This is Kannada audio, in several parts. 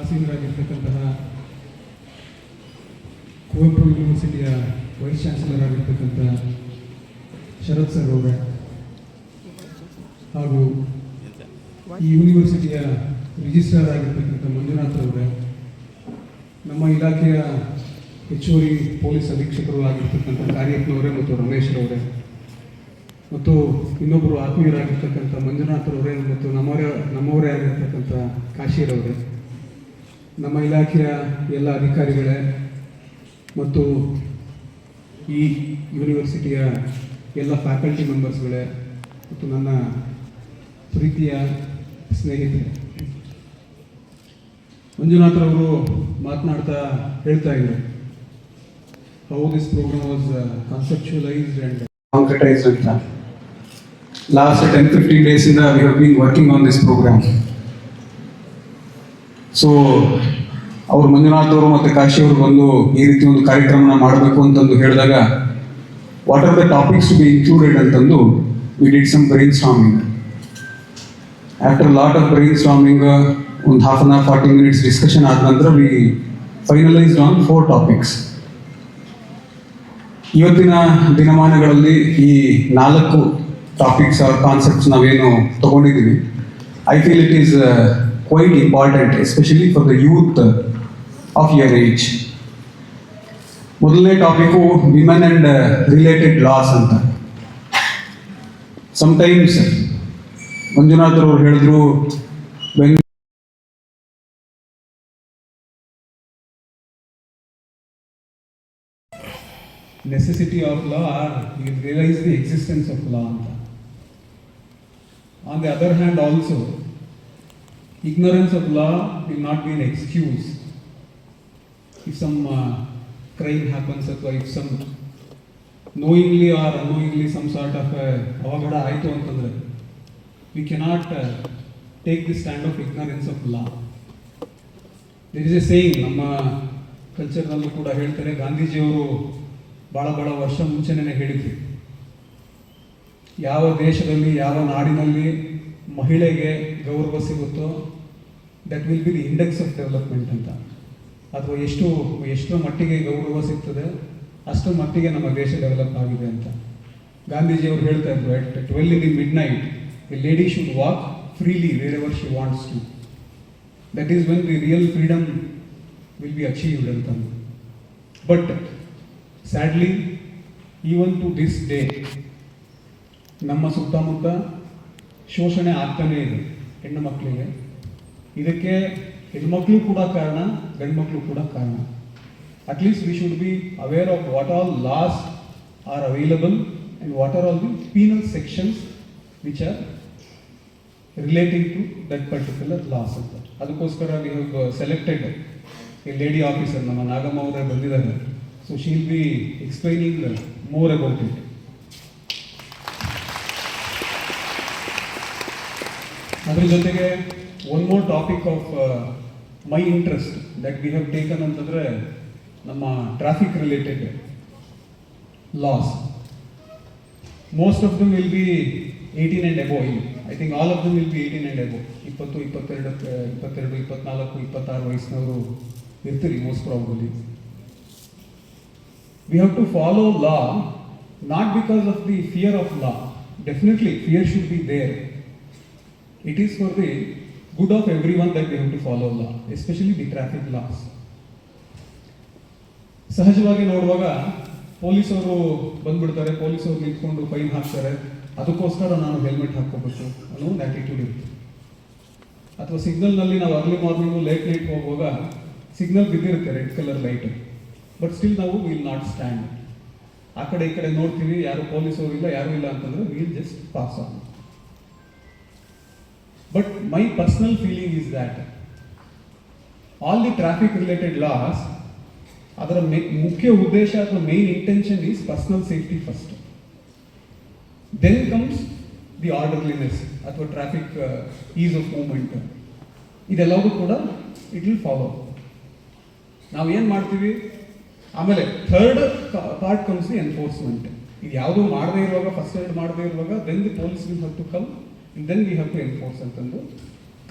ಆಸೀನರಾಗಿರ್ತಕ್ಕಂತಹ ಕುವೆಂಪು ಯೂನಿವರ್ಸಿಟಿಯ ವೈಸ್ ಚಾನ್ಸಲರ್ ಆಗಿರ್ತಕ್ಕಂಥ ಶರತ್ ಸರ್ ಅವರೇ ಹಾಗೂ ಈ ಯೂನಿವರ್ಸಿಟಿಯ ರಿಜಿಸ್ಟ್ರಾರ್ ಆಗಿರ್ತಕ್ಕಂಥ ಮಂಜುನಾಥ್ ಅವರೇ, ನಮ್ಮ ಇಲಾಖೆಯ ಹೆಚ್ಚುವರಿ ಪೊಲೀಸ್ ಅಧೀಕ್ಷಕರು ಆಗಿರ್ತಕ್ಕಂಥ ಕಾರ್ಯಜ್ಞವರೇ ಮತ್ತು ರಮೇಶ್ ಅವರೇ, ಮತ್ತು ಇನ್ನೊಬ್ಬರು ಆತ್ಮೀಯರಾಗಿರ್ತಕ್ಕಂಥ ಮಂಜುನಾಥ್ ಅವರೇ ಮತ್ತು ನಮ್ಮವರೇ ಆಗಿರ್ತಕ್ಕಂಥ ಕಾಶೀರವರೇ, ನಮ್ಮ ಇಲಾಖೆಯ ಎಲ್ಲ ಅಧಿಕಾರಿಗಳೇ ಮತ್ತು ಈ ಯೂನಿವರ್ಸಿಟಿಯ ಎಲ್ಲ ಫ್ಯಾಕಲ್ಟಿ ಮೆಂಬರ್ಸ್ಗಳೇ ಮತ್ತು ನನ್ನ ಪ್ರೀತಿಯ ಸ್ನೇಹಿತರೆ. ಮಂಜುನಾಥ್ರವರು ಮಾತನಾಡ್ತಾ ಹೇಳ್ತಾ ಇದ್ರು, how this programme was conceptualised and concretised ಅಂತ. ಲಾಸ್ಟ್ 10-15 ಡೇಸಿಂದ we have been working on this programme. So ಅವರು ಮಂಜುನಾಥ್ ಅವರು ಮತ್ತು ಕಾಶಿ ಅವರು ಬಂದು ಈ ರೀತಿ ಒಂದು ಕಾರ್ಯಕ್ರಮನ ಮಾಡಬೇಕು ಅಂತಂದು ಹೇಳಿದಾಗ, what are the topics to be included ಅಂತಂದು we did some brainstorming. After lot of brainstorming ಒಂದು half an hour 40 minutes discussion ಆದ ನಂತರ ವಿ ಫೈನಲೈಸ್ಡ್ ಆನ್ 4 ಟಾಪಿಕ್ಸ್. ಇವತ್ತಿನ ದಿನಮಾನಗಳಲ್ಲಿ ಈ 4 ಟಾಪಿಕ್ಸ್ ಆರ್ ಕಾನ್ಸೆಪ್ಟ್ಸ್ ನಾವೇನು ತಗೊಂಡಿದ್ದೀವಿ, I feel it is quite important, especially for the youth of your age. ಮೊದಲನೇ topic women and related laws ಅಂತ. ಸಮ್ಟೈಮ್ಸ್ ಮಂಜುನಾಥ್ ಅವರು ಹೇಳಿದ್ರು, necessity of law or you realize the existence of law. On the other hand also, ignorance of law will not be an excuse. If some crime happens or if some knowingly or unknowingly some sort of avagada aitu antandre, we cannot take the stand of ignorance of law. There is a saying, ನಮ್ಮ ಕಲ್ಚರ್ನಲ್ಲೂ ಕೂಡ ಹೇಳ್ತಾರೆ, ಗಾಂಧೀಜಿಯವರು ಭಾಳ ವರ್ಷ ಮುಂಚೆನೇ ಹೇಳಿದ್ರು, ಯಾವ ದೇಶದಲ್ಲಿ ಯಾವ ನಾಡಿನಲ್ಲಿ ಮಹಿಳೆಗೆ ಗೌರವ ಸಿಗುತ್ತೋ that will be the index of development ಅಂತ. ಅಥವಾ ಎಷ್ಟು ಮಟ್ಟಿಗೆ ಗೌರವ ಸಿಗ್ತದೆ ಅಷ್ಟು ಮಟ್ಟಿಗೆ ನಮ್ಮ ದೇಶ ಡೆವಲಪ್ ಆಗಿದೆ ಅಂತ ಗಾಂಧೀಜಿಯವರು ಹೇಳ್ತಾ ಇದ್ರು. At 12 in the midnight a lady should walk freely wherever she wants to. That is when the real freedom will be achieved ಅಂತ. But sadly, even to this day, ನಮ್ಮ ಸುತ್ತಮುತ್ತ ಶೋಷಣೆ ಆಗ್ತಾನೇ ಇದೆ ಹೆಣ್ಣು ಮಕ್ಕಳಿಗೆ. ಇದಕ್ಕೆ ಹೆಣ್ಮಕ್ಳು ಕೂಡ ಕಾರಣ, ಗಂಡು ಮಕ್ಕಳು ಕೂಡ ಕಾರಣ. At least we should be aware of what all laws are available and what are all the penal sections which are relating to that particular laws ಅಂತ. ಅದಕ್ಕೋಸ್ಕರ we have selected a lady officer, ನಮ್ಮ ನಾಗಮ್ಮ ಅವರೇ ಬಂದಿದ್ದಾರೆ. So she will be explaining more about it. ಅದರ ಜೊತೆಗೆ one more topic of my interest that we have taken ಅಂತಂದರೆ ನಮ್ಮ traffic related laws. Most of them will be 18 and above. I think all of them will be 18 and above. 20, 22, 24, 26 ವಯಸ್ಸಿನವರು ಇರ್ತೀರಿ most probably. We have to follow law not because of the fear of law. Definitely fear should be there. It is for the good of everyone that we have to follow law, especially the traffic laws. ಸಹಜವಾಗಿ ನೋಡುವಾಗ ಪೊಲೀಸವರು ಬಂದ್ಬಿಡ್ತಾರೆ, ಪೊಲೀಸವರು ನಿಂತ್ಕೊಂಡು ಫೈನ್ ಹಾಕ್ತಾರೆ, ಅದಕ್ಕೋಸ್ಕರ ನಾನು ಹೆಲ್ಮೆಟ್ ಹಾಕ್ಕೋಬೇಕು ಅನ್ನೋ ಒಂದು ಆ್ಯಟಿಟ್ಯೂಡ್ ಇರುತ್ತೆ. ಅಥವಾ ಸಿಗ್ನಲ್ನಲ್ಲಿ ನಾವು ಅರ್ಲಿ ಮಾರ್ನಿಂಗು ಲೇಟ್ ನೈಟ್ ಹೋಗುವಾಗ ಸಿಗ್ನಲ್ ಬಿದ್ದಿರುತ್ತೆ, red colour light, but still ನಾವು ವಿಲ್ ನಾಟ್ ಸ್ಟ್ಯಾಂಡ್. ಆ ಕಡೆ ಈ ಕಡೆ ನೋಡ್ತೀವಿ, ಯಾರು ಪೊಲೀಸರು ಇಲ್ಲ, ಯಾರು ಇಲ್ಲ ಅಂತಂದ್ರೆ will just pass on. But my personal feeling is that all the traffic related laws, ಅದರ ಮುಖ್ಯ ಉದ್ದೇಶ ಅಥವಾ main intention is personal safety first. Then comes the orderliness ಅಥವಾ ಟ್ರಾಫಿಕ್ ಈಸ್ ಆಫ್ ಮೂವ್ಮೆಂಟ್. ಇದೆಲ್ಲವೂ ಕೂಡ ಇಟ್ ವಿಲ್ ಫಾಲೋ. ನಾವೇನು ಮಾಡ್ತೀವಿ, ಆಮೇಲೆ third part comes the enforcement. ಇದು ಯಾವುದೂ ಮಾಡದೇ ಇರುವಾಗ, ಫಸ್ಟ್ ಏಡ್ ಮಾಡದೇ ಇರುವಾಗ, then the police will have to come and then we have to enforce ಅಂತಂದು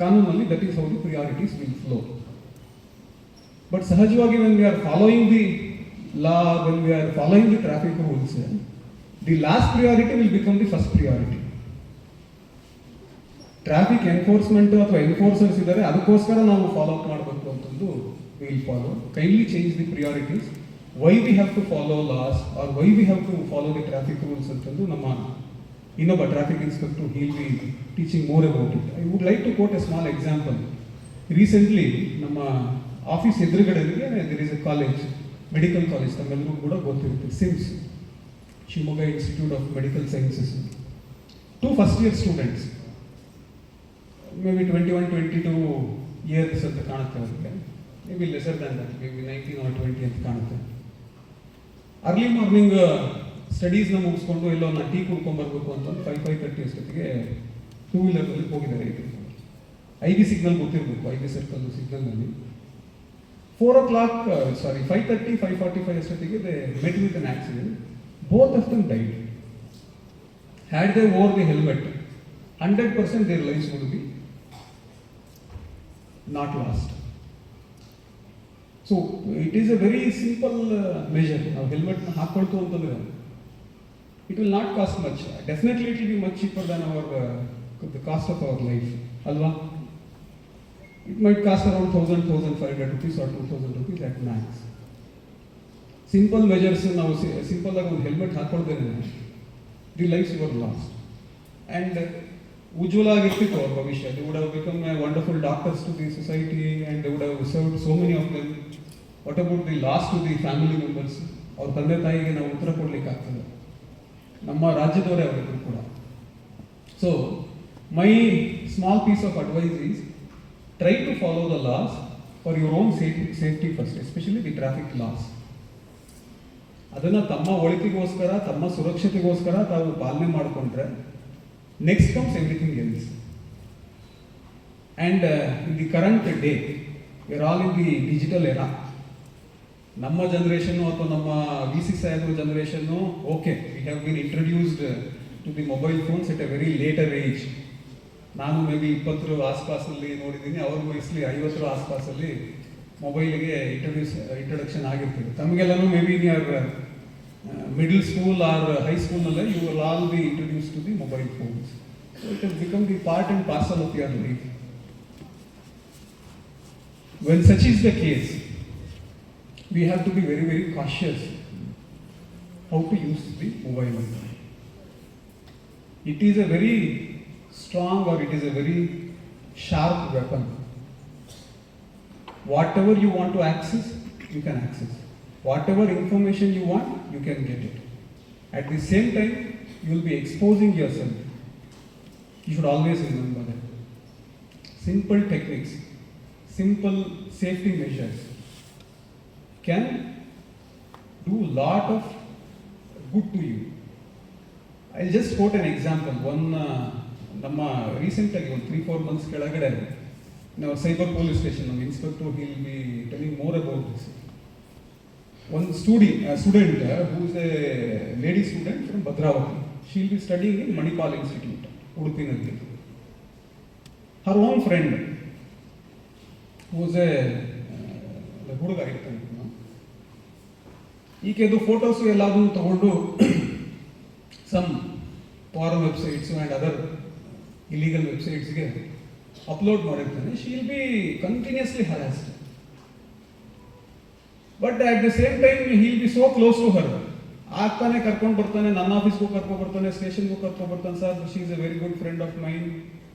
ಕಾನೂನಲ್ಲಿ that is how the priorities will flow. But ಸಹಜವಾಗಿ when we are following the law, when we are following the traffic rules, the last priority will become the first priority. Traffic enforcement ಅಥವಾ ಎನ್ಫೋರ್ಸರ್ಸ್ ಇದ್ದಾರೆ, ಅದಕ್ಕೋಸ್ಕರ ನಾವು ಫಾಲೋ ಅಪ್ ಮಾಡಬೇಕು ಅಂತಂದು will follow. Kindly change the priorities. Why we have to follow laws or why we have to follow the traffic rules ಅಂತಂದು ನಮ್ಮ ಇನ್ನೊಬ್ಬ traffic inspector he'll be teaching more about it. I would like to quote a small example. Recently ನಮ್ಮ ಆಫೀಸ್ ಎದುರುಗಡೆಗೆ there is a college, medical college, ತಮ್ಮೆಲ್ಲರೂ ಕೂಡ ಗೊತ್ತಿರುತ್ತೆ, SIMS, Shivamogga institute of medical sciences. 2 first year students, may be 21-22 years ಅಂತ ಕಾಣುತ್ತೆ ಅವರಿಗೆ, may be lesser than that, may be 19 or 20 ಅಂತ ಕಾಣುತ್ತೆ. ಅರ್ಲಿ ಮಾರ್ನಿಂಗ್ ಸ್ಟಡೀಸ್ನ ಮುಗಿಸ್ಕೊಂಡು ಎಲ್ಲೋ ನಾನು ಟೀ ಕುಡ್ಕೊಂಡ್ಬರ್ಬೇಕು ಅಂತಂದು 5:30 ಅಷ್ಟೊತ್ತಿಗೆ 2 wheeler ಹೋಗಿದ್ದಾರೆ. IB ಸಿಗ್ನಲ್ ಗೊತ್ತಿರಬೇಕು, IB ಸರ್ಕಲ್ ಸಿಗ್ನಲ್ನಲ್ಲಿ 5:45 ಅಷ್ಟೊತ್ತಿಗೆ they met with an accident. Both of them died. Had they over the helmet, 100% their lives would be not lost. So it is a very simple measure. Now helmet na hakoltu antandre it will not cost much. Definitely it will be much cheaper than our the cost of our life, alva. It might cost around 1,500 rupees or 2,000 rupees at max. Simple measures now, simple ಆಗಿ ಒಂದು ಹೆಲ್ಮೆಟ್ ಹಾಕೊಳ್ದೇನೆ the lives were lost. And ಉಜ್ವಲ ಆಗಿರ್ತಿತ್ತು ಅವ್ರ ಭವಿಷ್ಯ. They would have become wonderful doctors to the society and they would have served so many of them. What about the loss to the family members? ಅವ್ರ ತಂದೆ ತಾಯಿಗೆ ನಾವು ಉತ್ತರ ಕೊಡ್ಲಿಕ್ಕೆ ಆಗ್ತದೆ, ನಮ್ಮ ರಾಜ್ಯದವರೇ ಅವರಿದ್ರು ಕೂಡ. So my small piece of advice is try to follow the laws for your own safety first, especially the traffic laws. ಅದನ್ನು ತಮ್ಮ ಒಳಿತಿಗೋಸ್ಕರ, ತಮ್ಮ ಸುರಕ್ಷತೆಗೋಸ್ಕರ ತಾವು ಪಾಲನೆ ಮಾಡಿಕೊಂಡ್ರೆ next comes everything else. And in the current day, we are all in the digital era. ನಮ್ಮ ಜನರೇಷನ್ನು ಅಥವಾ ನಮ್ಮ VC ಸಾಹೇಬ್ರ generation, okay, we have been introduced to the mobile phones at a very later age. ನಾನು ಮೇ ಬಿ 20 ಆಸ್ಪಾಸಲ್ಲಿ ನೋಡಿದ್ದೀನಿ, ಅವ್ರ ವಯಸ್ಸಲ್ಲಿ 50 ಆಸ್ಪಾಸಲ್ಲಿ ಮೊಬೈಲಿಗೆ ಇಂಟ್ರೊಡಕ್ಷನ್ ಆಗಿರ್ತದೆ. ತಮಗೆಲ್ಲನೂ may be near middle school or high school nalle you will all be introduced to the mobile phones. So it has become the part and parcel of your life. When such is the case, we have to be very, very cautious how to use the mobile phone. It is a very strong or it is a very sharp weapon. Whatever you want to access, you can access. Whatever information you want, you can get it. At the same time, you will be exposing yourself. You should always remember that. Simple techniques, simple safety measures can do a lot of good to you. I'll just quote an example. One, ನಮ್ಮ ರೀಸೆಂಟಾಗಿ ಒಂದು 3-4 months ಕೆಳಗಡೆ ನಾವು ಸೈಬರ್ ಪೊಲೀಸ್ ಸ್ಟೇಷನ್, ನಮ್ಮ inspector will be telling more about this. One student who is a lady student from Bhadravati. She will be studying in Manipal Institute, Udupinalli. Her own friend, who is a ಹುಡುಗ ಇರ್ತಾನೆ, ಈಕೆದು ಫೋಟೋಸ್ ಎಲ್ಲದನ್ನು ತಗೊಂಡು some foreign websites and other illegal ವೆಬ್ಸೈಟ್ಸ್ಗೆ ಅಪ್ಲೋಡ್ ಮಾಡಿರ್ತಾನೆ. She will be continuously harassed. But at the same time he will be so close to her. ಆಗ್ತಾನೆ ಕರ್ಕೊಂಡು ಬರ್ತಾನೆ, ನನ್ನ ಆಫೀಸ್ಗೂ ಕರ್ಕೊಂಡು ಬರ್ತಾನೆ, ಸ್ಟೇಷನ್ಗೂ ಕರ್ಕೊಂಡು ಬರ್ತಾನೆ. Sir, she is a very good friend of main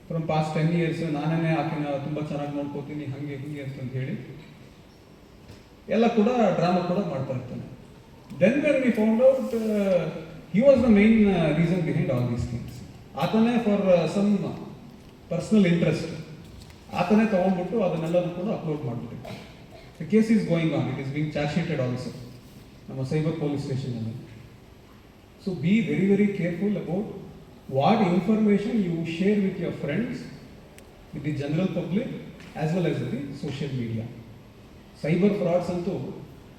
from past 10 years. ನಾನೇ ಆಕೆನ ತುಂಬ ಚೆನ್ನಾಗಿ ನೋಡ್ಕೋತೀನಿ, ಹಾಗೆ ಹೀಗೆ ಅಂತಂದು ಹೇಳಿ ಎಲ್ಲ ಕೂಡ ಡ್ರಾಮಾ ಕೂಡ ಮಾಡ್ತಾ ಇರ್ತಾನೆ. Then when we found out he was the main reason behind all these things. ಆತನೇ ಫಾರ್ ಸಮ್ ಪರ್ಸನಲ್ ಇಂಟ್ರೆಸ್ಟ್ ಆತನೇ ತಗೊಂಡ್ಬಿಟ್ಟು ಅದನ್ನೆಲ್ಲರೂ ಕೂಡ ಅಪ್ಲೋಡ್ ಮಾಡಿಬಿಟ್ಟು the case is going on. It is being charge sheeted also ನಮ್ಮ ಸೈಬರ್ ಪೊಲೀಸ್ ಸ್ಟೇಷನಲ್ಲಿ. So be very, very careful about what information you share with your friends, with the general public as well as the social media. Cyber frauds ಅಂತೂ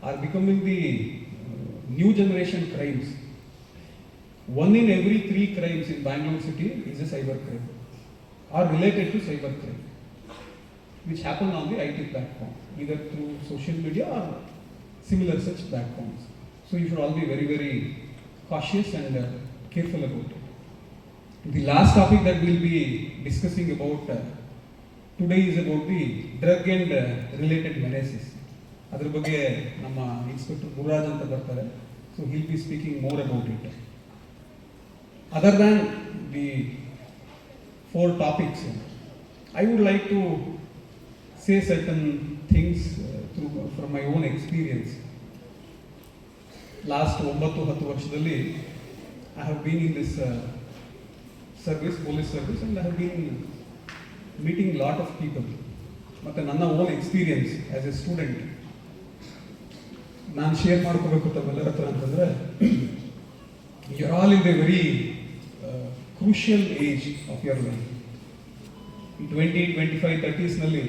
are becoming the new generation crimes. 1 in every 3 crimes in Bangalore city is a cyber crime or related to cyber crime. which happen on the IT platform, either through social media or similar such platforms. So you should all be very, very cautious and careful about it. The last topic that we'll be discussing about today is about the drug and related menaces. ಅದರ ಬಗ್ಗೆ ನಮ್ಮ ಇನ್ಸ್ಪೆಕ್ಟರ್ ಗುರುರಾಜ್ ಅಂತ ಬರ್ತಾರೆ. So he'll be speaking more about it. Other than the 4 topics, I would like to say certain things from my own experience. Last 9-10 ವರ್ಷದಲ್ಲಿ I have been in this service, police service, and I have been meeting lot of people. ಮತ್ತು ನನ್ನ own experience as a student ನಾನು ಶೇರ್ ಮಾಡ್ಕೋಬೇಕು ತಮ್ಮೆಲ್ಲರ ಹತ್ರ ಅಂತಂದರೆ, you are all in the very crucial age of your life. 20, 25, 30ಸ್ನಲ್ಲಿ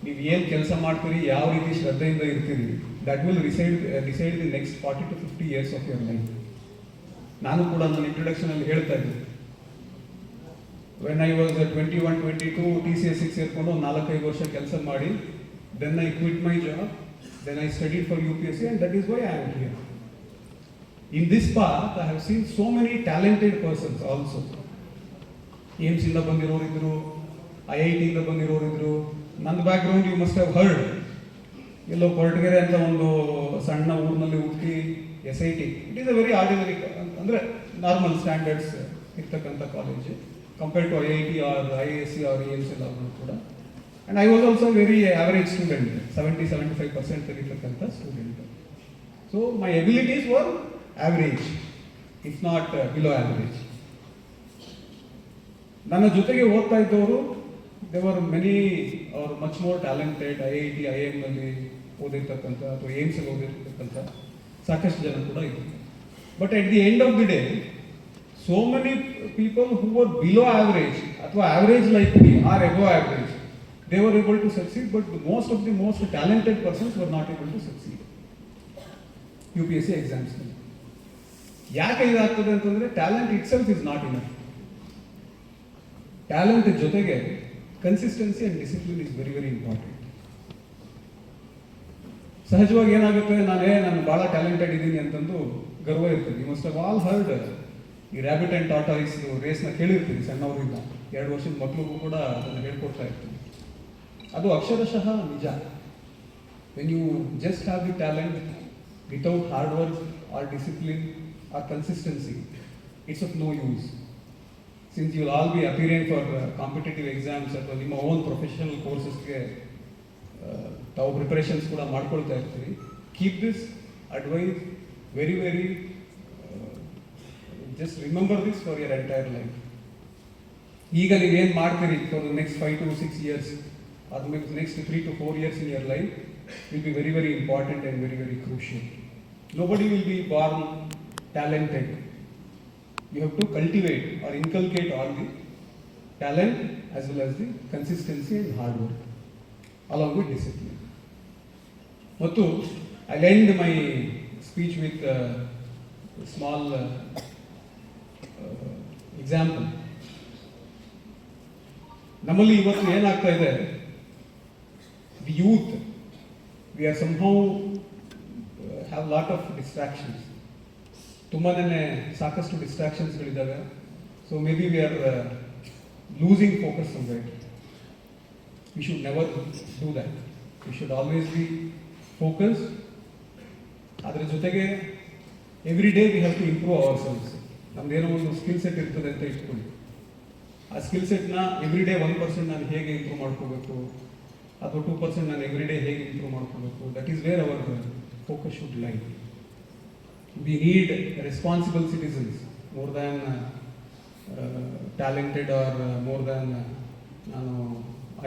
ನೀವು ಏನು ಕೆಲಸ ಮಾಡ್ತೀರಿ, ಯಾವ ರೀತಿ ಶ್ರದ್ಧೆಯಿಂದ ಇರ್ತೀರಿ, that will decide the next 40 to 50 years of your life. ನಾನು ಕೂಡ ನನ್ನ ಇಂಟ್ರೊಡಕ್ಷನಲ್ಲಿ ಹೇಳ್ತಾ ಇದ್ದೆ, ವೆನ್ ಐ ವಾಸ್ 21, 22 TCS ಸೇರಿಕೊಂಡು 4-5 ವರ್ಷ ಕೆಲಸ ಮಾಡಿ, then I quit my job, then I studied for UPSC, and that is why I am here. In this path, I have seen so many talented persons also. AIIMS ಇಂದ ಬಂದಿರೋರು ಇದ್ರು, IIT ಇಂದ ಬಂದಿರೋರು ಇದ್ರು. ನನ್ನ background you must have heard. ಎಲ್ಲೋ ಕೊರಟಗೆರೆ ಅಂತ ಒಂದು ಸಣ್ಣ ಊರಿನಲ್ಲಿ ಹುಟ್ಟಿ SIT, it is a very ordinary, ಅಂದರೆ ನಾರ್ಮಲ್ ಸ್ಟ್ಯಾಂಡರ್ಡ್ಸ್ ಇರ್ತಕ್ಕಂಥ college compared to IIT or IISc or AIIMS ಎಲ್ಲ ಕೂಡ. And I was also very average student, 70-75% ತೆಗಿತಕ್ಕಂಥ student. So my abilities were average, if not below average. ನನ್ನ ಜೊತೆಗೆ ಓದ್ತಾ ಇದ್ದವರು, they were many or much more talented. IIT, IIM ನಲ್ಲಿ ಓದಿರ್ತಕ್ಕಂಥ ಅಥವಾ AIIMS ಅಲ್ಲಿ ಓದಿರ್ತಕ್ಕಂಥ ಸಾಕಷ್ಟು ಜನ ಕೂಡ ಇದ್ರು. But at the end of the day, so many people who were below average ಅಥವಾ average like me or above average, they were able to succeed, but most of the most talented persons were not able to succeed UPSC exams. ಯಾಕೆ ಇದಾಗ್ತದೆ ಅಂತಂದ್ರೆ, talent itself is not enough. Talent ಜೊತೆಗೆ consistency and discipline is very very important. ಸಹಜವಾಗಿ ಏನಾಗುತ್ತೆ, ನಾನು ಬಹಳ ಟ್ಯಾಲೆಂಟೆಡ್ ಇದ್ದೀನಿ ಅಂತಂದು ಗರ್ವ ಇರ್ತದೆ. You must have all heard ಈ ರ್ಯಾಬಿಟ್ ಅಂಡ್ ಟಾರ್ಟಾಯ್ಸ್ ರೇಸ್ನ ಕೇಳಿರ್ತೀವಿ ಸಣ್ಣವರಿಂದ. 2 ವರ್ಷದ ಮಕ್ಕಳಿಗೂ ಕೂಡ ಅದನ್ನು ಹೇಳ್ಕೊಡ್ತಾ ಇರ್ತೀನಿ. ಅದು ಅಕ್ಷರಶಃ ನಿಜ. When you just have the talent without hard work or discipline or consistency, it's of no use. Since you will all be appearing for competitive exams ಅಥವಾ ನಿಮ್ಮ ಓನ್ ಪ್ರೊಫೆಷನಲ್ ಕೋರ್ಸಸ್ಗೆ ತಾವು ಪ್ರಿಪರೇಷನ್ಸ್ ಕೂಡ ಮಾಡ್ಕೊಳ್ತಾ ಇರ್ತೀರಿ, keep this advice very very, just remember this for your entire life. ಈಗ ನೀವೇನು ಮಾಡ್ತೀರಿ for the next 5 to 6 years, or next 3 to 4 years in your life will be very very important and very very crucial. Nobody will be born talented. You have to cultivate or inculcate all the talent as well as the consistency and hard work along with discipline. Mattu, I'll end my speech with a small example. ನಮ್ಮಲ್ಲಿ ಇವತ್ತು ಏನಾಗ್ತಾ ಇದೆ, the youth, we are somehow have lot of distractions. ತುಂಬಾನೇ ಸಾಕಷ್ಟು ಡಿಸ್ಟ್ರಾಕ್ಷನ್ಸ್ಗಳಿದ್ದಾವೆ. So maybe we are losing focus on that. We should never do that. We should always be focus. ಅದರ ಜೊತೆಗೆ every day we have to improve ourselves. ನಮ್ದೇನೋ ಒಂದು ಸ್ಕಿಲ್ ಸೆಟ್ ಇರ್ತದೆ ಅಂತ ಇಟ್ಕೊಳ್ಳಿ. ಆ ಸ್ಕಿಲ್ ಸೆಟ್ನ ಎವ್ರಿ ಡೇ 1% ನಾನು ಹೇಗೆ ಇಂಪ್ರೂವ್ ಮಾಡ್ಕೋಬೇಕು, ಅಥವಾ 2% ನಾನು ಎವ್ರಿ ಡೇ ಹೇಗೆ ಇಂಪ್ರೂವ್ ಮಾಡ್ಕೋಬೇಕು, that is where our focus should ಲೈ. We need responsible citizens more than talented or more than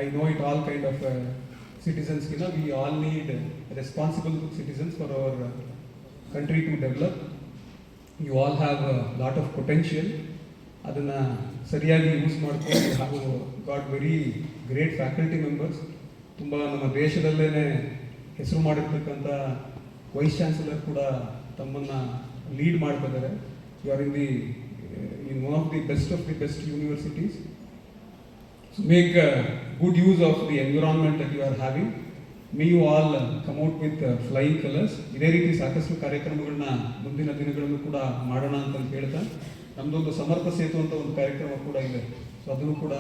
I know it all kind of citizens. We all need responsible citizens for our country to develop. You all have a lot of potential. ಅದನ್ನು ಸರಿಯಾಗಿ ಯೂಸ್ ಮಾಡ್ಕೊಂಡು ಹಾಗೂ got very great faculty members. ತುಂಬ ನಮ್ಮ ದೇಶದಲ್ಲೇ ಹೆಸರು ಮಾಡಿರ್ತಕ್ಕಂಥ ವೈಸ್ ಚಾನ್ಸಲರ್ ಕೂಡ ತಮ್ಮನ್ನು ಲೀಡ್ ಮಾಡ್ತಿದ್ದಾರೆ. You are in one of the best universities. make good use of the environment that you are having. May you all come out with flying colors. ಇದೇ ರೀತಿ ಸಾಕಷ್ಟು ಕಾರ್ಯಕ್ರಮಗಳನ್ನ ಮುಂದಿನ ದಿನಗಳಲ್ಲೂ ಕೂಡ ಮಾಡೋಣ ಅಂತ ಹೇಳ್ತಾ, ನಮ್ಮದೊಂದು ಸಮರ್ಥ ಸೇತು ಅಂತ ಒಂದು ಕಾರ್ಯಕ್ರಮ ಕೂಡ ಇದೆ. ಸೊ ಅದನ್ನು ಕೂಡ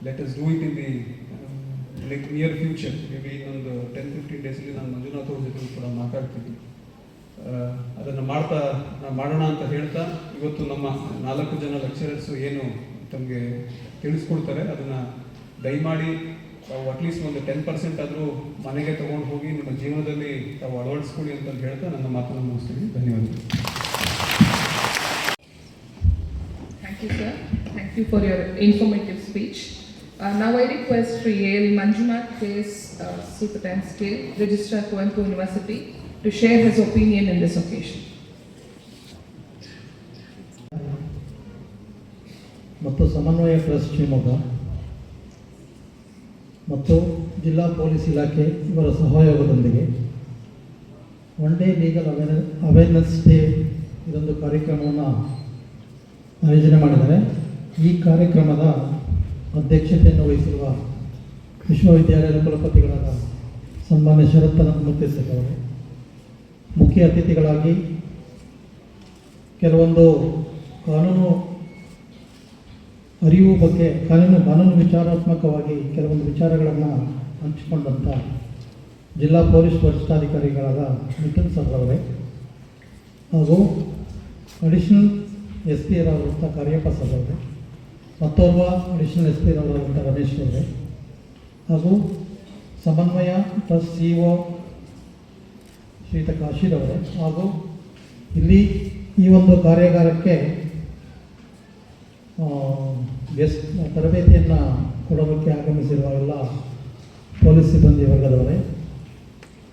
let us do it in the like near future. May be ಇನ್ನೊಂದು 10-15 ಡೇಸಲ್ಲಿ ನಾನು ಮಂಜುನಾಥ್ ಅವ್ರ ಜೊತೆ ಕೂಡ ಮಾತಾಡ್ತೀನಿ. ಅದನ್ನು ಮಾಡೋಣ ಅಂತ ಹೇಳ್ತಾ, ಇವತ್ತು ನಮ್ಮ 4 ಜನ ಲೆಕ್ಚರರ್ಸು ಏನು ತಮಗೆ ತಿಳಿಸ್ಕೊಡ್ತಾರೆ, ಅದನ್ನು ದಯಮಾಡಿ ತಾವು ಅಟ್ಲೀಸ್ಟ್ ಒಂದು 10% ಆದರೂ ಮನೆಗೆ ತೊಗೊಂಡು ಹೋಗಿ ನಿಮ್ಮ ಜೀವನದಲ್ಲಿ ತಾವು ಅಳವಡಿಸ್ಕೊಳ್ಳಿ ಅಂತ ಹೇಳ್ತಾ ನನ್ನ ಮಾತನ್ನು ಮುಗಿಸ್ತೀನಿ. ಧನ್ಯವಾದಗಳು. Thank you, sir. Thank you for your informative speech. Now I request Sri A.L. Manjunath K.S. Superintendent Scale, Registrar Kuanpu University, to share his opinion in this occasion. ಮತ್ತು ಸಮನ್ವಯ ಟ್ರಸ್ಟ್ ಶಿವಮೊಗ್ಗ ಮತ್ತು ಜಿಲ್ಲಾ ಪೊಲೀಸ್ ಇಲಾಖೆ ಇವರ ಸಹಯೋಗದೊಂದಿಗೆ one day legal awareness day ಇದೊಂದು ಕಾರ್ಯಕ್ರಮವನ್ನು ಆಯೋಜನೆ ಮಾಡಿದ್ದಾರೆ. ಈ ಕಾರ್ಯಕ್ರಮದ ಅಧ್ಯಕ್ಷತೆಯನ್ನು ವಹಿಸಿರುವ ವಿಶ್ವವಿದ್ಯಾಲಯದ ಕುಲಪತಿಗಳಾದ ಸನ್ಮಾನ್ಯ ಶರತ್ತನಂದ ಮೂರ್ತಿ ಸರ್ ಅವರೇ, ಮುಖ್ಯ ಅತಿಥಿಗಳಾಗಿ ಕೆಲವೊಂದು ಕಾನೂನು ಅರಿವು ಬಗ್ಗೆ ಕಾನೂನು ವಿಚಾರಾತ್ಮಕವಾಗಿ ಕೆಲವೊಂದು ವಿಚಾರಗಳನ್ನು ಹಂಚಿಕೊಂಡಂಥ ಜಿಲ್ಲಾ ಪೊಲೀಸ್ ವರಿಷ್ಠಾಧಿಕಾರಿಗಳಾದ ಮಿಥುನ್ ಸರ್ ಅವರೇ, ಹಾಗೂ ಅಡಿಷನಲ್ ಎಸ್ ಪಿ ಅವರಂಥ ಕಾರ್ಯಪ್ಪ ಸರ್ ಅವರೇ, ಮತ್ತೋರ್ವ ಅಡಿಷನಲ್ ಎಸ್ ಪಿ ಅವರಂಥ ರಮೇಶ್ ಅವರೇ, ಹಾಗೂ ಸಮನ್ವಯ ಟ್ರಸ್ಟ್ CEO ಶ್ರೀಯುತ ಕಾಶೀರ್ ಅವರೇ, ಹಾಗೂ ಇಲ್ಲಿ ಈ ಒಂದು ಕಾರ್ಯಾಗಾರಕ್ಕೆ ತರಬೇತಿಯನ್ನು ಕೊಡೋದಕ್ಕೆ ಆಗಮಿಸಿರುವ ಎಲ್ಲ ಪೊಲೀಸ್ ಸಿಬ್ಬಂದಿ ವರ್ಗದವರೇ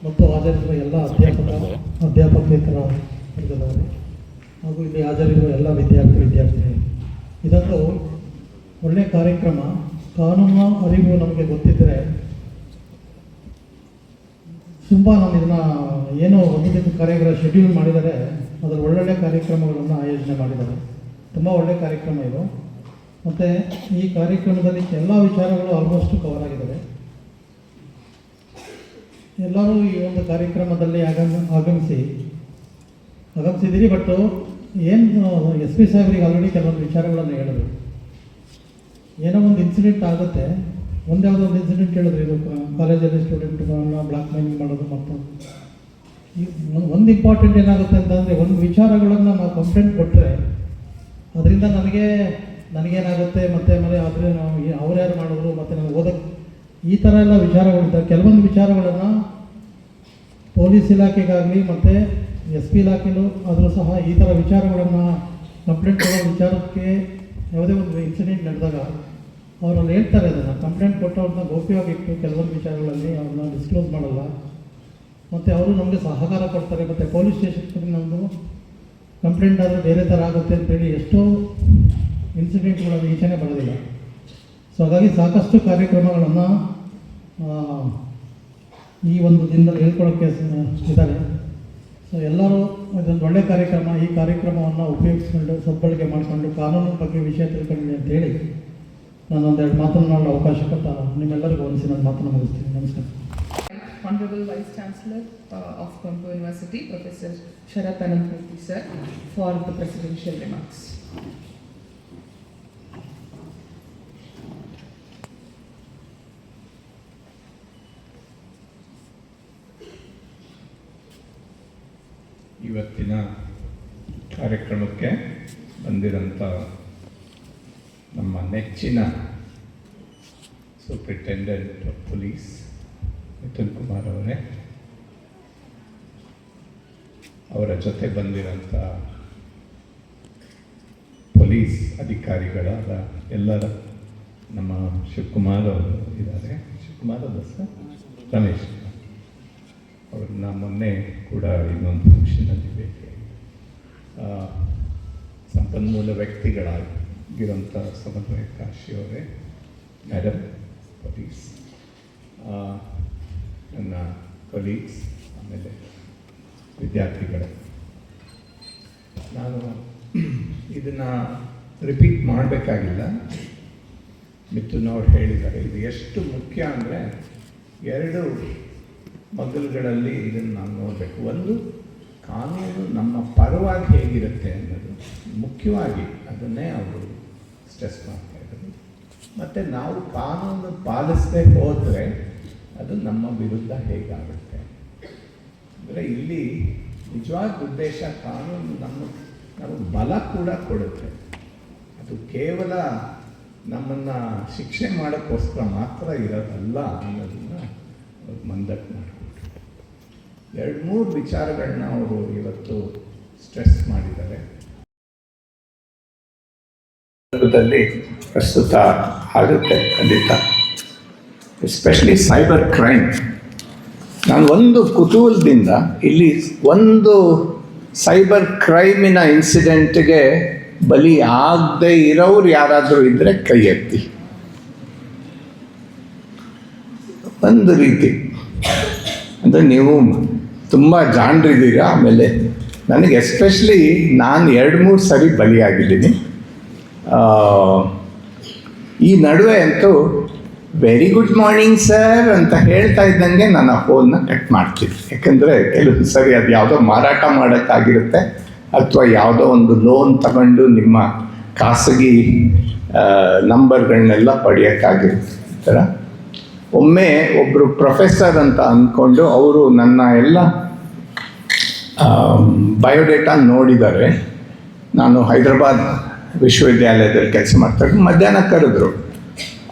ಮತ್ತು ಹಾಜರಿರುವ ಎಲ್ಲ ಅಧ್ಯಾಪಕೇತರ ವರ್ಗದವರೇ, ಹಾಗೂ ಇಲ್ಲಿ ಹಾಜರಿರುವ ಎಲ್ಲ ವಿದ್ಯಾರ್ಥಿನಿಯರೇ, ಇದೊಂದು ಒಳ್ಳೆಯ ಕಾರ್ಯಕ್ರಮ. ಕಾನೂನು ಅರಿವು ನಮಗೆ ಗೊತ್ತಿದ್ದರೆ ತುಂಬ ನಾನು ಇದನ್ನು ಏನೋ ಒಂದು ದಿನ ಕಾರ್ಯಕ್ರಮ ಶೆಡ್ಯೂಲ್ ಮಾಡಿದರೆ ಅದರ ಒಳ್ಳೊಳ್ಳೆ ಕಾರ್ಯಕ್ರಮಗಳನ್ನು ಆಯೋಜನೆ ಮಾಡಿದ್ದಾರೆ. ತುಂಬ ಒಳ್ಳೆಯ ಕಾರ್ಯಕ್ರಮ ಇದು. ಮತ್ತು ಈ ಕಾರ್ಯಕ್ರಮದಲ್ಲಿ ಎಲ್ಲ ವಿಚಾರಗಳು ಆಲ್ಮೋಸ್ಟ್ ಕವರ್ ಆಗಿದ್ದಾವೆ. ಎಲ್ಲರೂ ಈ ಒಂದು ಕಾರ್ಯಕ್ರಮದಲ್ಲಿ ಆಗಮಿಸಿದ್ದೀರಿ. ಬಟ್ ಏನು ಎಸ್ ಪಿ ಸಾಹೇಬ್ರಿಗೆ ಆಲ್ರೆಡಿ ಕೆಲವೊಂದು ವಿಚಾರಗಳನ್ನು ಹೇಳಿದ್ರು. ಏನೋ ಒಂದು ಇನ್ಸಿಡೆಂಟ್ ಆಗುತ್ತೆ, ಯಾವುದೋ ಒಂದು ಇನ್ಸಿಡೆಂಟ್ ಹೇಳಿದ್ರು, ಇದು ಕಾಲೇಜಲ್ಲಿ ಸ್ಟೂಡೆಂಟ್ಗಳನ್ನ ಬ್ಲಾಕ್ ಮೇಲಿಂಗ್ ಮಾಡೋದು. ಮತ್ತು ಒಂದು ಇಂಪಾರ್ಟೆಂಟ್ ಏನಾಗುತ್ತೆ ಅಂತಂದರೆ, ಒಂದು ವಿಚಾರಗಳನ್ನು ನಾವು ಕಂಪ್ಲೇಂಟ್ ಕೊಟ್ಟರೆ ಅದರಿಂದ ನನಗೇನಾಗುತ್ತೆ, ಮತ್ತು ಆಮೇಲೆ ಆದರೆ ನಾವು ಅವ್ರು ಯಾರು ಮಾಡಿದ್ರು, ಮತ್ತು ನಾವು ಓದೋಕ್ಕೆ ಈ ಥರ ಎಲ್ಲ ವಿಚಾರಗಳಿದ್ದ ಕೆಲವೊಂದು ವಿಚಾರಗಳನ್ನು ಪೊಲೀಸ್ ಇಲಾಖೆಗಾಗಲಿ ಮತ್ತು SP ಇಲಾಖೆಯಲ್ಲೂ ಆದರೂ ಸಹ ಈ ಥರ ವಿಚಾರಗಳನ್ನು ಕಂಪ್ಲೇಂಟ್ ಕೊಡೋ ವಿಚಾರಕ್ಕೆ ಯಾವುದೇ ಒಂದು ಇನ್ಸಿಡೆಂಟ್ ನಡೆದಾಗ ಅವರಲ್ಲಿ ಹೇಳ್ತಾರೆ, ಅದನ್ನು ಕಂಪ್ಲೇಂಟ್ ಕೊಟ್ಟವ್ರನ್ನ ಗೌಪ್ಯವಾಗಿಟ್ಟು ಕೆಲವೊಂದು ವಿಚಾರಗಳಲ್ಲಿ ಅವ್ರನ್ನ ಡಿಸ್ಕ್ಲೋಸ್ ಮಾಡಲ್ಲ. ಮತ್ತು ಅವರು ನಮಗೆ ಸಹಕಾರ ಕೊಡ್ತಾರೆ. ಮತ್ತು ಪೊಲೀಸ್ ಸ್ಟೇಷನ್ ನಮ್ಮದು ಕಂಪ್ಲೇಂಟ್ ಆದರೆ ಬೇರೆ ಥರ ಆಗುತ್ತೆ ಅಂತೇಳಿ ಎಷ್ಟೋ ಇನ್ಸಿಡೆಂಟ್ಗಳನ್ನು ಈಚೆನೇ ಬರೋದಿಲ್ಲ. ಸೊ ಹಾಗಾಗಿ ಸಾಕಷ್ಟು ಕಾರ್ಯಕ್ರಮಗಳನ್ನು ಈ ಒಂದು ದಿನದಲ್ಲಿ ಹೇಳ್ಕೊಳ್ಳೋಕ್ಕೆ ಇದ್ದಾರೆ. ಸೊ ಎಲ್ಲರೂ ಇದೊಂದು ಒಳ್ಳೆಯ ಕಾರ್ಯಕ್ರಮ. ಈ ಕಾರ್ಯಕ್ರಮವನ್ನು ಉಪಯೋಗಿಸ್ಕೊಂಡು ಸದ್ಬಳಕೆ ಮಾಡಿಕೊಂಡು ಕಾನೂನು ಬಗ್ಗೆ ವಿಷಯ ತಿಳ್ಕೊಳ್ಳಿ ಅಂತೇಳಿ ನಾನೊಂದೆರಡು ಮಾತನಾಡಲು ಅವಕಾಶ ಕೊಟ್ಟ ನಿಮ್ಮೆಲ್ಲರಿಗೂ ವಂದಿಸಿ ನನ್ನ ಮಾತನ್ನು ಮುಗಿಸ್ತೀನಿ. ನಮಸ್ಕಾರ. Honorable Vice Chancellor of Kuanpu University, Professor Sharathanand Murthy sir, for the presidential remarks. ಇವತ್ತಿನ ಕಾರ್ಯಕ್ರಮಕ್ಕೆ ಬಂದಿರೋಂಥ ನಮ್ಮ ನೆಚ್ಚಿನ superintendent of police Mithun Kumar ಅವರೇ, ಅವರ ಜೊತೆ ಬಂದಿರೋಂಥ ಪೊಲೀಸ್ ಅಧಿಕಾರಿಗಳಾದ ಎಲ್ಲರ ನಮ್ಮ ಶಿವಕುಮಾರ್ ಅವರು ಇದ್ದಾರೆ, ಶಿವಕುಮಾರ್ ಅದ ಸರ್ ರಮೇಶ್ ಅವ್ರನ್ನ ಮೊನ್ನೆ ಕೂಡ ಇನ್ನೊಂದು ಫಂಕ್ಷನಲ್ಲಿ ಭೇಟಿ ಸಂಪನ್ಮೂಲ ವ್ಯಕ್ತಿಗಳಾಗಿರೋಂಥ ಸಮನ್ವಯ ಕಾಶಿ ಅವರೇ, ಮೇಡಮ್ ಪೊಲೀಸ್, ನನ್ನ ಕೊಲೀಗ್ಸ್, ಆಮೇಲೆ ವಿದ್ಯಾರ್ಥಿಗಳು. ನಾನು ಇದನ್ನು ರಿಪೀಟ್ ಮಾಡಬೇಕಾಗಿಲ್ಲ. ಮಿಥುನ್ ಅವ್ರು ಹೇಳಿದ್ದಾರೆ. ಇದು ಎಷ್ಟು ಮುಖ್ಯ ಅಂದರೆ 2 ಮಗ್ಗಲುಗಳಲ್ಲಿ ಇದನ್ನು ನಾವು ನೋಡಬೇಕು. ಒಂದು, ಕಾನೂನು ನಮ್ಮ ಪರವಾಗಿ ಹೇಗಿರುತ್ತೆ ಅನ್ನೋದು ಮುಖ್ಯವಾಗಿ ಅದನ್ನೇ ಅವರು ಸ್ಟ್ರೆಸ್ ಮಾಡ್ತಾ ಇದ್ದಾರೆ. ಮತ್ತು ನಾವು ಕಾನೂನು ಪಾಲಿಸದೆ ಹೋದರೆ ಅದು ನಮ್ಮ ವಿರುದ್ಧ ಹೇಗಾಗುತ್ತೆ. ಅಂದರೆ ಇಲ್ಲಿ ನಿಜವಾದ ಉದ್ದೇಶ ಕಾನೂನು ನಮಗೆ ಬಲ ಕೂಡ ಕೊಡುತ್ತೆ. ಅದು ಕೇವಲ ನಮ್ಮನ್ನು ಶಿಕ್ಷೆ ಮಾಡೋಕ್ಕೋಸ್ಕರ ಮಾತ್ರ ಇರೋದಲ್ಲ ಅನ್ನೋದನ್ನು ಅವ್ರು ಮಂದಕ್ಕೆ ಮಾಡಿಕೊಟ್ರು. 2-3 ವಿಚಾರಗಳನ್ನ ಅವರು ಇವತ್ತು ಸ್ಟ್ರೆಸ್ ಮಾಡಿದ್ದಾರೆ. ಪ್ರಸ್ತುತ ಆಗುತ್ತೆ ಖಂಡಿತ, ಎಸ್ಪೆಷಲಿ ಸೈಬರ್ ಕ್ರೈಮ್. ನಾನು ಒಂದು ಕುತೂಹಲದಿಂದ ಇಲ್ಲಿ ಒಂದು ಸೈಬರ್ ಕ್ರೈಮಿನ ಇನ್ಸಿಡೆಂಟ್ಗೆ ಬಲಿ ಆಗದೆ ಇರೋರು ಯಾರಾದರೂ ಇದ್ದರೆ ಕೈ ಎತ್ತಿ. ಒಂದು ರೀತಿ ಅಂದರೆ ನೀವು ತುಂಬ ಜಾಣರಿದ್ದೀರ. ಆಮೇಲೆ ನನಗೆ ಎಸ್ಪೆಷಲಿ ನಾನು 2-3 ಸರಿ ಬಲಿಯಾಗಿದ್ದೀನಿ. ಈ ನಡುವೆ ಅಂತೂ ವೆರಿ ಗುಡ್ ಮಾರ್ನಿಂಗ್ ಸರ್ ಅಂತ ಹೇಳ್ತಾ ಇದ್ದಂಗೆ ನಾನು ಆ ಫೋನ್ನ ಕಟ್ ಮಾಡ್ತೀನಿ. ಯಾಕಂದರೆ ಕೆಲವು ಸರಿ ಅದು ಯಾವುದೋ ಮಾರಾಟ ಮಾಡೋಕ್ಕಾಗಿರುತ್ತೆ ಅಥವಾ ಯಾವುದೋ ಒಂದು ಲೋನ್ ತಗೊಂಡು ನಿಮ್ಮ ಖಾಸಗಿ ನಂಬರ್ಗಳನ್ನೆಲ್ಲ ಪಡೆಯೋಕ್ಕಾಗಿರುತ್ತೆ. ಈ ಥರ ಒಮ್ಮೆ ಒಬ್ಬರು ಪ್ರೊಫೆಸರ್ ಅಂತ ಅಂದ್ಕೊಂಡು ಅವರು ನನ್ನ ಎಲ್ಲ ಬಯೋಡೇಟಾ ನೋಡಿದ್ದಾರೆ. ನಾನು ಹೈದರಾಬಾದ್ ವಿಶ್ವವಿದ್ಯಾಲಯದಲ್ಲಿ ಕೆಲಸ ಮಾಡ್ತಾರೆ. ಮಧ್ಯಾಹ್ನ ಕರೆದ್ರು.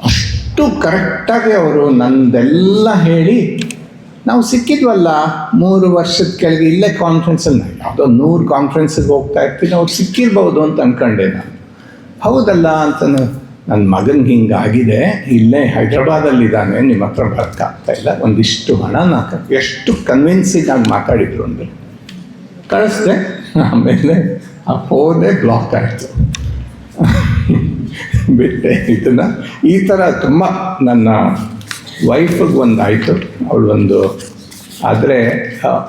ಅಷ್ಟು ಕರೆಕ್ಟಾಗಿ ಅವರು ನನ್ನದೆಲ್ಲ ಹೇಳಿ, ನಾವು ಸಿಕ್ಕಿದ್ವಲ್ಲ 3 ವರ್ಷದ ಕೆಳಗೆ ಇಲ್ಲೇ ಕಾನ್ಫರೆನ್ಸಲ್ಲಿ, ಯಾವುದೋ 100 ಕಾನ್ಫರೆನ್ಸಿಗೆ ಹೋಗ್ತಾ ಇರ್ತೀನಿ, ಅವ್ರು ಸಿಕ್ಕಿರ್ಬೋದು ಅಂತ ಅಂದ್ಕೊಂಡೆ ನಾನು. ಹೌದಲ್ಲ ಅಂತ ನನ್ನ ಮಗನಿಗೆ ಹಿಂಗಾಗಿದೆ, ಇಲ್ಲೇ ಹೈದ್ರಾಬಾದಲ್ಲಿದ್ದಾನೆ, ನಿಮ್ಮ ಹತ್ರ ಬರೋಕ್ಕಾಗ್ತಾಯಿಲ್ಲ, ಒಂದಿಷ್ಟು ಹಣನ ಎಷ್ಟು ಕನ್ವಿನ್ಸಿಂಗ್ ಆಗಿ ಮಾತಾಡಿದ್ರು ಅಂದರೆ ಕಳಿಸ್ದೆ. ಆಮೇಲೆ ಆ ಫೋನೇ ಬ್ಲಾಕ್ ಆಯಿತು. ಬಿಟ್ಟೆ ಇದನ್ನು. ಈ ಥರ ತುಂಬ ನನ್ನ ವೈಫಿಗೆ ಒಂದಾಯಿತು, ಅವಳೊಂದು. ಆದರೆ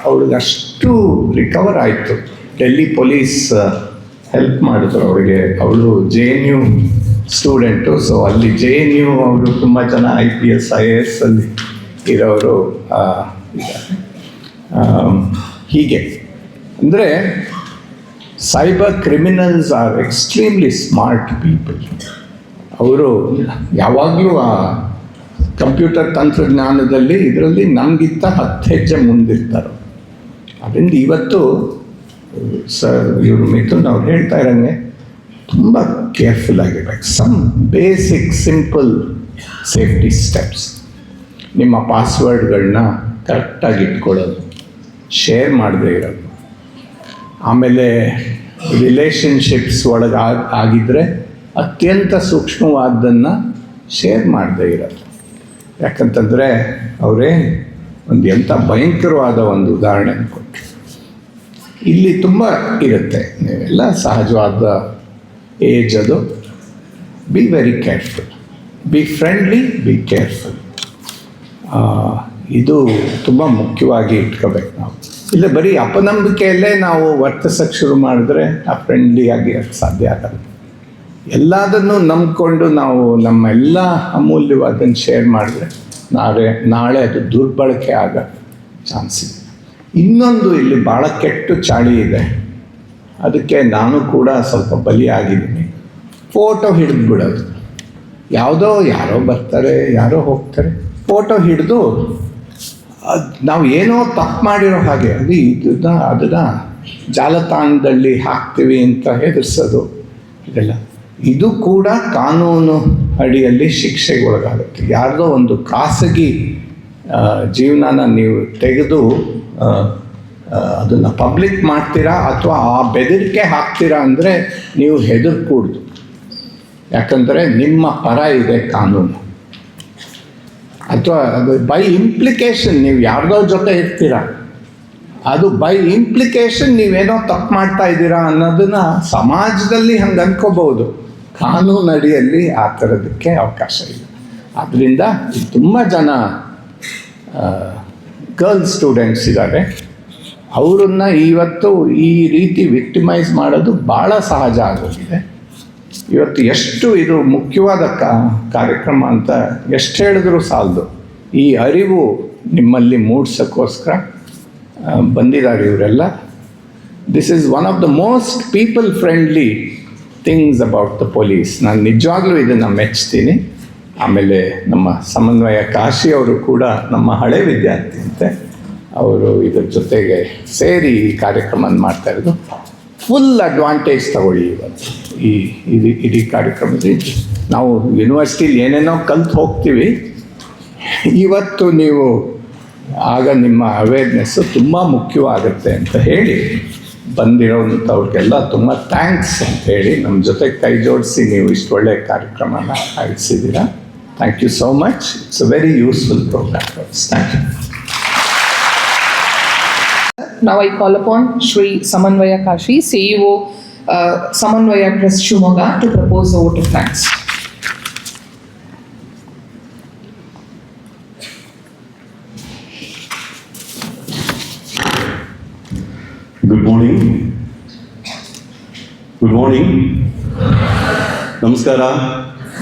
ಅವಳಿಗೆ ಅಷ್ಟು ರಿಕವರ್ ಆಯಿತು. ಡೆಲ್ಲಿ ಪೊಲೀಸ್ ಹೆಲ್ಪ್ ಮಾಡಿದ್ರು ಅವಳಿಗೆ. ಅವಳು JNU ಸ್ಟೂಡೆಂಟು. ಸೊ ಅಲ್ಲಿ JNU ಅವರು ತುಂಬ ಜನ IPS IAS ಅಲ್ಲಿ ಇರೋರು ಇದ್ದಾರೆ. ಹೀಗೆ ಅಂದರೆ cyber criminals are extremely smart people. ಅವರು ಯಾವಾಗಲೂ ಆ ಕಂಪ್ಯೂಟರ್ ತಂತ್ರಜ್ಞಾನದಲ್ಲಿ ಇದರಲ್ಲಿ ನಮಗಿಂತ 10 ಹೆಜ್ಜೆ ಮುಂದಿರ್ತಾರೆ. ಅದರಿಂದ ಇವತ್ತು ಇವರು ಮಿಥುನ್ ಅವ್ರು ಹೇಳ್ತಾ ಇರೋಂಗೆ ತುಂಬ ಕೇರ್ಫುಲ್ ಆಗಿರ್ಬೇಕು. Some basic simple safety steps. ನಿಮ್ಮ ಪಾಸ್ವರ್ಡ್ಗಳನ್ನ ಕರೆಕ್ಟಾಗಿ ಇಟ್ಕೊಳ್ಳೋದು, ಶೇರ್ ಮಾಡದೇ ಇರೋದು. ಆಮೇಲೆ ರಿಲೇಷನ್ಶಿಪ್ಸ್ ಒಳಗೆ ಆಗಿದ್ದರೆ ಅತ್ಯಂತ ಸೂಕ್ಷ್ಮವಾದ್ದನ್ನು ಶೇರ್ ಮಾಡದೇ ಇರೋದು. ಯಾಕಂತಂದರೆ ಅವರೇ ಒಂದು ಎಂಥ ಭಯಂಕರವಾದ ಒಂದು ಉದಾಹರಣೆ ಕೊಟ್ಟರು. ಇಲ್ಲಿ ತುಂಬ ಇರುತ್ತೆ, ನೀವೆಲ್ಲ ಸಹಜವಾದ ಏಜ್ ಅದು. Be very careful, B friendly, be careful. ಇದು ತುಂಬ ಮುಖ್ಯವಾಗಿ ಇಟ್ಕೋಬೇಕು ನಾವು. ಇಲ್ಲ ಬರೀ ಅಪನಂಬಿಕೆಯಲ್ಲೇ ನಾವು ವರ್ತಿಸೋಕ್ಕೆ ಶುರು ಮಾಡಿದ್ರೆ ಆ ಫ್ರೆಂಡ್ಲಿಯಾಗಿ ಅದು ಸಾಧ್ಯ ಆಗಲ್ಲ. ಎಲ್ಲದನ್ನು ನಂಬಿಕೊಂಡು ನಾವು ನಮ್ಮೆಲ್ಲ ಅಮೂಲ್ಯವಾದನ್ನು ಶೇರ್ ಮಾಡಿದ್ರೆ ನಾಳೆ ಅದು ದುರ್ಬಳಕೆ ಆಗೋ ಚಾನ್ಸ್ ಇದೆ. ಇನ್ನೊಂದು ಇಲ್ಲಿ ಭಾಳ ಕೆಟ್ಟ ಚಾಳಿ ಇದೆ, ಅದಕ್ಕೆ ನಾನು ಕೂಡ ಸ್ವಲ್ಪ ಬಲಿಯಾಗಿದ್ದೀನಿ. ಫೋಟೋ ಹಿಡಿದು ಬಿಡೋದು. ಯಾರೋ ಬರ್ತಾರೆ, ಯಾರೋ ಹೋಗ್ತಾರೆ, ಫೋಟೋ ಹಿಡಿದು ನಾವು ಏನೋ ತಪ್ಪು ಮಾಡಿರೋ ಹಾಗೆ ಅದನ್ನು ಜಾಲತಾಣದಲ್ಲಿ ಹಾಕ್ತೀವಿ ಅಂತ ಹೆದರ್ಸೋದು, ಇದೆಲ್ಲ ಇದು ಕೂಡ ಕಾನೂನು ಅಡಿಯಲ್ಲಿ ಶಿಕ್ಷೆಗೆ ಒಳಗಾಗುತ್ತೆ. ಯಾರ್ದೋ ಒಂದು ಖಾಸಗಿ ಜೀವನನ ನೀವು ತೆಗೆದು ಅದನ್ನು ಪಬ್ಲಿಕ್ ಮಾಡ್ತೀರಾ ಅಥವಾ ಆ ಬೆದರಿಕೆ ಹಾಕ್ತೀರಾ ಅಂದರೆ ನೀವು ಹೆದರ್ಕೂಡ್ದು. ಯಾಕಂದರೆ ನಿಮ್ಮ ಪರ ಇದೆ ಕಾನೂನು. ಅಥವಾ ಅದು ಬೈ ಇಂಪ್ಲಿಕೇಶನ್ ನೀವು ಯಾರ್ದೋ ಜೊತೆ ಇರ್ತೀರ, ಅದು ಬೈ ಇಂಪ್ಲಿಕೇಶನ್ ನೀವೇನೋ ತಪ್ಪು ಮಾಡ್ತಾ ಇದ್ದೀರಾ ಅನ್ನೋದನ್ನು ಸಮಾಜದಲ್ಲಿ ಹಂಗೆ ಅನ್ಕೋಬಹುದು. ಕಾನೂನು ಅಡಿಯಲ್ಲಿ ಆ ಥರದಕ್ಕೆ ಅವಕಾಶ ಇಲ್ಲ. ಆದ್ದರಿಂದ ತುಂಬ ಜನ ಗರ್ಲ್ ಸ್ಟೂಡೆಂಟ್ಸ್ ಇದ್ದಾರೆ, ಅವರನ್ನು ಇವತ್ತು ಈ ರೀತಿ ವಿಕ್ಟಿಮೈಸ್ ಮಾಡೋದು ಭಾಳ ಸಹಜ ಆಗೋಗಿದೆ. ಇವತ್ತು ಎಷ್ಟು ಇದು ಮುಖ್ಯವಾದ ಕಾರ್ಯಕ್ರಮ ಅಂತ ಎಷ್ಟು ಹೇಳಿದ್ರೂ ಸಾಲದು. ಈ ಅರಿವು ನಿಮ್ಮಲ್ಲಿ ಮೂಡಿಸೋಕ್ಕೋಸ್ಕರ ಬಂದಿದ್ದಾರೆ ಇವರೆಲ್ಲ. This is one of the most people friendly things about the police. ನಾನು ನಿಜವಾಗ್ಲೂ ಇದನ್ನು ಮೆಚ್ತೀನಿ. ಆಮೇಲೆ ನಮ್ಮ ಸಮನ್ವಯ ಕಾಶಿ ಅವರು ಕೂಡ ನಮ್ಮ ಹಳೆ ವಿದ್ಯಾರ್ಥಿ ಅಂತೆ, ಅವರು ಇದ್ರ ಜೊತೆಗೆ ಸೇರಿ ಈ ಕಾರ್ಯಕ್ರಮ ಮಾಡ್ತಾ ಇರೋದು. ಫುಲ್ ಅಡ್ವಾಂಟೇಜ್ ತಗೊಳ್ಳಿ ಇವತ್ತು ಈ ಇಡೀ ಕಾರ್ಯಕ್ರಮದಲ್ಲಿ. ನಾವು ಯೂನಿವರ್ಸಿಟಿಲಿ ಏನೇನೋ ಕಲ್ತು ಹೋಗ್ತೀವಿ, ಇವತ್ತು ನೀವು ಆಗ ನಿಮ್ಮ ಅವೇರ್ನೆಸ್ಸು ತುಂಬ ಮುಖ್ಯವಾಗುತ್ತೆ ಅಂತ ಹೇಳಿ ಬಂದಿರೋಂಥವ್ರಿಗೆಲ್ಲ ತುಂಬ ಥ್ಯಾಂಕ್ಸ್ ಅಂತ ಹೇಳಿ ನಮ್ಮ ಜೊತೆ ಕೈ ಜೋಡಿಸಿ ನೀವು ಇಷ್ಟು ಒಳ್ಳೆಯ ಕಾರ್ಯಕ್ರಮನ ಆಯೋಜಿಸಿದ್ದೀರಾ. Thank you so much. It's a very useful programme. Thank you. Now I call upon Shri Samanvaya Kashi, CEO, Samanvaya Trust Shimoga, to propose the vote of thanks. Good morning. ನಮಸ್ಕಾರ.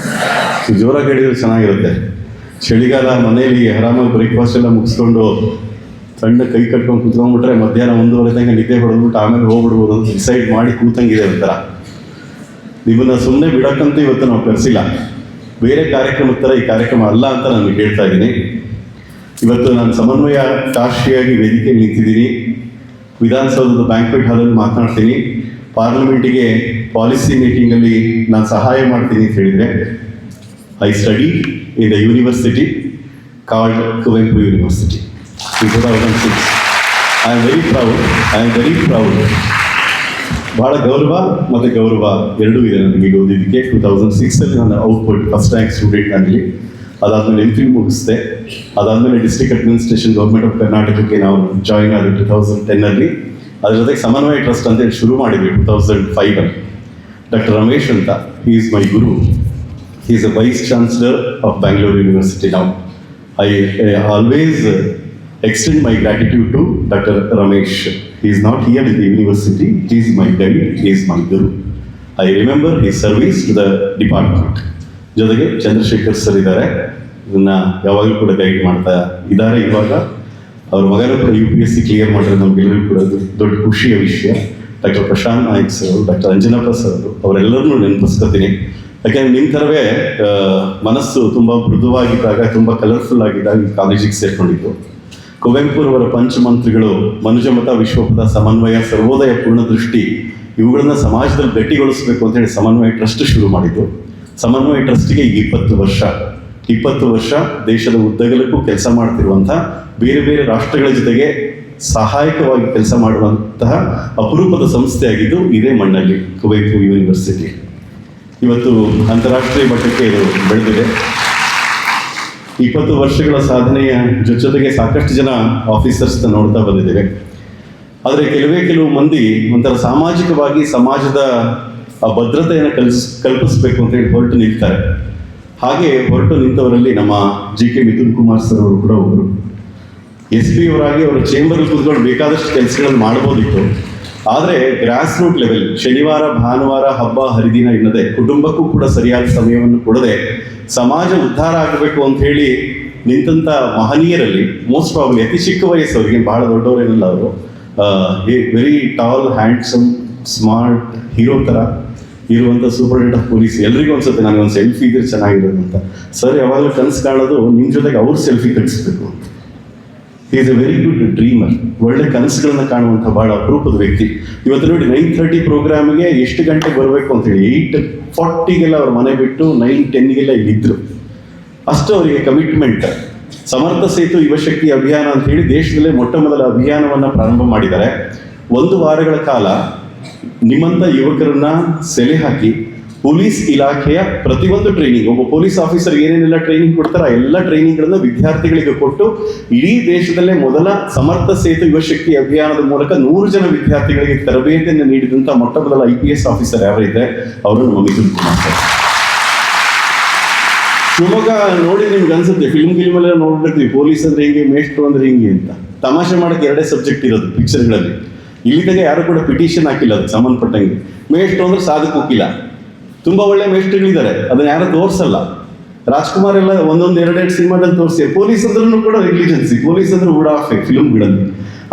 ಜೋರಾಗಿ ಹೇಳಿದ್ರೆ ಚೆನ್ನಾಗಿರುತ್ತೆ. ಚಳಿಗಾಲ ಮನೆಯಲ್ಲಿ ಆರಾಮಾಗಿ ಬ್ರೇಕ್ಫಾಸ್ಟ್ ಎಲ್ಲ ಮುಗಿಸ್ಕೊಂಡು ಸಣ್ಣ ಕೈ ಕಟ್ಕೊಂಡು ಕುತ್ಕೊಂಡ್ಬಿಟ್ರೆ ಮಧ್ಯಾಹ್ನ 1:30 ತನಕ ನಿದ್ದೆ ಹೊಡೆದ್ಬಿಟ್ಟು ಆಮೇಲೆ ಹೋಗ್ಬಿಡ್ಬೋದು ಅಂತ ಡಿಸೈಡ್ ಮಾಡಿ ಕೂತಂಗಿದೆ ಒಂಥರ. ನಿಮ್ಮನ್ನು ಸುಮ್ಮನೆ ಬಿಡೋಕ್ಕಂತೂ ಇವತ್ತು ನಾವು ಕರೆಸಿಲ್ಲ. ಬೇರೆ ಕಾರ್ಯಕ್ರಮದ ಥರ ಈ ಕಾರ್ಯಕ್ರಮ ಅಲ್ಲ ಅಂತ ನಾನು ಹೇಳ್ತಾ ಇದ್ದೀನಿ. ಇವತ್ತು ನಾನು ಸಮನ್ವಯ ಕಾಶಿಯಾಗಿ ವೇದಿಕೆಯಲ್ಲಿ ನಿಂತಿದ್ದೀನಿ. ವಿಧಾನಸೌಧದ ಬ್ಯಾಂಕ್ವೆಟ್ ಹಾಲಲ್ಲಿ ಮಾತನಾಡ್ತೀನಿ. ಪಾರ್ಲಿಮೆಂಟಿಗೆ ಪಾಲಿಸಿ ಮೇಕಿಂಗಲ್ಲಿ ನಾನು ಸಹಾಯ ಮಾಡ್ತೀನಿ ಅಂತ ಹೇಳಿದರೆ, I study in the university called Kuvempu university in 2006. I am very proud. ಭಾಳ ಗೌರವ ಮತ್ತು ಗೌರವ ಎರಡೂ ಇದೆ ನನಗೆ ಓದಿದ್ದಕ್ಕೆ. 2006 ನಾನು ಔಟ್ಪುಟ್ ಫಸ್ಟ್ ರ್ಯಾಂಕ್ ಸ್ಟೂಡೆಂಟ್ ಆಗಲಿ. ಅದಾದಮೇಲೆ MPhil ಮುಗಿಸಿದೆ. ಅದಾದಮೇಲೆ ಡಿಸ್ಟ್ರಿಕ್ಟ್ ಅಡ್ಮಿನಿಸ್ಟ್ರೇಷನ್ ಗೌರ್ಮೆಂಟ್ ಆಫ್ ಕರ್ನಾಟಕಕ್ಕೆ ನಾವು ಜಾಯಿನ್ ಆದ 2010. ಅದ್ರ ಜೊತೆಗೆ ಸಮನ್ವಯ ಟ್ರಸ್ಟ್ ಅಂತೇಳಿ ಶುರು ಮಾಡಿದ್ವಿ 2005. ಡಾಕ್ಟರ್ ರಮೇಶ್ ಅಂತ, he is my Guru. He is a vice chancellor of Bangalore university now. I always extend my gratitude to Dr. Ramesh. He is not here in the university. He is my guide. He is my guru. I remember his service to the department. ಜೊತೆಗೆ ಚಂದ್ರಶೇಖರ್ ಸರ್ ಇದ್ದಾರೆ, ಇದನ್ನ ಯಾವಾಗಲೂ ಕೂಡ ಗೈಡ್ ಮಾಡ್ತಾ ಇದ್ದಾರೆ. ಇವಾಗ ಅವ್ರ ಮಗನ UPSC ಕ್ಲಿಯರ್ ಮಾಡಿದ್ರೆ ನಮಗೆಲ್ಲರಿಗೂ ಕೂಡ ದೊಡ್ಡ ಖುಷಿಯ ವಿಷಯ. Doctor Prashant Nayak sir, doctor Anjanappa sir, ಅವರೆಲ್ಲರನ್ನೂ ನೆನಪಿಸ್ಕೊತೀನಿ. ಯಾಕೆಂದ್ರೆ ನಿಮ್ಮ ಥರವೇ ಮನಸ್ಸು ತುಂಬ ಮೃದುವಾಗಿದ್ದಾಗ, ತುಂಬ ಕಲರ್ಫುಲ್ ಆಗಿದ್ದಾಗ ಈ ಕಾಲೇಜಿಗೆ ಸೇರ್ಕೊಂಡಿದ್ದು. ಕುವೆಂಪುರವರ ಪಂಚಮಂತ್ರಿಗಳು ಮನುಜಮತ, ವಿಶ್ವಪದ, ಸಮನ್ವಯ, ಸರ್ವೋದಯ, ಪೂರ್ಣದೃಷ್ಟಿ ಇವುಗಳನ್ನ ಸಮಾಜದಲ್ಲಿ ಗಟ್ಟಿಗೊಳಿಸಬೇಕು ಅಂತ ಹೇಳಿ ಸಮನ್ವಯ ಟ್ರಸ್ಟ್ ಶುರು ಮಾಡಿದ್ದು. ಸಮನ್ವಯ ಟ್ರಸ್ಟ್ಗೆ 20 ವರ್ಷ ದೇಶದ ಉದ್ದಗಲಕ್ಕೂ ಕೆಲಸ ಮಾಡ್ತಿರುವಂಥ, ಬೇರೆ ಬೇರೆ ರಾಷ್ಟ್ರಗಳ ಜೊತೆಗೆ ಸಹಾಯಕವಾಗಿ ಕೆಲಸ ಮಾಡುವಂತಹ ಅಪರೂಪದ ಸಂಸ್ಥೆ ಆಗಿದ್ದು ಇದೇ ಮಣ್ಣಲ್ಲಿ ಕುವೆಂಪು ಯೂನಿವರ್ಸಿಟಿ. ಇವತ್ತು ಅಂತಾರಾಷ್ಟ್ರೀಯ ಮಟ್ಟಕ್ಕೆ ಇದು ಬೆಳೆದಿದೆ. 20 ವರ್ಷಗಳ ಸಾಧನೆಯ ಜೊತೆಗೆ ಸಾಕಷ್ಟು ಜನ ಆಫೀಸರ್ಸ್ನ ನೋಡ್ತಾ ಬಂದಿದ್ದೇವೆ. ಆದರೆ ಕೆಲವು ಮಂದಿ ಒಂಥರ ಸಾಮಾಜಿಕವಾಗಿ ಸಮಾಜದ ಭದ್ರತೆಯನ್ನು ಕಲ್ಪಿಸಬೇಕು ಅಂತ ಹೇಳಿ ಹೊರಟು ನಿಲ್ತಾರೆ. ಹಾಗೆ ಹೊರಟು ನಿಂತವರಲ್ಲಿ ನಮ್ಮ GK ಮಿಥುನ್ ಕುಮಾರ್ ಸರ್ ಅವರು ಕೂಡ ಒಬ್ಬರು. SP ಅವರಾಗಿ ಅವರ ಚೇಂಬರ್ಲ್ಲಿ ಕೂತ್ಕೊಂಡು ಬೇಕಾದಷ್ಟು ಕೆಲಸಗಳನ್ನು ಮಾಡ್ಬೋದಿತ್ತು. ಆದರೆ ಗ್ರಾಸ್ ರೂಟ್ ಲೆವೆಲ್, ಶನಿವಾರ ಭಾನುವಾರ ಹಬ್ಬ ಹರಿದಿನ ಎನ್ನದೆ ಕುಟುಂಬಕ್ಕೂ ಕೂಡ ಸರಿಯಾದ ಸಮಯವನ್ನು ಕೊಡದೆ ಸಮಾಜ ಉದ್ಧಾರ ಆಗಬೇಕು ಅಂತ ಹೇಳಿ ನಿಂತ ಮಹನೀಯರಲ್ಲಿ ಮೋಸ್ಟ್ ಪ್ರಾಬ್ಲಿ ಅತಿ ಚಿಕ್ಕ ವಯಸ್ಸವರಿಗೆ, ಬಹಳ ದೊಡ್ಡವರೇನಲ್ಲ ಅವರು, very tall, handsome, smart, hero ಥರ ಇರುವಂಥ ಸೂಪರಿಂಟೆಂಡೆಂಟ್ ಆಫ್ ಪೊಲೀಸ್. ಎಲ್ರಿಗೂ ಅನ್ಸುತ್ತೆ ನನಗೊಂದು ಸೆಲ್ಫಿ ಇದ್ರೆ ಚೆನ್ನಾಗಿರೋದು ಅಂತ. ಸರ್ ಯಾವಾಗಲೂ ಕನಸು ಕಾಣೋದು ನಿಮ್ಮ ಜೊತೆಗೆ ಅವ್ರ ಸೆಲ್ಫಿ ತೆಗೆಸ್ಬೇಕು. He is a very good dreamer. ಒಳ್ಳೆ ಕನಸುಗಳನ್ನ ಕಾಣುವಂಥ ಭಾಳ ಅಪರೂಪದ ವ್ಯಕ್ತಿ. ಇವತ್ತು ನೋಡಿ 9:30 ಪ್ರೋಗ್ರಾಮಿಗೆ ಎಷ್ಟು ಗಂಟೆಗೆ ಬರಬೇಕು ಅಂತೇಳಿ 8:40ಗೆಲ್ಲ ಅವ್ರ ಮನೆ ಬಿಟ್ಟು 9:10ಗೆಲ್ಲ ಇಲ್ಲಿದ್ದರು. ಅಷ್ಟು ಅವರಿಗೆ ಕಮಿಟ್ಮೆಂಟ್. ಸಮರ್ಥ ಸೇತು ಯುವಶಕ್ತಿ ಅಭಿಯಾನ ಅಂತ ಹೇಳಿ ದೇಶದಲ್ಲೇ ಮೊಟ್ಟ ಮೊದಲ ಅಭಿಯಾನವನ್ನು ಪ್ರಾರಂಭ ಮಾಡಿದ್ದಾರೆ. 1 ವಾರಗಳ ಕಾಲ ನಿಮ್ಮಂಥ ಯುವಕರನ್ನ ಸೆಲೆ ಹಾಕಿ ಪೊಲೀಸ್ ಇಲಾಖೆಯ ಪ್ರತಿಯೊಂದು ಟ್ರೈನಿಂಗ್, ಒಬ್ಬ ಪೊಲೀಸ್ ಆಫೀಸರ್ ಏನೇನೆಲ್ಲ ಟ್ರೈನಿಂಗ್ ಕೊಡ್ತಾರೆ ಆ ಎಲ್ಲ ಟ್ರೈನಿಂಗ್ಗಳನ್ನು ವಿದ್ಯಾರ್ಥಿಗಳಿಗೆ ಕೊಟ್ಟು ಇಡೀ ದೇಶದಲ್ಲೇ ಮೊದಲ ಸಮರ್ಥ ಸೇತು ಯುವಶಕ್ತಿ ಅಭಿಯಾನದ ಮೂಲಕ 100 ಜನ ವಿದ್ಯಾರ್ಥಿಗಳಿಗೆ ತರಬೇತಿಯನ್ನು ನೀಡಿದಂಥ ಮೊಟ್ಟ ಮೊದಲ IPS ಆಫೀಸರ್ ಯಾರಿದೆ ಅವರು ನಮ್ಮ ಮಿಥುನ್ ಕುಮಾರ್ ಸರ್. ಶಿವಮೊಗ್ಗ ನೋಡಿ ನಿಮ್ಗೆ ಅನ್ಸುತ್ತೆ, ಫಿಲ್ಮೆಲ್ಲ ನೋಡ್ಬಿಡ್ತೀವಿ, ಪೊಲೀಸ್ ಅಂದ್ರೆ ಹಿಂಗೆ, ಮೇಷ್ಟ್ರು ಅಂದ್ರೆ ಹಿಂಗೆ ಅಂತ. ತಮಾಷೆ ಮಾಡೋಕ್ಕೆ 2 ಸಬ್ಜೆಕ್ಟ್ ಇರೋದು ಪಿಕ್ಚರ್ಗಳಲ್ಲಿ. ಇಲ್ಲಿ ತನಕ ಯಾರು ಕೂಡ ಪಿಟಿಷನ್ ಹಾಕಿಲ್ಲ ಅದಕ್ಕೆ ಸಂಬಂಧಪಟ್ಟಂಗೆ. ಮೇಷ್ಟ್ರು ಅಂದ್ರೆ ಸಾಧಕ ಹೋಗಿಲ್ಲ, ತುಂಬ ಒಳ್ಳೆ ಮೇಸ್ಟ್ರಿಗಳಿದ್ದಾರೆ, ಅದನ್ನ ಯಾರು ತೋರಿಸಲ್ಲ. ರಾಜ್ಕುಮಾರ್ ಎಲ್ಲ ಒಂದೊಂದು ಎರಡೆರಡು ಸಿನಿಮಾದಲ್ಲಿ ತೋರಿಸಿ. ಪೊಲೀಸ್ ಅಂದ್ರೂ ಕೂಡ ನೆಗ್ಲಿಜೆನ್ಸಿ, ಪೊಲೀಸ್ ಅಂದ್ರೆ ಉಡಾಫೆ ಫಿಲ್ಮ್ಗಳಲ್ಲಿ.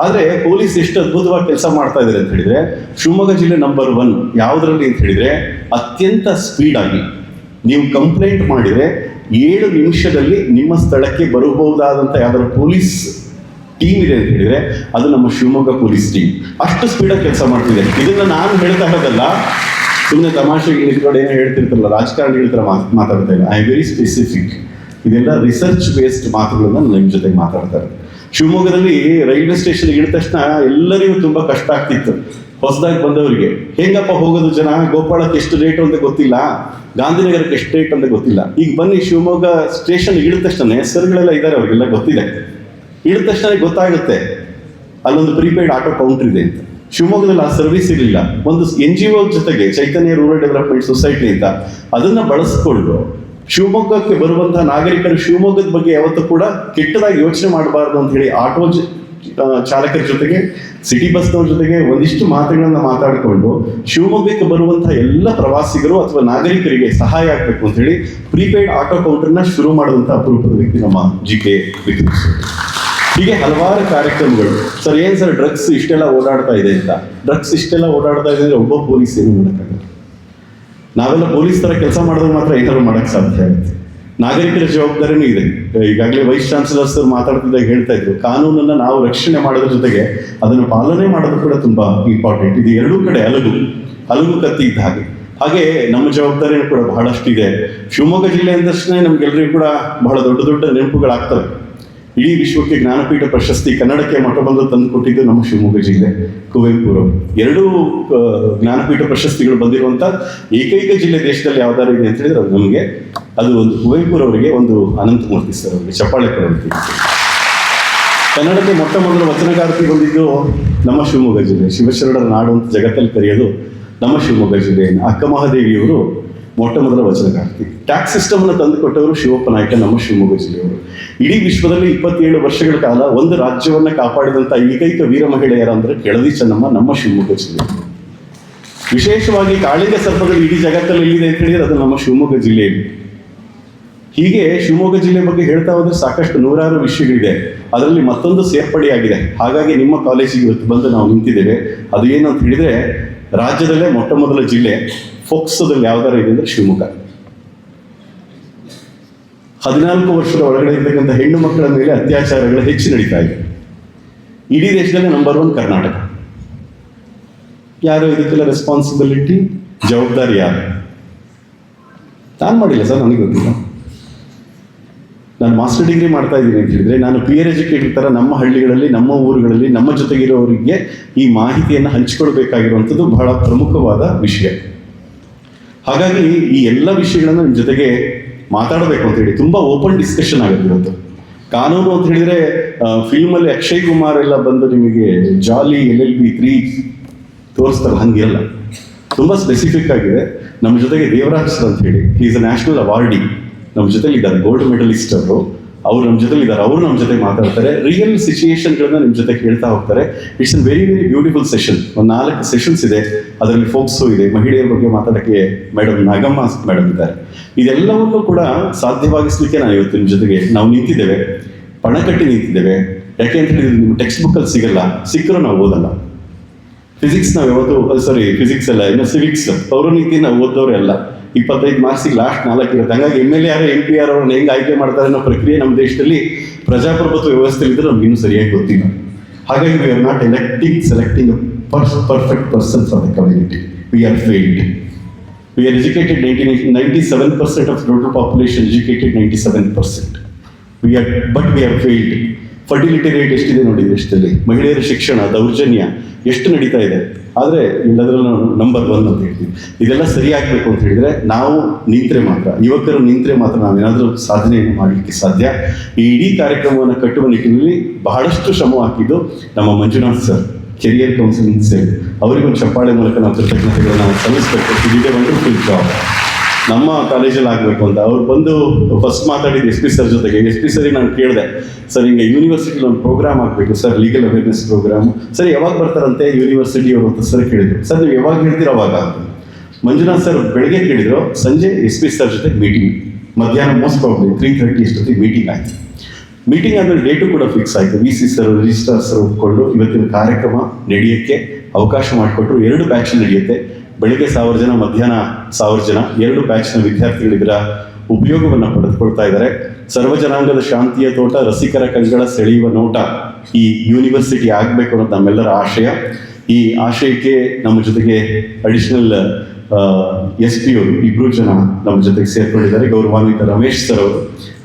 ಆದರೆ ಪೊಲೀಸ್ ಎಷ್ಟು ಅದ್ಭುತವಾಗಿ ಕೆಲಸ ಮಾಡ್ತಾ ಇದ್ದಾರೆ ಅಂತ ಹೇಳಿದ್ರೆ, ಶಿವಮೊಗ್ಗ ಜಿಲ್ಲೆ ನಂಬರ್ 1 ಯಾವುದರಲ್ಲಿ ಅಂತ ಹೇಳಿದ್ರೆ, ಅತ್ಯಂತ ಸ್ಪೀಡ್ ಆಗಿ ನೀವು ಕಂಪ್ಲೇಂಟ್ ಮಾಡಿದರೆ 7 ನಿಮಿಷದಲ್ಲಿ ನಿಮ್ಮ ಸ್ಥಳಕ್ಕೆ ಬರಬಹುದಾದಂಥ ಯಾವ್ದಾದ್ರು ಪೊಲೀಸ್ ಟೀಮ್ ಇದೆ ಅಂತ ಹೇಳಿದ್ರೆ ಅದು ನಮ್ಮ ಶಿವಮೊಗ್ಗ ಪೊಲೀಸ್ ಟೀಮ್. ಅಷ್ಟು ಸ್ಪೀಡಾಗಿ ಕೆಲಸ ಮಾಡ್ತಿದೆ. ಇದನ್ನ ನಾನು ಹೇಳ್ತಾ ಇರೋದಲ್ಲ, ಸುಮ್ಮನೆ ತಮಾಷೆಗೆ ನಿಂತ್ಕೊಂಡು ಏನೋ ಹೇಳ್ತಿರ್ತಾರಲ್ಲ, ರಾಜಕಾರಣಿಗಳ ಥರ ಮಾತಾಡ್ತಾ ಇಲ್ಲ. I am very specific. ಇದೆಲ್ಲ ರಿಸರ್ಚ್ ಬೇಸ್ಡ್ ಮಾತುಗಳನ್ನ ನಾನು ನಿಮ್ಮ ಜೊತೆಗೆ ಮಾತಾಡ್ತಾರೆ. ಶಿವಮೊಗ್ಗದಲ್ಲಿ ರೈಲ್ವೆ ಸ್ಟೇಷನ್ಗೆ ಇಳಿದ ತಕ್ಷಣ ಎಲ್ಲರಿಗೂ ತುಂಬಾ ಕಷ್ಟ ಆಗ್ತಿತ್ತು. ಹೊಸದಾಗಿ ಬಂದವರಿಗೆ ಹೆಂಗಪ್ಪ ಹೋಗೋದು, ಜನ ಗೋಪಾಳಕ್ಕೆ ಎಷ್ಟು ರೇಟ್ ಅಂತ ಗೊತ್ತಿಲ್ಲ, ಗಾಂಧಿನಗರಕ್ಕೆ ಎಷ್ಟು ರೇಟ್ ಅಂತ ಗೊತ್ತಿಲ್ಲ. ಈಗ ಬನ್ನಿ ಶಿವಮೊಗ್ಗ ಸ್ಟೇಷನ್ ಇಳಿದ ತಕ್ಷಣ ಸರ್ಗಳೆಲ್ಲ ಇದ್ದಾರೆ, ಅವ್ರಿಗೆಲ್ಲ ಗೊತ್ತಿದೆ. ಇಳಿದ ತಕ್ಷಣ ಗೊತ್ತಾಗುತ್ತೆ ಅಲ್ಲೊಂದು ಪ್ರೀಪೇಯ್ಡ್ ಆಟೋ ಕೌಂಟರ್ ಇದೆ ಅಂತ. ಶಿವಮೊಗ್ಗದಲ್ಲಿ ಆ ಸರ್ವಿಸ್ ಇರಲಿಲ್ಲ. ಒಂದು NGO ಜೊತೆಗೆ ಚೈತನ್ಯ ರೂರಲ್ ಡೆವಲಪ್ಮೆಂಟ್ ಸೊಸೈಟಿ ಅಂತ ಅದನ್ನ ಬಳಸ್ಕೊಂಡು ಶಿವಮೊಗ್ಗಕ್ಕೆ ಬರುವಂತಹ ನಾಗರಿಕರು ಶಿವಮೊಗ್ಗದ ಬಗ್ಗೆ ಯಾವತ್ತೂ ಕೂಡ ಕೆಟ್ಟದಾಗಿ ಯೋಚನೆ ಮಾಡಬಾರ್ದು ಅಂತ ಹೇಳಿ ಆಟೋ ಚಾಲಕರ ಜೊತೆಗೆ, ಸಿಟಿ ಬಸ್ನವ್ರ ಜೊತೆಗೆ ಒಂದಿಷ್ಟು ಮಾತುಗಳನ್ನ ಮಾತಾಡಿಕೊಂಡು ಶಿವಮೊಗ್ಗಕ್ಕೆ ಬರುವಂತಹ ಎಲ್ಲ ಪ್ರವಾಸಿಗರು ಅಥವಾ ನಾಗರಿಕರಿಗೆ ಸಹಾಯ ಆಗಬೇಕು ಅಂತ ಹೇಳಿ ಪ್ರೀಪೇಯ್ಡ್ ಆಟೋ ಕೌಂಟರ್ನ ಶುರು ಮಾಡುವಂತಹ ಅಪರೂಪದ ವ್ಯಕ್ತಿ ನಮ್ಮ GK ವಿಕ್ರಮ್. ಹೀಗೆ ಹಲವಾರು ಕಾರ್ಯಕ್ರಮಗಳು. ಸರ್ ಏನ್ ಸರ್ ಡ್ರಗ್ಸ್ ಇಷ್ಟೆಲ್ಲ ಓಡಾಡ್ತಾ ಇದೆ ಅಂತ. ಡ್ರಗ್ಸ್ ಇಷ್ಟೆಲ್ಲ ಓಡಾಡ್ತಾ ಇದೆ ಅಂದ್ರೆ ಒಬ್ಬ ಪೊಲೀಸ್ ಏನು ಮಾಡೋಕ್ಕಾಗಲ್ಲ. ನಾವೆಲ್ಲ ಪೊಲೀಸ್ ತರ ಕೆಲಸ ಮಾಡಿದ್ರೆ ಮಾತ್ರ ಏನಾದ್ರು ಮಾಡಕ್ ಸಾಧ್ಯ ಆಗುತ್ತೆ. ನಾಗರಿಕರ ಜವಾಬ್ದಾರಿನೂ ಇದೆ. ಈಗಾಗಲೇ ವೈಸ್ ಚಾನ್ಸಲರ್ ಸರ್ ಮಾತಾಡ್ತಿದ್ದಾಗ ಹೇಳ್ತಾ ಇದ್ರು, ಕಾನೂನನ್ನ ನಾವು ರಕ್ಷಣೆ ಮಾಡೋದ್ರ ಜೊತೆಗೆ ಅದನ್ನು ಪಾಲನೆ ಮಾಡೋದು ಕೂಡ ತುಂಬಾ ಇಂಪಾರ್ಟೆಂಟ್. ಇದು ಎರಡೂ ಕಡೆ ಅಲಗು ಕತ್ತಿ ಇದ್ದ ಹಾಗೆ ನಮ್ಮ ಜವಾಬ್ದಾರಿನೂ ಕೂಡ ಬಹಳಷ್ಟು ಇದೆ. ಶಿವಮೊಗ್ಗ ಜಿಲ್ಲೆ ಅಂದಷ್ಟೇ ನಮ್ಗೆಲ್ಲರಿಗೂ ಕೂಡ ಬಹಳ ದೊಡ್ಡ ದೊಡ್ಡ ನೆನಪುಗಳಾಗ್ತವೆ. ಇಡೀ ವಿಶ್ವಕ್ಕೆ ಜ್ಞಾನಪೀಠ ಪ್ರಶಸ್ತಿ ಕನ್ನಡಕ್ಕೆ ಮೊಟ್ಟಮೊದಲು ತಂದು ಕೊಟ್ಟಿದ್ದು ನಮ್ಮ ಶಿವಮೊಗ್ಗ ಜಿಲ್ಲೆ, ಕುವೆಂಪುರವರು. 2 ಜ್ಞಾನಪೀಠ ಪ್ರಶಸ್ತಿಗಳು ಬಂದಿರುವಂಥ ಏಕೈಕ ಜಿಲ್ಲೆ ದೇಶದಲ್ಲಿ ಯಾವ್ದಾರು ಇದೆ ಅಂತ ಹೇಳಿದ್ರೆ ಅದು ನಮಗೆ, ಅದು ಒಂದು ಕುವೆಂಪುರವರಿಗೆ, ಒಂದು ಅನಂತಮೂರ್ತಿ ಸರ್ ಅವರಿಗೆ ಚಪ್ಪಾಳೆ ಕೊಡುವಂತೆ. ಕನ್ನಡಕ್ಕೆ ಮೊಟ್ಟಮೊದಲು ವಚನಗಾರ್ತಿ ಬಂದಿದ್ದು ನಮ್ಮ ಶಿವಮೊಗ್ಗ ಜಿಲ್ಲೆ. ಶಿವಶರಣರ ನಾಡು ಅಂತ ಜಗತ್ತಲ್ಲಿ ಕರೆಯೋದು ನಮ್ಮ ಶಿವಮೊಗ್ಗ ಜಿಲ್ಲೆಯನ್ನು. ಅಕ್ಕ ಮಹಾದೇವಿಯವರು ಮೊಟ್ಟಮೊದಲ ವಚನಗಾರ್ತಿ. ಟ್ಯಾಕ್ಸ್ ಸಿಸ್ಟಮ್ ಅನ್ನು ತಂದುಕೊಟ್ಟವರು ಶಿವಪ್ಪ ನಾಯ್ಕ, ನಮ್ಮ ಶಿವಮೊಗ್ಗ ಜಿಲ್ಲೆಯವರು. ಇಡೀ ವಿಶ್ವದಲ್ಲಿ 27 ವರ್ಷಗಳ ಕಾಲ ಒಂದು ರಾಜ್ಯವನ್ನ ಕಾಪಾಡಿದಂಥ ಏಕೈಕ ವೀರ ಮಹಿಳೆ ಯಾರಂದ್ರೆ ಕೆಳದಿ ಚೆನ್ನಮ್ಮ, ನಮ್ಮ ಶಿವಮೊಗ್ಗ ಜಿಲ್ಲೆ. ವಿಶೇಷವಾಗಿ ಕಾಳಿಂಗ ಸರ್ಪದಲ್ಲಿ ಇಡೀ ಜಗತ್ತಲ್ಲಿ ಎಲ್ಲಿದೆ ಅಂತ ಹೇಳಿದ್ರೆ ಅದು ನಮ್ಮ ಶಿವಮೊಗ್ಗ ಜಿಲ್ಲೆಯಲ್ಲಿ. ಹೀಗೆ ಶಿವಮೊಗ್ಗ ಜಿಲ್ಲೆ ಬಗ್ಗೆ ಹೇಳ್ತಾ ಹೋದ್ರೆ ಸಾಕಷ್ಟು ನೂರಾರು ವಿಷಯಗಳಿದೆ. ಅದರಲ್ಲಿ ಮತ್ತೊಂದು ಸೇರ್ಪಡೆಯಾಗಿದೆ. ಹಾಗಾಗಿ ನಿಮ್ಮ ಕಾಲೇಜಿಗೆ ಇವತ್ತು ಬಂದು ನಾವು ನಿಂತಿದ್ದೇವೆ. ಅದು ಏನು ಅಂತ ಹೇಳಿದ್ರೆ, ರಾಜ್ಯದಲ್ಲೇ ಮೊಟ್ಟಮೊದಲ ಜಿಲ್ಲೆ ಫೋಕ್ಸೋದಲ್ಲಿ ಯಾವ್ದಾರು ಇದೆ ಅಂದ್ರೆ ಶಿವಮೊಗ್ಗ. 14 ವರ್ಷದ ಒಳಗಡೆ ಇರ್ತಕ್ಕಂಥ ಹೆಣ್ಣು ಮಕ್ಕಳ ಮೇಲೆ ಅತ್ಯಾಚಾರಗಳು ಹೆಚ್ಚು ನಡೀತಾ ಇದೆ. ಇಡೀ ದೇಶದಲ್ಲೇ ನಂಬರ್ 1 ಕರ್ನಾಟಕ. ಯಾರು ಇದಕ್ಕೆಲ್ಲ ರೆಸ್ಪಾನ್ಸಿಬಿಲಿಟಿ, ಜವಾಬ್ದಾರಿ ಯಾರು? ನಾನು ಮಾಡಿಲ್ಲ ಸರ್, ನನಗೆ ಗೊತ್ತಿಲ್ಲ. ನಾನು ಮಾಸ್ಟರ್ ಡಿಗ್ರಿ ಮಾಡ್ತಾ ಇದ್ದೀನಿ ಅಂತ ಹೇಳಿದ್ರೆ, ನಾನು ಪಿಯರ್ ಎಜುಕೇಟರ್ ಥರ ನಮ್ಮ ಹಳ್ಳಿಗಳಲ್ಲಿ, ನಮ್ಮ ಊರುಗಳಲ್ಲಿ, ನಮ್ಮ ಜೊತೆಗಿರೋರಿಗೆ ಈ ಮಾಹಿತಿಯನ್ನು ಹಂಚಿಕೊಳ್ಬೇಕಾಗಿರುವಂಥದ್ದು ಬಹಳ ಪ್ರಮುಖವಾದ ವಿಷಯ. ಹಾಗಾಗಿ ಈ ಎಲ್ಲ ವಿಷಯಗಳನ್ನು ನಿಮ್ಮ ಜೊತೆಗೆ ಮಾತಾಡಬೇಕು ಅಂತ ಹೇಳಿ ತುಂಬ ಓಪನ್ ಡಿಸ್ಕಷನ್ ಆಗುತ್ತೆ ಇವತ್ತು. ಕಾನೂನು ಅಂತ ಹೇಳಿದ್ರೆ ಫಿಲ್ಮಲ್ಲಿ ಅಕ್ಷಯ್ ಕುಮಾರ್ ಎಲ್ಲ ಬಂದು ನಿಮಗೆ ಜಾಲಿ LLB 3 ತೋರಿಸ್ತಾರೆ, ಹಂಗಿರಲ್ಲ. ತುಂಬ ಸ್ಪೆಸಿಫಿಕ್ ಆಗಿದೆ. ನಮ್ಮ ಜೊತೆಗೆ ದೇವರಾಜ್ ಸರ್ ಅಂತ ಹೇಳಿ, ಈಸ್ ಅ ನ್ಯಾಷನಲ್ ಅವಾರ್ಡಿ, ನಮ್ಮ ಜೊತೆಲಿ ಇದ್ದಾರೆ, ಗೋಲ್ಡ್ ಮೆಡಲಿಸ್ಟ್ ಅವರು ನಮ್ಮ ಜೊತೆಲಿ ಇದ್ದಾರೆ. ಅವರು ನಮ್ಮ ಜೊತೆ ಮಾತಾಡ್ತಾರೆ, ರಿಯಲ್ ಸಿಚುಯೇಷನ್ಗಳನ್ನ ನಿಮ್ಮ ಜೊತೆ ಹೇಳ್ತಾ ಹೋಗ್ತಾರೆ. It's a very very beautiful session. ಒಂದು 4 ಸೆಷನ್ಸ್ ಇದೆ. ಅದರಲ್ಲಿ ಫೋಕ್ಸೋ ಇದೆ, ಮಹಿಳೆಯರ ಬಗ್ಗೆ ಮಾತಾಡೋಕ್ಕೆ ಮೇಡಮ್ ನಾಗಮ್ಮ ಮೇಡಮ್ ಇದ್ದಾರೆ. ಇದೆಲ್ಲವನ್ನೂ ಕೂಡ ಸಾಧ್ಯವಾಗಿಸ್ಲಿಕ್ಕೆ ನಾನು ಇವತ್ತು ನಿಮ್ಮ ಜೊತೆಗೆ ನಾವು ನಿಂತಿದ್ದೇವೆ, ಪಣಕಟ್ಟಿ ನಿಂತಿದ್ದೇವೆ. ಯಾಕೆ ಅಂತ ಹೇಳಿದ್ರೆ ನಿಮ್ಮ ಟೆಕ್ಸ್ಟ್ ಬುಕ್ಕಲ್ಲಿ ಸಿಗಲ್ಲ, ಸಿಕ್ಕರೂ ನಾವು ಓದಲ್ಲ. ಫಿಸಿಕ್ಸ್ ನಾವು ಯಾವತ್ತು, ಫಿಸಿಕ್ಸ್ ಅಲ್ಲ, ಇನ್ನು ಸಿವಿಕ್ಸ್ ಪೌರನೀತಿ ನಾವು ಓದೋರೇ ಅಲ್ಲ. 25 ಮಾರ್ಕ್ಸಿಗೆ ಲಾಸ್ಟ್ 4 ಇರುತ್ತೆ. ಹಾಗಾಗಿ MLA MP ಅವ್ರನ್ನ ಹೆಂಗೆ ಆಯ್ಕೆ ಮಾಡ್ತಾರೆ ಅನ್ನೋ ಪ್ರಕ್ರಿಯೆ ನಮ್ಮ ದೇಶದಲ್ಲಿ ಪ್ರಜಾಪ್ರಭುತ್ವ ವ್ಯವಸ್ಥೆಯಲ್ಲಿ ಇದ್ರೆ ನಮ್ಗೆ ಇನ್ನೂ ಸರಿಯಾಗಿ ಗೊತ್ತಿಲ್ಲ. ಹಾಗಾಗಿ we are not selecting perfect person for the community. We are failed. We are educated 97% of total population educated 97%. We are failed. Fertility rate ಎಷ್ಟಿದೆ ನೋಡಿ ದೇಶದಲ್ಲಿ. ಮಹಿಳೆಯರ ಶಿಕ್ಷಣ, ದೌರ್ಜನ್ಯ ಎಷ್ಟು ನಡೀತಾ ಇದೆ. ಆದರೆ ಎಲ್ಲದರಲ್ಲೂ ನಾವು ನಂಬರ್ 1 ಅಂತ ಹೇಳ್ತೀವಿ. ಇದೆಲ್ಲ ಸರಿಯಾಗಬೇಕು ಅಂತ ಹೇಳಿದ್ರೆ ನಾವು ನಿಂತರೆ ಮಾತ್ರ, ಯುವಕರು ನಿಂತರೆ ಮಾತ್ರ ನಾವೇನಾದರೂ ಸಾಧನೆಯನ್ನು ಮಾಡಲಿಕ್ಕೆ ಸಾಧ್ಯ. ಈ ಇಡೀ ಕಾರ್ಯಕ್ರಮವನ್ನು ಕಟ್ಟುವ ನಿಟ್ಟಿನಲ್ಲಿ ಬಹಳಷ್ಟು ಶ್ರಮ ಹಾಕಿದ್ದು ನಮ್ಮ Manjunath sir, career counselling cell. ಅವರಿಗೊಂದು ಚಪ್ಪಾಳೆ ಮೂಲಕ ನಾವು ಕೃತಜ್ಞತೆಗಳನ್ನು ಸಲ್ಲಿಸಬೇಕು. ಇದೇ ವಂಡರ್ಫುಲ್ ಜಾಬ್ ನಮ್ಮ ಕಾಲೇಜಲ್ಲಿ ಆಗಬೇಕು ಅಂತ. ಅವ್ರು ಬಂದು ಫಸ್ಟ್ ಮಾತಾಡಿದ್ದು SP ಸರ್ ಜೊತೆಗೆ. SP ಸರಿಗೆ ನಾನು ಕೇಳಿದೆ, ಸರ್ ಹಿಂಗೆ ಯೂನಿವರ್ಸಿಟಿಲಿ ಒಂದು ಪ್ರೋಗ್ರಾಮ್ ಆಗಬೇಕು sir, legal awareness programme. Sir ಯಾವಾಗ ಬರ್ತಾರಂತೆ ಯೂನಿವರ್ಸಿಟಿ ಅವರು ಅಂತ ಸರ್ ಕೇಳಿದ್ರು. ಸರ್ ನೀವು ಯಾವಾಗ ಹೇಳ್ತೀರ ಅವಾಗ ಅಂತ. ಮಂಜುನಾಥ್ ಸರ್ ಬೆಳಗ್ಗೆ ಕೇಳಿದ್ರು, ಸಂಜೆ SP ಸರ್ ಜೊತೆ ಮೀಟಿಂಗ್, ಮಧ್ಯಾಹ್ನ ಮೋಸ್ಟ್ ಪ್ರಾಬ್ಲಿ 3:30 ಅಷ್ಟೊತ್ತಿಗೆ ಮೀಟಿಂಗ್ ಆಯಿತು. ಮೀಟಿಂಗ್ ಆದಮೇಲೆ ಡೇಟು ಕೂಡ ಫಿಕ್ಸ್ ಆಯಿತು. VC ಸರ್, ರಿಜಿಸ್ಟ್ರಾರ್ ಸರ್ ಒಪ್ಕೊಂಡು ಇವತ್ತಿನ ಕಾರ್ಯಕ್ರಮ ನಡೆಯೋಕ್ಕೆ ಅವಕಾಶ ಮಾಡಿಕೊಟ್ರು. 2 ಬ್ಯಾಚ್ ನಡೆಯುತ್ತೆ, ಬೆಳಗ್ಗೆ 1000 ಜನ, ಮಧ್ಯಾಹ್ನ 1000 ಜನ. 2 ಬ್ಯಾಚ್ನ ವಿದ್ಯಾರ್ಥಿಗಳು ಇದರ ಉಪಯೋಗವನ್ನು ಪಡೆದುಕೊಳ್ತಾ ಇದ್ದಾರೆ. ಸರ್ವ ಜನಾಂಗದ ಶಾಂತಿಯ ತೋಟ, ರಸಿಕರ ಕಂಗಳ ಸೆಳೆಯುವ ನೋಟ ಈ ಯೂನಿವರ್ಸಿಟಿ ಆಗಬೇಕು ಅನ್ನೋದು ನಮ್ಮೆಲ್ಲರ ಆಶಯ. ಈ ಆಶಯಕ್ಕೆ ನಮ್ಮ ಜೊತೆಗೆ ಅಡಿಷನಲ್ SP ಅವರು 2 ಜನ ನಮ್ಮ ಜೊತೆಗೆ ಸೇರ್ಕೊಂಡಿದ್ದಾರೆ. ಗೌರವಾನ್ವಿತ ರಮೇಶ್ ಸರ್ ಅವರು,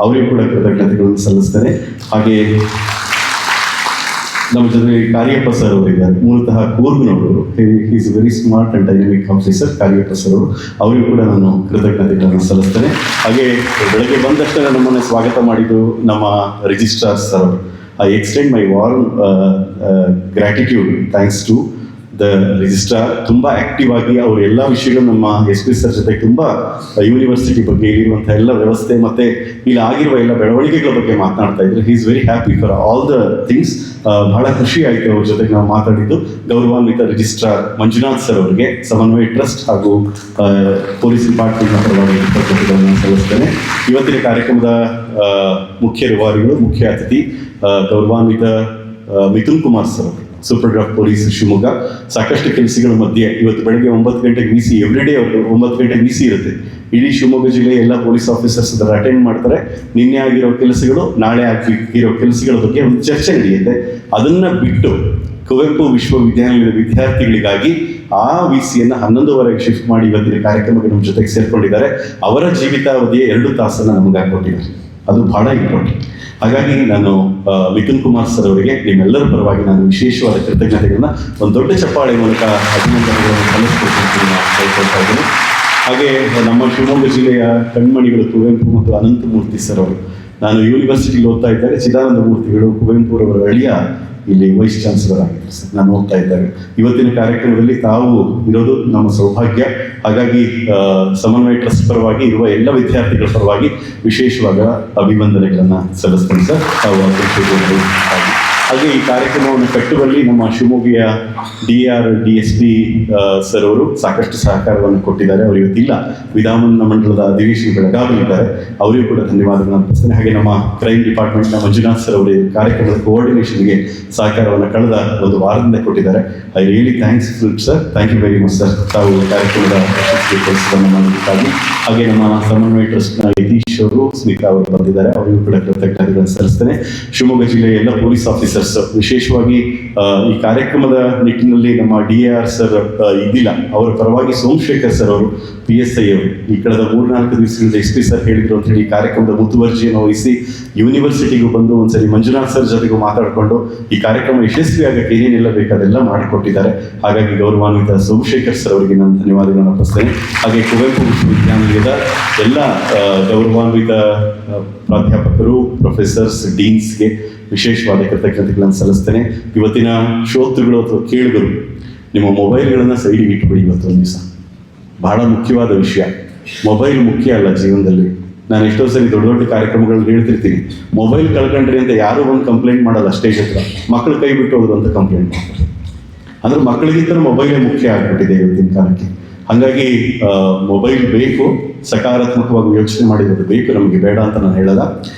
ಅವರಿಗೂ ಕೂಡ ಕೃತಜ್ಞತೆಗಳನ್ನು ಸಲ್ಲಿಸ್ತೇನೆ. ಹಾಗೆ ನಮ್ಮ ಜೊತೆಗೆ ಕಾರ್ಯಪ್ಪ ಸರ್ ಅವರು ಇದ್ದಾರೆ, ಮೂಲತಃ ಕೂರ್ಗ್ನವರು. Is very smart and dynamic officer Cariappa sir ಅವರು, ಅವರಿಗೂ ಕೂಡ ನಾನು ಕೃತಜ್ಞತೆಗಳನ್ನು ಸಲ್ಲಿಸ್ತೇನೆ. ಹಾಗೆ ಬೆಳಗ್ಗೆ ಬಂದಷ್ಟೇ ನಮ್ಮನ್ನು ಸ್ವಾಗತ ಮಾಡಿದ್ದು ನಮ್ಮ ರಿಜಿಸ್ಟ್ರಾರ್ ಸರ್ ಅವರು. I extend my warm gratitude thanks to the registrar. ತುಂಬ ಆಕ್ಟಿವ್ ಆಗಿ ಅವರು ಎಲ್ಲ ವಿಷಯಗಳು ನಮ್ಮ SP ಸರ್ ಜೊತೆ ತುಂಬ ಯೂನಿವರ್ಸಿಟಿ ಬಗ್ಗೆ ಇರುವಂಥ ಎಲ್ಲ ವ್ಯವಸ್ಥೆ ಮತ್ತು ಇಲ್ಲಿ ಆಗಿರುವ ಎಲ್ಲ ಬೆಳವಣಿಗೆಗಳ ಬಗ್ಗೆ ಮಾತನಾಡ್ತಾ ಇದ್ರು. He is very happy for all the things. ಬಹಳ ಖುಷಿ ಆಯಿತು ಅವ್ರ ಜೊತೆಗೆ ನಾವು ಮಾತಾಡಿದ್ದು. ಗೌರವಾನ್ವಿತ ರಿಜಿಸ್ಟ್ರಾರ್ ಮಂಜುನಾಥ್ ಸರ್ ಅವರಿಗೆ ಸಮನ್ವಯ ಟ್ರಸ್ಟ್ ಹಾಗೂ ಪೊಲೀಸ್ ಡಿಪಾರ್ಟ್ಮೆಂಟ್ನ ಪರವಾಗಿ ಕೃತಜ್ಞತೆಗಳನ್ನು ಸಲ್ಲಿಸ್ತೇನೆ. ಇವತ್ತಿನ ಕಾರ್ಯಕ್ರಮದ ಮುಖ್ಯ ರೂವಾರಿಗಳು, ಮುಖ್ಯ ಅತಿಥಿ ಗೌರವಾನ್ವಿತ ಮಿಥುನ್ ಕುಮಾರ್ ಸರ್ ಅವರು, ಸೂಪರ್ಡೆಂಟ್ ಪೊಲೀಸ್ ಶಿವಮೊಗ್ಗ. ಸಾಕಷ್ಟು ಕೆಲಸಗಳ ಮಧ್ಯೆ ಇವತ್ತು ಬೆಳಗ್ಗೆ 9 ಗಂಟೆಗೆ VC, ಎವ್ರಿಡೇ ಅವರು 9 ಗಂಟೆಗೆ VC ಇರುತ್ತೆ. ಇಡೀ ಶಿವಮೊಗ್ಗ ಜಿಲ್ಲೆಯ ಎಲ್ಲ ಪೊಲೀಸ್ ಆಫೀಸರ್ಸ್ ಅದರ ಅಟೆಂಡ್ ಮಾಡ್ತಾರೆ. ನಿನ್ನೆ ಆಗಿರೋ ಕೆಲಸಗಳು, ನಾಳೆ ಆಗಿರೋ ಕೆಲಸಗಳ ಬಗ್ಗೆ ಒಂದು ಚರ್ಚೆ ನಡೆಯುತ್ತೆ. ಅದನ್ನು ಬಿಟ್ಟು ಕುವೆಂಪು ವಿಶ್ವವಿದ್ಯಾನಿಲಯದ ವಿದ್ಯಾರ್ಥಿಗಳಿಗಾಗಿ ಆ VCಯನ್ನು 11:15 ಶಿಫ್ಟ್ ಮಾಡಿ ಇವತ್ತಿನ ಕಾರ್ಯಕ್ರಮಕ್ಕೆ ನಮ್ಮ ಜೊತೆಗೆ ಸೇರ್ಕೊಂಡಿದ್ದಾರೆ. ಅವರ ಜೀವಿತಾವಧಿಯ 2 ತಾಸನ್ನು ನಮಗೆ ಹಾಕೊಟ್ಟಿದ್ದಾರೆ. ಅದು ಬಹಳ ಇಂಪಾರ್ಟೆಂಟ್. ಹಾಗಾಗಿ ನಾನು ಮಿಥುನ್ ಕುಮಾರ್ ಸರ್ ಅವರಿಗೆ ನಿಮ್ಮೆಲ್ಲರ ಪರವಾಗಿ ನಾನು ವಿಶೇಷವಾದ ಕೃತಜ್ಞತೆಗಳನ್ನ ಒಂದು ದೊಡ್ಡ ಚಪ್ಪಾಳೆ ಮೂಲಕ ಅಭಿನಂದನೆಗಳನ್ನು ಸಲ್ಲಿಸ್ಕೊಳ್ತಾ ಇದ್ದೀನಿ. ಹಾಗೆ ನಮ್ಮ ಶಿವಮೊಗ್ಗ ಜಿಲ್ಲೆಯ ಕಣ್ಮಣಿಗಳು ಕುವೆಂಪು ಮತ್ತು ಅನಂತಮೂರ್ತಿ ಸರ್ ಅವರು. ನಾನು ಯೂನಿವರ್ಸಿಟಿಲಿ ಓದ್ತಾ ಇದ್ದಾಗ ಚಿದಾನಂದ ಮೂರ್ತಿಗಳು ಕುವೆಂಪುರವರ ಅಳಿಯ ಇಲ್ಲಿ ವೈಸ್ ಚಾನ್ಸಲರ್ ಆಗಿದ್ರು ಸರ್, ನಾನು ಓದ್ತಾ ಇದ್ದಾಗ. ಇವತ್ತಿನ ಕಾರ್ಯಕ್ರಮದಲ್ಲಿ ತಾವು ಇರೋದು ನಮ್ಮ ಸೌಭಾಗ್ಯ. ಹಾಗಾಗಿ ಸಮನ್ವಯ ಟ್ರಸ್ಟ್ ಪರವಾಗಿ ಇರುವ ಎಲ್ಲ ವಿದ್ಯಾರ್ಥಿಗಳ ಪರವಾಗಿ ವಿಶೇಷವಾದ ಅಭಿವಂದನೆಗಳನ್ನು ಸಲ್ಲಿಸ್ತೇನೆ ಸರ್. ತಾವು ಅಧ್ಯಕ್ಷರು. ಹಾಗೆ ಈ ಕಾರ್ಯಕ್ರಮವನ್ನು ಕಟ್ಟುವಲ್ಲಿ ನಮ್ಮ ಶಿವಮೊಗ್ಗಿಯ DR DSP ಸರ್ ಅವರು ಸಾಕಷ್ಟು ಸಹಕಾರವನ್ನು ಕೊಟ್ಟಿದ್ದಾರೆ. ಅವರು ಇವತ್ತಿಲ್ಲ, ವಿಧಾನ ಮಂಡಲದ ಅಧಿವೇಶನ ಬೆಳಗಾವಿಯಲ್ಲಿದ್ದಾರೆ. ಅವರಿಗೂ ಕೂಡ ಧನ್ಯವಾದಗಳನ್ನು ಅರ್ಪಿಸ್ತೇನೆ. ಹಾಗೆ ನಮ್ಮ ಕ್ರೈಮ್ ಡಿಪಾರ್ಟ್ಮೆಂಟ್ನ ಮಂಜುನಾಥ್ ಸರ್ ಅವರು ಕಾರ್ಯಕ್ರಮದ ಕೋಆರ್ಡಿನೇಷನ್ಗೆ ಸಹಕಾರವನ್ನು ಕಳೆದ ಒಂದು ವಾರದಿಂದ ಕೊಟ್ಟಿದ್ದಾರೆ. I really thanks sir. Thank you very much sir. ತಾವು ಕಾರ್ಯಕ್ರಮದ ಕೆಲಸವನ್ನು ಮಾಡೋದಕ್ಕಾಗಿ. ಹಾಗೆ ನಮ್ಮ ಸಮನ್ವಯ ಟ್ರಸ್ಟ್ನ ಯತೀಶ್ ಅವರು, ಸ್ಮಿತಾ ಅವರು ಬಂದಿದ್ದಾರೆ. ಅವರಿಗೂ ಕೂಡ ಕೃತಜ್ಞತೆಗಳನ್ನು ಸಲ್ಲಿಸ್ತೇನೆ. ಶಿವಮೊಗ್ಗ ಜಿಲ್ಲೆಯ ಎಲ್ಲ ಪೊಲೀಸ್ ಆಫೀಸರ್ಸ್, ವಿಶೇಷವಾಗಿ ಈ ಕಾರ್ಯಕ್ರಮದ ನಿಟ್ಟಿನಲ್ಲಿ ನಮ್ಮ DAR ಸರ್ ಇದ್ದಿಲ್ಲ, ಅವರ ಪರವಾಗಿ ಸೋಮಶೇಖರ್ ಸರ್ ಅವರು PSI ಅವರು ಈ ಕಳೆದ 3-4 ದಿವಸದಿಂದ SP ಸರ್ ಹೇಳಿದ್ರು ಅಂತ ಹೇಳಿ ಈ ಕಾರ್ಯಕ್ರಮದ ಮುತುವರ್ಜಿಯನ್ನು ವಹಿಸಿ ಯೂನಿವರ್ಸಿಟಿಗೂ ಬಂದು ಒಂದ್ಸರಿ ಮಂಜುನಾಥ್ ಸರ್ ಜೊತೆಗೂ ಮಾತಾಡಿಕೊಂಡು ಈ ಕಾರ್ಯಕ್ರಮ ಯಶಸ್ವಿಯಾಗಕ್ಕೆ ಏನೇನೆಲ್ಲ ಬೇಕಾದೆಲ್ಲ ಮಾಡಿಕೊಟ್ಟಿದ್ದಾರೆ. ಹಾಗಾಗಿ ಗೌರವಾನ್ವಿತ ಸೋಮಶೇಖರ್ ಸರ್ ಅವರಿಗೆ ನಾನು ಧನ್ಯವಾದಗಳನ್ನು ಅರ್ಪಿಸ್ತೇನೆ. ಹಾಗೆ ಕುವೆಂಪು ವಿಶ್ವವಿದ್ಯಾನಿಲಯದ ಎಲ್ಲ ಗೌರವಾನ್ವಿತ ಪ್ರಾಧ್ಯಾಪಕರು, ಪ್ರೊಫೆಸರ್ಸ್, ಡೀನ್ಸ್ಗೆ ವಿಶೇಷವಾದ ಕೃತಜ್ಞತೆಗಳನ್ನು ಸಲ್ಲಿಸ್ತೇನೆ. ಇವತ್ತಿನ ಶ್ರೋತೃಗಳು ಅಥವಾ ಕೇಳುಗರು, ನಿಮ್ಮ ಮೊಬೈಲ್ಗಳನ್ನು ಸೈಡಿಗೆ ಇಟ್ಬಿಡಿ. ಇವತ್ತೊಂದು ದಿವಸ ಬಹಳ ಮುಖ್ಯವಾದ ವಿಷಯ. ಮೊಬೈಲ್ ಮುಖ್ಯ ಅಲ್ಲ ಜೀವನದಲ್ಲಿ. ನಾನು ಎಷ್ಟೋ ಸರಿ ದೊಡ್ಡ ದೊಡ್ಡ ಕಾರ್ಯಕ್ರಮಗಳಲ್ಲಿ ಹೇಳ್ತಿರ್ತೀನಿ, ಮೊಬೈಲ್ ಕಳ್ಕೊಂಡ್ರಿ ಅಂತ ಯಾರೂ ಒಂದು ಕಂಪ್ಲೇಂಟ್ ಮಾಡಲ್ಲ ಸ್ಟೇಜ್ ಹತ್ರ. ಮಕ್ಕಳು ಕೈ ಬಿಟ್ಟು ಹೋದ್ರು ಅಂತ ಕಂಪ್ಲೇಂಟ್ ಮಾಡ್ತಾರೆ. ಅಂದರೆ ಮಕ್ಕಳಿಗಿಂತ ಮೊಬೈಲೇ ಮುಖ್ಯ ಆಗಿಬಿಟ್ಟಿದೆ ಇವತ್ತಿನ ಕಾಲಕ್ಕೆ. ಹಾಗಾಗಿ ಮೊಬೈಲ್ ಬೇಕು, ಸಕಾರಾತ್ಮಕವಾಗಿ ಯೋಚನೆ ಮಾಡಿರೋದು ಬೇಕು, ನಮಗೆ ಬೇಡ ಅಂತ ನಾನು ಹೇಳಲ್ಲ.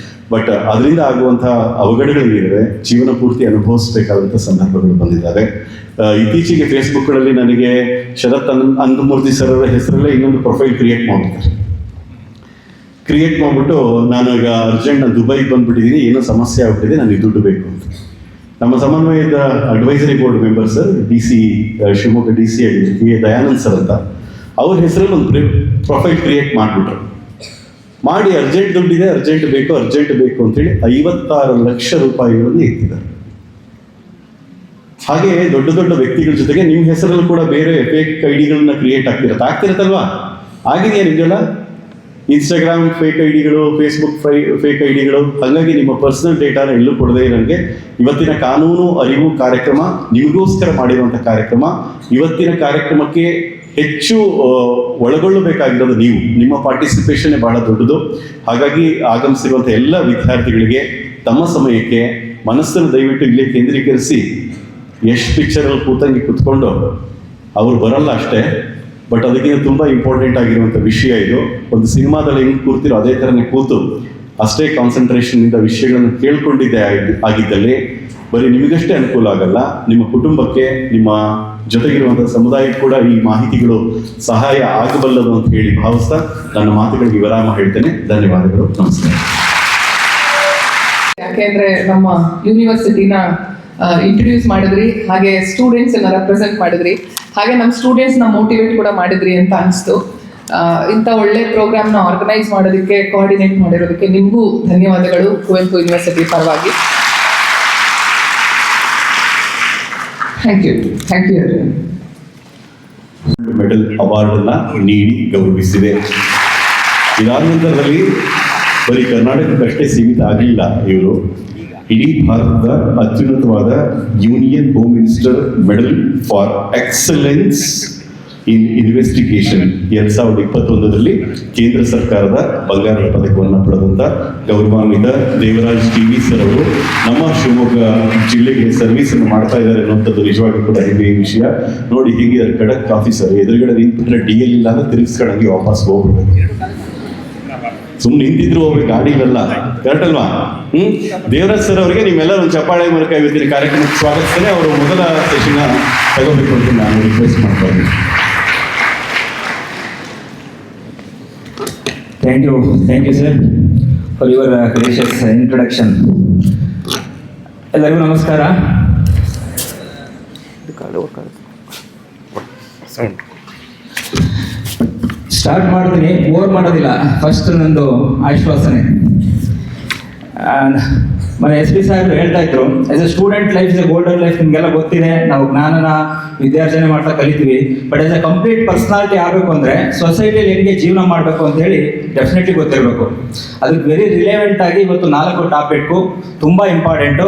ಬಟ್ ಅದರಿಂದ ಆಗುವಂಥ ಅವಘಡಗಳಿವೆ, ಜೀವನ ಪೂರ್ತಿ ಅನುಭವಿಸಬೇಕಾದಂಥ ಸಂದರ್ಭಗಳು ಬಂದಿದ್ದಾವೆ. ಇತ್ತೀಚೆಗೆ ಫೇಸ್ಬುಕ್ಗಳಲ್ಲಿ ನನಗೆ ಶರತ್ ಅನಂತಮೂರ್ತಿ ಸರ್ ಅವರ ಹೆಸರಲ್ಲೇ ಇನ್ನೊಂದು ಪ್ರೊಫೈಲ್ ಕ್ರಿಯೇಟ್ ಮಾಡಿಬಿಟ್ಟು ನಾನು ಈಗ ಅರ್ಜೆಂಟ್ ನಾನು ದುಬೈಗೆ ಬಂದುಬಿಟ್ಟಿದ್ದೀನಿ, ಏನೋ ಸಮಸ್ಯೆ ಆಗ್ಬಿಟ್ಟಿದೆ, ನನಗೆ ದುಡ್ಡು ಬೇಕು ಅಂತ. ನಮ್ಮ ಸಮನ್ವಯದ advisory board member sir, DC Shivamogga DC ಆಗಿದ್ದರು ದಯಾನಂದ್ ಸರ್ ಅಂತ, ಅವ್ರ ಹೆಸರಲ್ಲಿ ಒಂದು ಪ್ರೊಫೈಲ್ ಕ್ರಿಯೇಟ್ ಮಾಡಿಬಿಟ್ರು. ಮಾಡಿ ಅರ್ಜೆಂಟ್ ದುಡ್ಡಿದೆ, ಅರ್ಜೆಂಟ್ ಬೇಕು ಅಂತೇಳಿ 56 ಲಕ್ಷ ರೂಪಾಯಿಗಳನ್ನು ಎತ್ತಿದ್ದಾರೆ. ಹಾಗೆ ದೊಡ್ಡ ದೊಡ್ಡ ವ್ಯಕ್ತಿಗಳ ಜೊತೆಗೆ ನಿಮ್ಮ ಹೆಸರಲ್ಲಿ ಕೂಡ ಬೇರೆ ಫೇಕ್ ಐಡಿಗಳನ್ನ ಕ್ರಿಯೇಟ್ ಆಗ್ತಿರತ್ತಲ್ವಾ? ಆಗಿದೆಯಾ ನಿಮಗೆಲ್ಲ? ಇನ್ಸ್ಟಾಗ್ರಾಮ್ ಫೇಕ್ ಐಡಿಗಳು, ಫೇಸ್ಬುಕ್ ಫೇಕ್ ಐಡಿಗಳು. ಹಾಗಾಗಿ ನಿಮ್ಮ ಪರ್ಸನಲ್ ಡೇಟಾನ ಎಲ್ಲೂ ಕೊಡದೆ ನನಗೆ ಇವತ್ತಿನ ಕಾನೂನು ಅರಿವು ಕಾರ್ಯಕ್ರಮ ನಿಮಗೋಸ್ಕರ ಮಾಡಿರುವಂಥ ಕಾರ್ಯಕ್ರಮ. ಇವತ್ತಿನ ಕಾರ್ಯಕ್ರಮಕ್ಕೆ ಹೆಚ್ಚು ಒಳಗೊಳ್ಳಬೇಕಾಗಿರೋದು ನೀವು, ನಿಮ್ಮ ಪಾರ್ಟಿಸಿಪೇಷನ್ ಬಹಳ ದೊಡ್ಡದು. ಹಾಗಾಗಿ ಆಗಮಿಸಿರುವಂಥ ಎಲ್ಲ ವಿದ್ಯಾರ್ಥಿಗಳಿಗೆ ತಮ್ಮ ಸಮಯಕ್ಕೆ ಮನಸ್ಸನ್ನು ದಯವಿಟ್ಟು ಇಲ್ಲೇ ಕೇಂದ್ರೀಕರಿಸಿ, ಎಷ್ಟು ಪಿಕ್ಚರಲ್ಲಿ ಕೂತಂಗೆ ಕೂತ್ಕೊಂಡು ಅವ್ರು ಬರಲ್ಲ ಅಷ್ಟೇ, ಬಟ್ ಅದಕ್ಕಿಂತ ತುಂಬ ಇಂಪಾರ್ಟೆಂಟ್ ಆಗಿರುವಂಥ ವಿಷಯ ಇದು. ಒಂದು ಸಿನಿಮಾದಲ್ಲಿ ಹೆಂಗೆ ಕೂರ್ತಿರೋ ಅದೇ ಥರನೇ ಕೂತು ಅಷ್ಟೇ ಕಾನ್ಸಂಟ್ರೇಷನ್ನಿಂದ ವಿಷಯಗಳನ್ನು ಕೇಳ್ಕೊಂಡಿದ್ದೆ ಆಗಿದ್ದಲ್ಲಿ ಬರೀ ನಿಮಗಷ್ಟೇ ಅನುಕೂಲ ಆಗಲ್ಲ, ನಿಮ್ಮ ಕುಟುಂಬಕ್ಕೆ, ನಿಮ್ಮ ಜೊತೆಗಿರುವಂಥ ಸಮುದಾಯಕ್ಕೆ ಕೂಡ ಈ ಮಾಹಿತಿಗಳು ಸಹಾಯ ಆಗಬಲ್ಲದು ಅಂತ ಹೇಳಿ ಭಾವಿಸ್ತಾ ನನ್ನ ಮಾತುಗಳಿಗೆ ವಿರಾಮ ಹೇಳ್ತೇನೆ. ಧನ್ಯವಾದಗಳು. ನಮಸ್ಕಾರ. ಯಾಕೆಂದ್ರೆ ನಮ್ಮ ಯೂನಿವರ್ಸಿಟಿನ ಇಂಟ್ರೊಡ್ಯೂಸ್ ಮಾಡಿದ್ರಿ, ಹಾಗೆ ಸ್ಟೂಡೆಂಟ್ಸ್ ಅನ್ನ ರೆಪ್ರೆಸೆಂಟ್ ಮಾಡಿದ್ರಿ, ಹಾಗೆ ನಮ್ಮ ಸ್ಟೂಡೆಂಟ್ಸ್ನ ಮೋಟಿವೇಟ್ ಕೂಡ ಮಾಡಿದ್ರಿ ಅಂತ ಅನಿಸ್ತು. ಇಂಥ ಒಳ್ಳೆ ಪ್ರೋಗ್ರಾಮ್ನ ಆರ್ಗನೈಸ್ ಮಾಡೋದಕ್ಕೆ, ಕೋಆರ್ಡಿನೇಟ್ ಮಾಡಿರೋದಕ್ಕೆ ನಿಮಗೂ ಧನ್ಯವಾದಗಳು ಕುವೆಂಪು ಯೂನಿವರ್ಸಿಟಿ ಪರವಾಗಿ. Thank you everyone. ಮೆಡಲ್ ಅವಾರ್ಡನ್ನು ನೀಡಿ ಗೌರವಿಸಿದೆ. ಇದಾದ ನಂತರದಲ್ಲಿ ಬರೀ ಕರ್ನಾಟಕಕ್ಕಷ್ಟೇ ಸೀಮಿತ ಆಗಲಿಲ್ಲ, ಇವರು ಇಡೀ ಭಾರತದ ಅತ್ಯುನ್ನತವಾದ union home minister medal for excellence in investigation 2021ರಲ್ಲಿ ಕೇಂದ್ರ ಸರ್ಕಾರದ ಬಂಗಾರದ ಪದಕವನ್ನು ಪಡೆದಂಥ ಗೌರವಾನ್ವಿತ ದೇವರಾಜ್ ಟಿ.ವಿ. ಸರ್ ಅವರು ನಮ್ಮ ಶಿವಮೊಗ್ಗ ಜಿಲ್ಲೆಗೆ ಸರ್ವಿಸನ್ನು ಮಾಡ್ತಾ ಇದ್ದಾರೆ ಅನ್ನುವಂಥದ್ದು ನಿಜವಾಗಿ ಕೂಡ ಹೆಮ್ಮೆಯ ವಿಷಯ. ನೋಡಿ ಹೇಗಿದ್ದಾರೆ ಖಡಕ್ ಆಫೀಸರ್, ಎದುರುಗಡೆ ನಿಂತ್ಬಿಟ್ರೆ DL ಇಲ್ಲ ಅಂದ್ರೆ ತಿರುಗಿಸ್ಕೊಂಡಂಗೆ ವಾಪಸ್ ಹೋಗ್ಬಿಡ್ಬೇಕು. ಸುಮ್ಮನೆ ನಿಂತಿದ್ರು ಹೋಗ್ಬೇಕು, ಗಾಡಿಗಳಲ್ಲ. ಕರೆಕ್ಟ್ ಅಲ್ವಾ? ದೇವರಾಜ್ ಸರ್ ಅವರಿಗೆ ನಿಮ್ಮೆಲ್ಲರೂ ಒಂದು ಚಪ್ಪಾಳೆ ಮೂಲಕ ಇವತ್ತಿನ ಕಾರ್ಯಕ್ರಮಕ್ಕೆ ಸ್ವಾಗತಿಸ್ತೇನೆ. ಅವರು ಮೊದಲ ಸೆಷನ್ ತಗೋಬೇಕು ಅಂತ ನಾನು ರಿಕ್ವೆಸ್ಟ್ ಮಾಡ್ತಾ ಇದ್ದೀನಿ. Thank you sir for your gracious introduction. ಎಲ್ಲರಿಗೂ ನಮಸ್ಕಾರ. ಸ್ಟಾರ್ಟ್ ಮಾಡ್ತೀನಿ, ಬೋರ್ ಮಾಡೋದಿಲ್ಲ. ಫಸ್ಟ್ ನಂದು ಆಶ್ವಾಸನೆ. ಮನೆ SP ಸಾಹೇಬ್ರು ಹೇಳ್ತಾ ಇದ್ರು, as a student life is A golden life. ನಿಮಗೆಲ್ಲ ಗೊತ್ತಿದೆ, ನಾವು ಜ್ಞಾನನ ವಿದ್ಯಾರ್ಜನೆ ಮಾಡ್ತಾ ಕಲಿತೀವಿ. But as A complete personality ಆಗಬೇಕು ಅಂದರೆ ಸೊಸೈಟಿಯಲ್ಲಿ ಹೆಂಗೆ ಜೀವನ ಮಾಡಬೇಕು ಅಂತೇಳಿ ಡೆಫಿನೆಟ್ಲಿ ಗೊತ್ತಿರಬೇಕು. ಅದಕ್ಕೆ ವೆರಿ ರಿಲೆವೆಂಟ್ ಆಗಿ ಇವತ್ತು 4 ಟಾಪಿಕ್ಕು ತುಂಬ ಇಂಪಾರ್ಟೆಂಟು.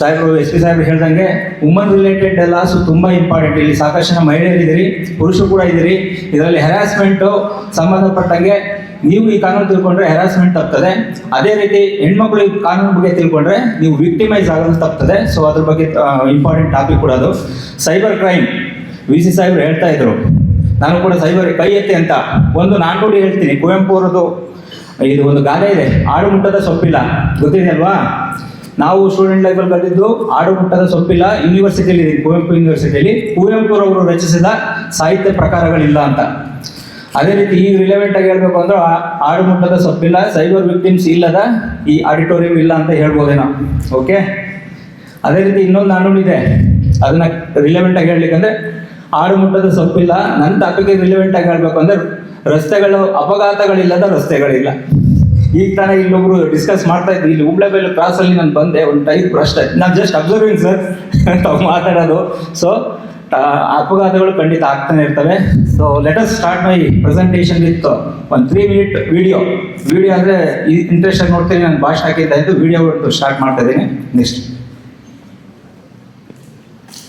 ಸಾಹೇಬರು SP ಸಾಹೇಬ್ರು ಹೇಳ್ದಂಗೆ ವುಮನ್ ರಿಲೇಟೆಡ್ ಲಾಸು ತುಂಬ ಇಂಪಾರ್ಟೆಂಟ್. ಇಲ್ಲಿ ಸಾಕಷ್ಟು ಜನ ಮಹಿಳೆಯರಿದ್ದೀರಿ, ಪುರುಷರು ಕೂಡ ಇದ್ದೀರಿ. ಇದರಲ್ಲಿ ಹ್ಯಾರಾಸ್ಮೆಂಟು ಸಂಬಂಧಪಟ್ಟಂಗೆ ನೀವು ಈ ಕಾನೂನು ತಿಳ್ಕೊಂಡ್ರೆ ಹ್ಯಾರಾಸ್ಮೆಂಟ್ ತಪ್ತದೆ. ಅದೇ ರೀತಿ ಹೆಣ್ಮಕ್ಳು ಈ ಕಾನೂನು ಬಗ್ಗೆ ತಿಳ್ಕೊಂಡ್ರೆ ನೀವು ವಿಕ್ಟಿಮೈಸ್ ಆಗೋದು ತಪ್ತದೆ. ಸೊ ಅದ್ರ ಬಗ್ಗೆ ಇಂಪಾರ್ಟೆಂಟ್ ಟಾಪಿಕ್ ಕೂಡ ಅದು. ಸೈಬರ್ ಕ್ರೈಮ್ VC ಸಾಹೇಬ್ರು ಹೇಳ್ತಾ ಇದ್ರು, ನಾನು ಕೂಡ ಸೈಬರ್ ಕೈ ಎತ್ತಿ ಅಂತ ಒಂದು ನಾಣ್ಣುಡಿ ಹೇಳ್ತೀನಿ. ಕುವೆಂಪು ಅವರದು ಇದು ಒಂದು ಗಾದೆ ಇದೆ, ಆಡು ಮುಟ್ಟದ ಸೊಪ್ಪಿಲ್ಲ. ಗೊತ್ತಿದೆ ಅಲ್ವಾ? ನಾವು ಸ್ಟೂಡೆಂಟ್ ಲೈಫಲ್ಲಿ ಕಲಿತಿದ್ದು ಆಡು ಮುಟ್ಟದ ಸೊಪ್ಪಿಲ್ಲ ಯೂನಿವರ್ಸಿಟಿಯಲ್ಲಿ ಇದೆ, ಕುವೆಂಪು ಯೂನಿವರ್ಸಿಟಿಯಲ್ಲಿ. ಕುವೆಂಪುರವರು ರಚಿಸಿದ ಸಾಹಿತ್ಯ ಪ್ರಕಾರಗಳಿಲ್ಲ ಅಂತ. ಅದೇ ರೀತಿ ಈ ರಿಲೆವೆಂಟ್ ಆಗಿ ಹೇಳ್ಬೇಕು ಅಂದ್ರೆ ಆಡು ಮುಟ್ಟದ ಸೊಪ್ಪಿಲ್ಲ, ಸೈಬರ್ ವಿಕ್ಟಿಮ್ಸ್ ಇಲ್ಲದ ಈ ಆಡಿಟೋರಿಯಂ ಇಲ್ಲ ಅಂತ ಹೇಳ್ಬೋದೇನೋ. ಓಕೆ, ಅದೇ ರೀತಿ ಇನ್ನೊಂದು ನಾಣ್ಣುಡಿದೆ, ಅದನ್ನ ರಿಲೆವೆಂಟ್ ಆಗಿ ಹೇಳ್ಲಿಕ್ಕಂದ್ರೆ ಆಡು ಮುಟ್ಟದ ಸೊಪ್ಪಿಲ್ಲ. ನನ್ನ ಟಾಪಿಕ್ಗೆ ರಿಲೆವೆಂಟ್ ಆಗಿ ಹೇಳ್ಬೇಕು ಅಂದ್ರೆ ರಸ್ತೆಗಳು, ಅಪಘಾತಗಳಿಲ್ಲದ ರಸ್ತೆಗಳಿಲ್ಲ. ಈಗ ತಾನೇ ಇಲ್ಲೊಬ್ರು ಡಿಸ್ಕಸ್ ಮಾಡ್ತಾ ಇದ್ವಿ, ಇಲ್ಲಿ ಹುಬ್ಳೆಬೆಲ್ ಕ್ರಾಸಲ್ಲಿ ನಾನು ಬಂದೆ, ಒಂದು ಟೈಪ್ ಅಷ್ಟೇ, ನಾನು ಜಸ್ಟ್ ಅಬ್ಸರ್ವಿಂಗ್ ಸರ್ ತಾವು ಮಾತಾಡೋದು. ಸೊ ಅಪಘಾತಗಳು ಖಂಡಿತ ಆಗ್ತಾನೆ ಇರ್ತವೆ. So let us start my presentation with ಒಂದು 3 minute ವಿಡಿಯೋ ಅಂದರೆ ಇಂಟ್ರೆಸ್ಟ್ ಆಗಿ ನೋಡ್ತೀನಿ. ನಾನು ಭಾಷಣ ಹಾಕಿದ್ದ ಇದ್ದು ವಿಡಿಯೋ ಸ್ಟಾರ್ಟ್ ಮಾಡ್ತಾ ಇದ್ದೀನಿ. ನೆಕ್ಸ್ಟ್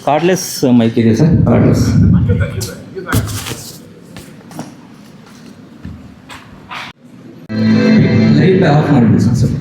ಕಾರ್ಡ್ಲೆಸ್ ಮೈಕ್ ಇದೆ ಸರ್, ಕಾರ್ಡ್ಲೆಸ್. ಲೈಟ್ ಆಫ್ ಮಾಡಿಬಿಡಿ ಸರ್.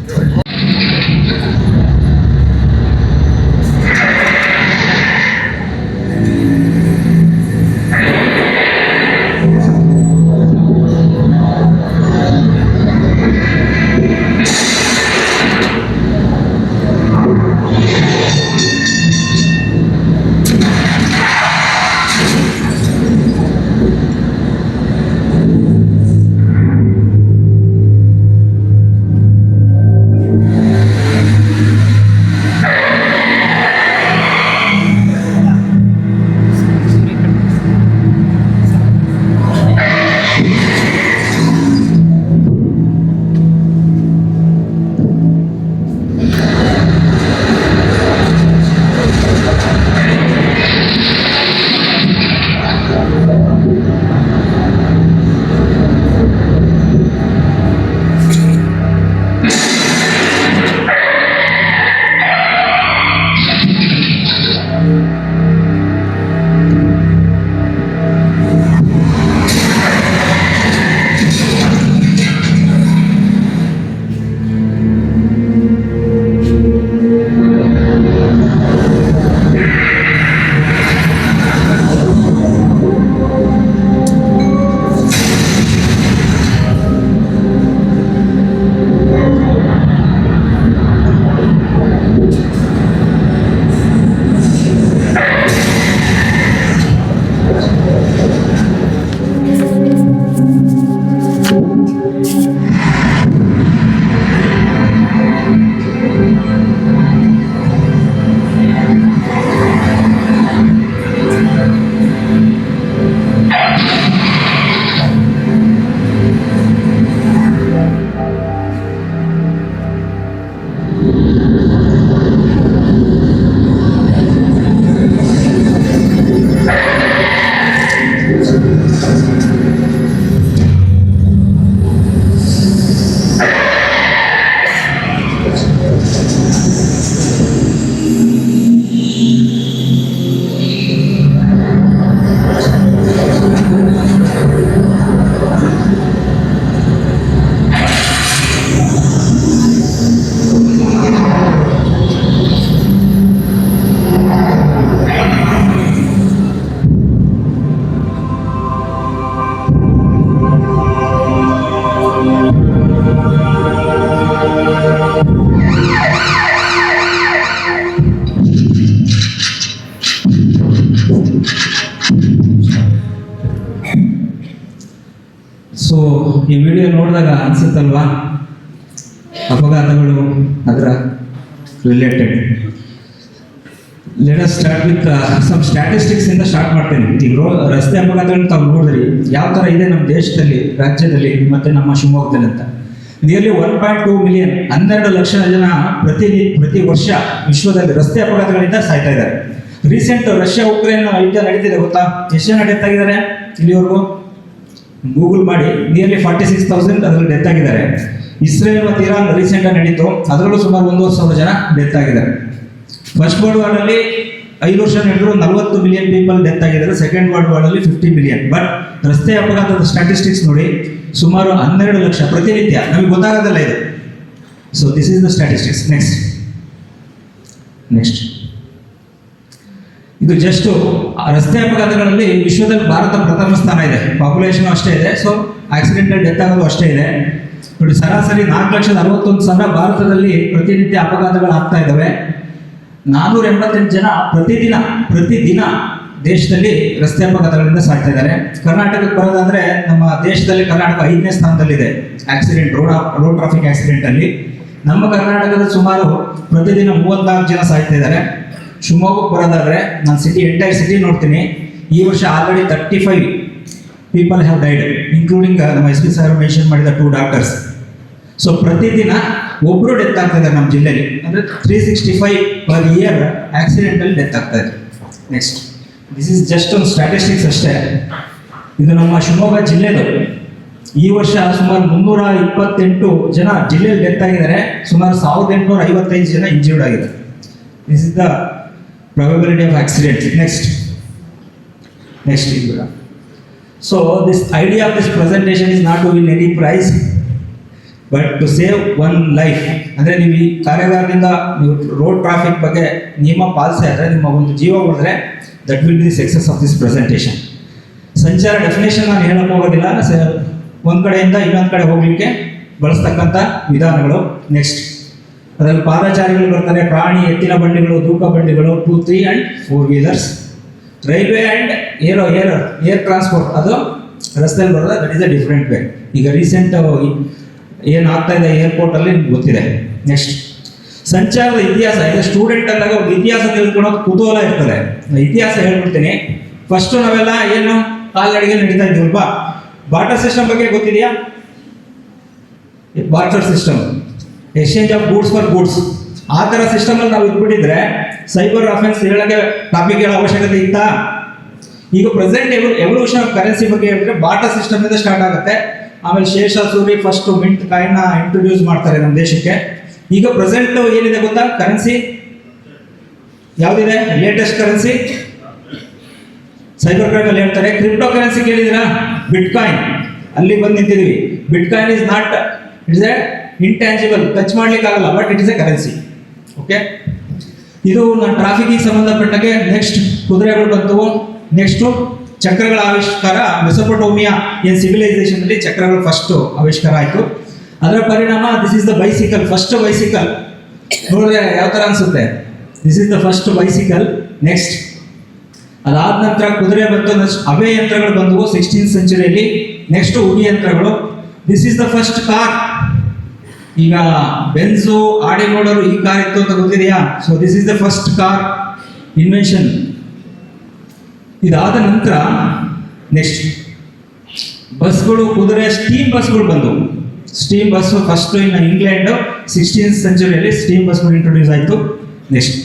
ಈ ವಿಡಿಯೋ ನೋಡಿದಾಗ ಅನ್ಸುತ್ತಲ್ವಾ ಅಪಘಾತಗಳು ಅದರ related. Let us start with some statistics ಇಂದ ಸ್ಟಾರ್ಟ್ ಮಾಡ್ತೇನೆ. ಈಗ ರಸ್ತೆ ಅಪಘಾತಗಳನ್ನ ತಾವು ನೋಡಿದ್ರಿ ಯಾವ ಥರ ಇದೆ ನಮ್ಮ ದೇಶದಲ್ಲಿ, ರಾಜ್ಯದಲ್ಲಿ ಮತ್ತು ನಮ್ಮ ಶಿವಮೊಗ್ಗದಲ್ಲಿ ಅಂತ. ನಿಯರ್ಲಿ 1.2 ಮಿಲಿಯನ್ 12 ಲಕ್ಷ ಜನ ಪ್ರತಿ ವರ್ಷ ವಿಶ್ವದಲ್ಲಿ ರಸ್ತೆ ಅಪಘಾತಗಳಿಂದ ಸಾಯ್ತಾ ಇದ್ದಾರೆ. ರೀಸೆಂಟ್ ರಷ್ಯಾ ಉಕ್ರೇನ್ ಯುದ್ಧ ನಡೀತಿದೆ ಗೊತ್ತಾ? ಎಷ್ಟು ಜನ ಡೆತ್ ಆಗಿದ್ದಾರೆ ಇಲ್ಲಿವರೆಗೂ? ಗೂಗಲ್ ಮಾಡಿ. ನಿಯರ್ಲಿ 46,000 ಅದರಲ್ಲಿ ಡೆತ್ ಆಗಿದ್ದಾರೆ. ಇಸ್ರೇಲ್ ಮತ್ತು ಇರಾನ್ ರೀಸೆಂಟ್ ಆಗಿ ನಡೀತು, ಅದರಲ್ಲೂ ಸುಮಾರು 1,500 ಜನ ಡೆತ್ ಆಗಿದ್ದಾರೆ. ಫಸ್ಟ್ ವರ್ಲ್ಡ್ ವಾರ್ ಅಲ್ಲಿ 5 ವರ್ಷ ನಡೆದ್ರು 40 ಮಿಲಿಯನ್ ಪೀಪಲ್ ಡೆತ್ ಆಗಿದ್ದಾರೆ. ಸೆಕೆಂಡ್ ವರ್ಲ್ಡ್ ವಾರ್ ಅಲ್ಲಿ 50 ಮಿಲಿಯನ್. ಬಟ್ ರಸ್ತೆ ಅಪಘಾತದ ಸ್ಟ್ಯಾಟಿಸ್ಟಿಕ್ಸ್ ನೋಡಿ, ಸುಮಾರು 12 ಲಕ್ಷ ಪ್ರತಿನಿತ್ಯ. ನಮಗೆ ಗೊತ್ತಾಗೋದಿಲ್ಲ ಇದು. So this is the statistics. Next ಇದು ಜಸ್ಟ್ ರಸ್ತೆ ಅಪಘಾತಗಳಲ್ಲಿ ವಿಶ್ವದಲ್ಲಿ ಭಾರತ ಪ್ರಥಮ ಸ್ಥಾನ ಇದೆ. ಪಾಪ್ಯುಲೇಷನ್ ಅಷ್ಟೇ ಇದೆ. ಸೊ ಆಕ್ಸಿಡೆಂಟಲ್ ಡೆತ್ ಆಗೋದು ಅಷ್ಟೇ ಇದೆ ನೋಡಿ. ಸರಾಸರಿ 4,61,000 ಭಾರತದಲ್ಲಿ ಪ್ರತಿನಿತ್ಯ ಅಪಘಾತಗಳು ಆಗ್ತಾ ಇದ್ದಾವೆ. 488 ಜನ ಪ್ರತಿದಿನ ದೇಶದಲ್ಲಿ ರಸ್ತೆ ಅಪಘಾತಗಳಿಂದ ಸಾಯ್ತಾ ಇದ್ದಾರೆ. ಕರ್ನಾಟಕಕ್ಕೆ ಬರೋದಾದ್ರೆ ನಮ್ಮ ದೇಶದಲ್ಲಿ ಕರ್ನಾಟಕ 5ನೇ ಸ್ಥಾನದಲ್ಲಿದೆ ಆಕ್ಸಿಡೆಂಟ್, ರೋಡ್ ಟ್ರಾಫಿಕ್ ಆಕ್ಸಿಡೆಂಟ್ ಅಲ್ಲಿ. ನಮ್ಮ ಕರ್ನಾಟಕದ ಸುಮಾರು ಪ್ರತಿದಿನ 34 ಜನ ಸಾಯ್ತಾ ಇದ್ದಾರೆ. ಶಿವಮೊಗ್ಗಕ್ಕೆ ಬರೋದಾದ್ರೆ ನಾನು ಎಂಟೈರ್ ಸಿಟಿ ನೋಡ್ತೀನಿ. ಈ ವರ್ಷ already 35 people have died, including ನಮ್ಮ SP ಸರ್ ಮೆನ್ಷನ್ ಮಾಡಿದ 2 ಡಾಕ್ಟರ್ಸ್. ಸೊ ಪ್ರತಿದಿನ ಒಬ್ಬರು ಡೆತ್ ಆಗ್ತಾ ಇದ್ದಾರೆ ನಮ್ಮ ಜಿಲ್ಲೆಯಲ್ಲಿ. ಅಂದರೆ 365 ಪರ್ ಇಯರ್ ಆಕ್ಸಿಡೆಂಟಲ್ಲಿ ಡೆತ್ ಆಗ್ತಾ ಇದೆ. ನೆಕ್ಸ್ಟ್ ದಿಸ್ ಇಸ್ ಜಸ್ಟ್ ಒಂದು ಸ್ಟ್ಯಾಟಿಸ್ಟಿಕ್ಸ್ ಅಷ್ಟೇ. ಇದು ನಮ್ಮ ಶಿವಮೊಗ್ಗ ಜಿಲ್ಲೆದು. ಈ ವರ್ಷ ಸುಮಾರು 328 ಜನ ಜಿಲ್ಲೆಯಲ್ಲಿ ಡೆತ್ ಆಗಿದ್ದಾರೆ. ಸುಮಾರು 1,855 ಜನ ಇಂಜೂರ್ಡ್ ಆಗಿದ್ದಾರೆ. This is the probability of accident. Next is so this idea of this presentation is not to win any prize but to save one life. ಅಂದ್ರೆ ನೀವು ಈ ಕಾರ್ಯಾಗಾರದಿಂದ ನೀವು ರೋಡ್ ಟ್ರಾಫಿಕ್ ಬಗ್ಗೆ ನಿಯಮ ಪಾಲಿಸಿದ್ರೆ ನಿಮ್ಮ ಒಂದು ಜೀವ ಉಳಿದ್ರೆ that will be the success of this presentation. ಸಂಚಾರ ಡೆಫಿನೇಷನ್ ನಾನು ಹೇಳಕ್ ಹೋಗೋದಿಲ್ಲ. ಒಂದ್ ಕಡೆಯಿಂದ ಇನ್ನೊಂದು ಕಡೆ ಹೋಗ್ಲಿಕ್ಕೆ ಬಳಸ್ತಕ್ಕಂಥ ವಿಧಾನಗಳು. ನೆಕ್ಸ್ಟ್ ಅದರಲ್ಲಿ ಪಾದಚಾರಿಗಳು ಬರ್ತಾರೆ, ಪ್ರಾಣಿ ಎತ್ತಿನ ಬಂಡಿಗಳು, ತೂಕ ಬಂಡಿಗಳು, 2, 3 and 4 wheelers. Railway and air transport ಅದು ರಸ್ತೆಯಲ್ಲಿ ಬರೋದು, that is a different way. ಈಗ ರೀಸೆಂಟ್ ಏನಾಗ್ತಾ ಇದೆ ಏರ್ಪೋರ್ಟಲ್ಲಿ ನಿಮ್ಗೆ ಗೊತ್ತಿದೆ. ನೆಕ್ಸ್ಟ್ ಸಂಚಾರದ ಇತಿಹಾಸ. ಈಗ ಸ್ಟೂಡೆಂಟ್ ಅಂದಾಗ ಒಂದು ಇತಿಹಾಸ ತಿಳ್ಕೊಳ್ಳೋದು ಕುತೂಹಲ ಇರ್ತದೆ. ಇತಿಹಾಸ ಹೇಳ್ಬಿಡ್ತೀನಿ. ಫಸ್ಟು ನಾವೆಲ್ಲ ಏನು ಕಾಲ್ನಡಿಗೆ ನಡೀತಾ ಇದ್ದೀವಲ್ವಾ? ಬಾರ್ಟರ್ ಸಿಸ್ಟಮ್ ಬಗ್ಗೆ ಗೊತ್ತಿದೆಯಾ? Barter system, exchange of goods for goods. ಆ ಥರ ಸಿಸ್ಟಮಲ್ಲಿ ನಾವು ಇದ್ಬಿಟ್ಟಿದ್ರೆ ಸೈಬರ್ ಅಫೆನ್ಸ್ ಹೇಳೋಕ್ಕೆ ಟಾಪಿಕ್ ಹೇಳೋ ಅವಶ್ಯಕತೆ ಇತ್ತಾ? ಈಗ ಪ್ರೆಸೆಂಟ್ ಎವಲ್ಯೂಷನ್ ಆಫ್ ಕರೆನ್ಸಿ ಬಗ್ಗೆ ಹೇಳಿದ್ರೆ ಬಾರ್ಟರ್ ಸಿಸ್ಟಮ್ನಿಂದ ಸ್ಟಾರ್ಟ್ ಆಗುತ್ತೆ. ಆಮೇಲೆ ಶೇಷಾಸೂರಿ ಫಸ್ಟ್ ಮಿಂಟ್ ಕಾಯಿನ್ನ ಇಂಟ್ರೊಡ್ಯೂಸ್ ಮಾಡ್ತಾರೆ ನಮ್ಮ ದೇಶಕ್ಕೆ. ಈಗ ಪ್ರೆಸೆಂಟ್ ಏನಿದೆ ಗೊತ್ತಾ? ಕರೆನ್ಸಿ ಯಾವುದಿದೆ? ಲೇಟೆಸ್ಟ್ ಕರೆನ್ಸಿ ಸೈಬರ್ ಕ್ರೈಮ್ ಅಲ್ಲಿ ಹೇಳ್ತಾರೆ. ಕ್ರಿಪ್ಟೋ ಕರೆನ್ಸಿ ಕೇಳಿದಿರಾ? ಬಿಟ್ಕಾಯಿನ್. ಅಲ್ಲಿ ಬಂದು ನಿಂತಿದ್ವಿ. Bitcoin is not, it's a intangible, touch ಮಾಡ್ಲಿಕ್ಕೆ ಆಗಲ್ಲ, but it is a currency. Okay, ಇದು ನನ್ನ ಟ್ರಾಫಿಕ್ಗೆ ಸಂಬಂಧಪಟ್ಟಾಗೆ. ನೆಕ್ಸ್ಟ್ ಕುದುರೆಗಳು ಬಂದವು. ನೆಕ್ಸ್ಟು ಚಕ್ರಗಳ ಆವಿಷ್ಕಾರ. ಮೆಸೊಪೊಟೋಮಿಯಾ ಸಿವಿಲೈಸೇಷನ್ ಅಲ್ಲಿ ಚಕ್ರಗಳು ಫಸ್ಟ್ ಆವಿಷ್ಕಾರ ಆಯಿತು. ಅದರ ಪರಿಣಾಮ this is the bicycle. First bicycle ನೋಡಿದ್ರೆ ಯಾವ ಥರ ಅನ್ಸುತ್ತೆ? This is the first bicycle. Next ಅದಾದ ನಂತರ ಕುದುರೆ ಬಂತು. ಅವೇ ಯಂತ್ರಗಳು ಬಂದವು 16th ಸೆಂಚುರಿಯಲ್ಲಿ. ನೆಕ್ಸ್ಟ್ ಉಗಿ ಯಂತ್ರಗಳು. This is the first car. ಈಗ ಬೆನ್ಸು, ಆಡಿ ನೋಡೋರು ಈ ಕಾರ್ ಇತ್ತು ಅಂತ ಗೊತ್ತಿದೆಯಾ? So this is the first car invention. ಇದಾದ ನಂತರ ನೆಕ್ಸ್ಟ್ ಬಸ್ಗಳು, ಕುದುರೆ, ಸ್ಟೀಮ್ ಬಸ್ಗಳು ಬಂದವು. Steam bus first in England 16th ಸೆಂಚುರಿಯಲ್ಲಿ ಸ್ಟೀಮ್ ಬಸ್ಗಳು ಇಂಟ್ರೊಡ್ಯೂಸ್ ಆಯಿತು. ನೆಕ್ಸ್ಟ್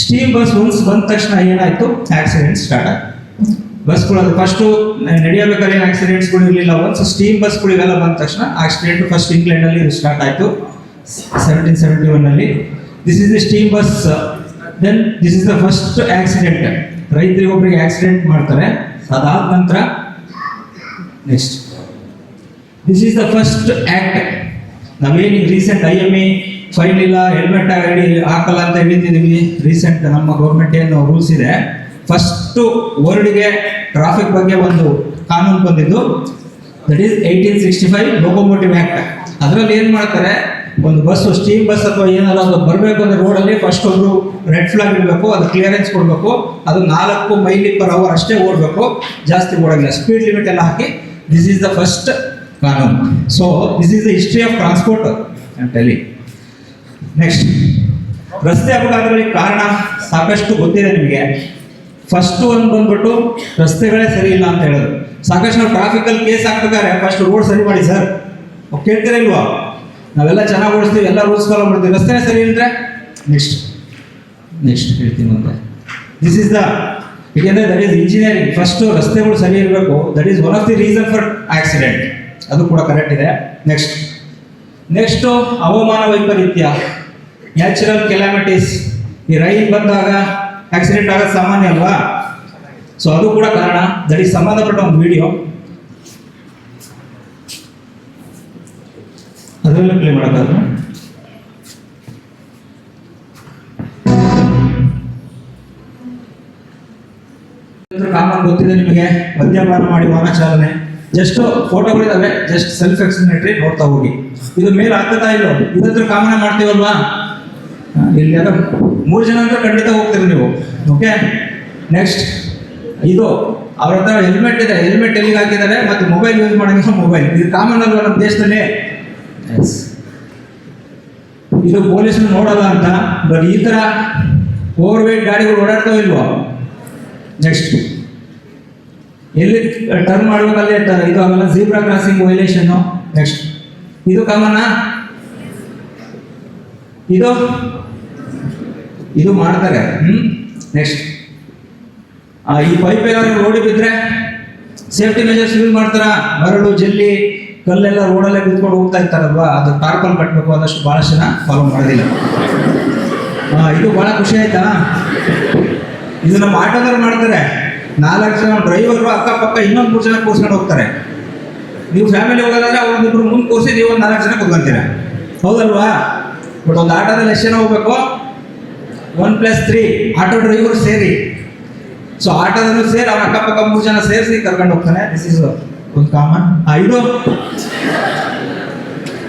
ಸ್ಟೀಮ್ ಬಸ್ ಒನ್ಸ್ ಬಂದ ತಕ್ಷಣ ಏನಾಯಿತು? ಆಕ್ಸಿಡೆಂಟ್ ಸ್ಟಾರ್ಟ್ ಆಯಿತು. ಬಸ್ಗಳು ಅದು ಫಸ್ಟು ನಡೆಯಬೇಕಾದ್ರೆ ಏನು ಆಕ್ಸಿಡೆಂಟ್ಸ್ಗಳು ಇರಲಿಲ್ಲ. ಒನ್ಸ್ ಸ್ಟೀಮ್ ಬಸ್ಗಳು ಇವೆಲ್ಲ ಬಂದ ತಕ್ಷಣ ಆಕ್ಸಿಡೆಂಟ್ ಫಸ್ಟ್ ಇಂಗ್ಲೆಂಡಲ್ಲಿ ಇದು ಸ್ಟಾರ್ಟ್ ಆಯಿತು 1771 this is the steam bus. Then this is the first accident. ರೈತರಿಗೆ ಒಬ್ಬರಿಗೆ ಆಕ್ಸಿಡೆಂಟ್ ಮಾಡ್ತಾರೆ. ಅದಾದ ನಂತರ next this is the first act. ನಾವೇನು ರೀಸೆಂಟ್ IME ಫೈನ್ ಇಲ್ಲ, ಹೆಲ್ಮೆಟ್ ಹಾಕಲ್ಲ ಅಂತ ಹೇಳ್ತಿದ್ದೀವಿ. ರೀಸೆಂಟ್ ನಮ್ಮ ಗೌರ್ಮೆಂಟ್ ಏನು ರೂಲ್ಸ್ ಇದೆ, ಫಸ್ಟು ವರ್ಲ್ಡ್ಗೆ ಟ್ರಾಫಿಕ್ ಬಗ್ಗೆ ಒಂದು ಕಾನೂನು ಬಂದಿದ್ದು, ದಟ್ ಈಸ್ 1865 ಲೋಕೋಮೋಟಿವ್ ಆ್ಯಕ್ಟ್. ಅದರಲ್ಲಿ ಏನು ಮಾಡ್ತಾರೆ, ಒಂದು ಬಸ್ಸು, ಸ್ಟೀಮ್ ಬಸ್ ಅಥವಾ ಏನಾದ್ರು ಅದು ಬರಬೇಕು ಅಂದರೆ ರೋಡಲ್ಲಿ ಫಸ್ಟ್ ಒಬ್ಬರು ರೆಡ್ ಫ್ಲಾಗ್ ಇಡಬೇಕು, ಅದು ಕ್ಲಿಯರೆನ್ಸ್ ಕೊಡಬೇಕು, ಅದು 4 ಮೈಲಿ ಪರ್ ಅವರ್ ಅಷ್ಟೇ ಓಡಬೇಕು, ಜಾಸ್ತಿ ಓಡೋಂಗಿಲ್ಲ, ಸ್ಪೀಡ್ ಲಿಮಿಟ್ ಎಲ್ಲ ಹಾಕಿ. ದಿಸ್ ಈಸ್ ದ ಫಸ್ಟ್ ಕಾನೂನು. So this is the history of transport ಅಂತ ಹೇಳಿ. ನೆಕ್ಸ್ಟ್, ರಸ್ತೆ ಅಪಘಾತಗಳಿಗೆ ಕಾರಣ ಸಾಕಷ್ಟು ಗೊತ್ತಿದೆ ನಿಮಗೆ. ಫಸ್ಟ್ ಒಂದು ಬಂದ್ಬಿಟ್ಟು ರಸ್ತೆಗಳೇ ಸರಿ ಇಲ್ಲ ಅಂತ ಹೇಳೋದು. ಸಾಕಷ್ಟು ನಾವು ಟ್ರಾಫಿಕಲ್ಲಿ ಕೇಸ್ ಹಾಕ್ಬೇಕಾದ್ರೆ ಫಸ್ಟ್ ರೋಡ್ ಸರಿ ಮಾಡಿ ಸರ್ ಕೇಳ್ತೀರಾ ಇಲ್ವಾ? ನಾವೆಲ್ಲ ಚೆನ್ನಾಗಿ ಓಡಿಸ್ತೀವಿ, ಎಲ್ಲ ರೂಲ್ಸ್ ಫಾಲೋ ಮಾಡ್ತೀವಿ, ರಸ್ತೆನೇ ಸರಿ ಇಲ್ಲದ್ರೆ ನೆಕ್ಸ್ಟ್ ಹೇಳ್ತೀನಿ ಮುಂದೆ. ದಿಸ್ ಇಸ್ ದ, ಏಕೆಂದರೆ ದಟ್ ಈಸ್ ಇಂಜಿನಿಯರಿಂಗ್. ಫಸ್ಟು ರಸ್ತೆಗಳು ಸರಿ ಇರಬೇಕು. That is one of the reason for accident. ಅದು ಕೂಡ ಕರೆಕ್ಟ್ ಇದೆ. ನೆಕ್ಸ್ಟು ಹವಾಮಾನ ವೈಪರೀತ್ಯ, ನ್ಯಾಚುರಲ್ ಕೆಲಾಮಿಟೀಸ್. ಈ ರೈನ್ ಬಂದಾಗ ಆಕ್ಸಿಡೆಂಟ್ ಆಗೋದು ಸಾಮಾನ್ಯ ಅಲ್ವಾ? ಸೊ ಅದು ಕೂಡ ಕಾರಣ. ದಟ್ ಈಸ್ ಸಂಬಂಧಪಟ್ಟ ಒಂದು ವಿಡಿಯೋ ಅದರಲ್ಲೂ ಪ್ಲೇ ಮಾಡೋಕ್ಕಾದ್ರೆ. ಕಾಮನ್ ಗೊತ್ತಿದೆ ನಿಮಗೆ, ಮದ್ಯಪಾನ ಮಾಡಿ ವಾಹನ ಚಾಲನೆ. ಜಸ್ಟ್ ಫೋಟೋಗಳಿದಾವೆ, ಜಸ್ಟ್ ಸೆಲ್ಫ್ ಎಕ್ಸ್ಪ್ಲನೇಟರಿ, ನೋಡ್ತಾ ಹೋಗಿ. ಇದು ಮೇಲೆ ಆಗ್ತದಾ ಇಲ್ಲೋ ಇದಂದ್ರೆ ಕಾಮನ್ ಮಾಡ್ತೀವಲ್ವಾ? ಇಲ್ಲಿ 3 ಜನ ಅಂತ ಖಂಡಿತ ಹೋಗ್ತೀರಿ ನೀವು. ಓಕೆ, ನೆಕ್ಸ್ಟ್, ಇದು ಅವ್ರ ಹತ್ರ ಹೆಲ್ಮೆಟ್ ಇದೆ, ಹೆಲ್ಮೆಟ್ ಎಲ್ಲಿಗೆ ಹಾಕಿದ್ದಾರೆ, ಮತ್ತು ಮೊಬೈಲ್ ಯೂಸ್ ಮಾಡೋಂಗಿಲ್ಲ, ಮೊಬೈಲ್. ಇದು ಕಾಮನ್ ಅಲ್ವಾ ನಮ್ಮ ದೇಶದಲ್ಲಿ? ಇದು ಪೊಲೀಸರು ನೋಡಲ್ಲ ಅಂತ, ಬಟ್ ಈ ಥರ ಓವರ್ ವೇಟ್ ಗಾಡಿಗಳು ಓಡಾಡ್ತಾವ ಇಲ್ವೋ? ನೆಕ್ಸ್ಟ್, ಎಲ್ಲಿ ಟರ್ನ್ ಮಾಡ್ಬೇಕಲ್ಲೇ ಇದು ಆಗಲ್ಲ, ಜೀಬ್ರಾ ಕ್ರಾಸಿಂಗ್ ವೈಲೇಷನ್ನು. ನೆಕ್ಸ್ಟ್, ಇದು ಕಾಮನ್ನ, ಇದು ಮಾಡ್ತಾರೆ. ನೆಕ್ಸ್ಟ್, ಈ ಪೈಪ್ ಏನಾದ್ರು ರೋಡಿಗೆ ಬಿದ್ದರೆ ಸೇಫ್ಟಿ ಮೆಜರ್ಸ್ ಯೂಸ್ ಮಾಡ್ತಾರ? ಮರಳು, ಜಲ್ಲಿ, ಕಲ್ಲೆಲ್ಲ ರೋಡಲ್ಲೇ ಬಿದ್ಕೊಂಡು ಹೋಗ್ತಾ ಇರ್ತಾರಲ್ವಾ, ಅದು ಟಾರ್ಪಲ್ ಕಟ್ಟಬೇಕು, ಆದಷ್ಟು ಭಾಳಷ್ಟು ಜನ ಫಾಲೋ ಮಾಡೋದಿಲ್ಲ. ಇದು ಭಾಳ ಖುಷಿ ಆಯ್ತಾ? ಇದು ನಮ್ಮ ಆಟೋದವ್ರು ಮಾಡ್ತಾರೆ. 4 ಜನ ಡ್ರೈವರು ಅಕ್ಕಪಕ್ಕ ಇನ್ನೊಂದು 3 ಜನ ಕೂರ್ಸ್ಕೊಂಡು ಹೋಗ್ತಾರೆ. ನೀವು ಫ್ಯಾಮಿಲಿ ಹೋಗೋದಾದ್ರೆ ಅವ್ರೊಂದಿಬ್ರು ಮುಂದೆ ಕೂರಿಸಿ ನೀವು ಒಂದು 4 ಜನ ಕೂತ್ಕೊಂತೀರ, ಹೌದಲ್ವಾ? ಬಟ್ ಒಂದು ಆಟೋದಲ್ಲಿ ಎಷ್ಟು ಜನ ಹೋಗ್ಬೇಕು? 1+3 ಆಟೋ ಡ್ರೈವರ್ ಸೇರಿ. ಸೊ ಆಟೋದಲ್ಲೂ ಸೇರಿ ಅವ್ರ ಅಕ್ಕಪಕ್ಕ 3 ಜನ ಸೇರಿಸಿ ಕರ್ಕೊಂಡು ಹೋಗ್ತಾನೆ. ದಿಸ್ ಇಸ್ ಒಂದು ಕಾಮನ್.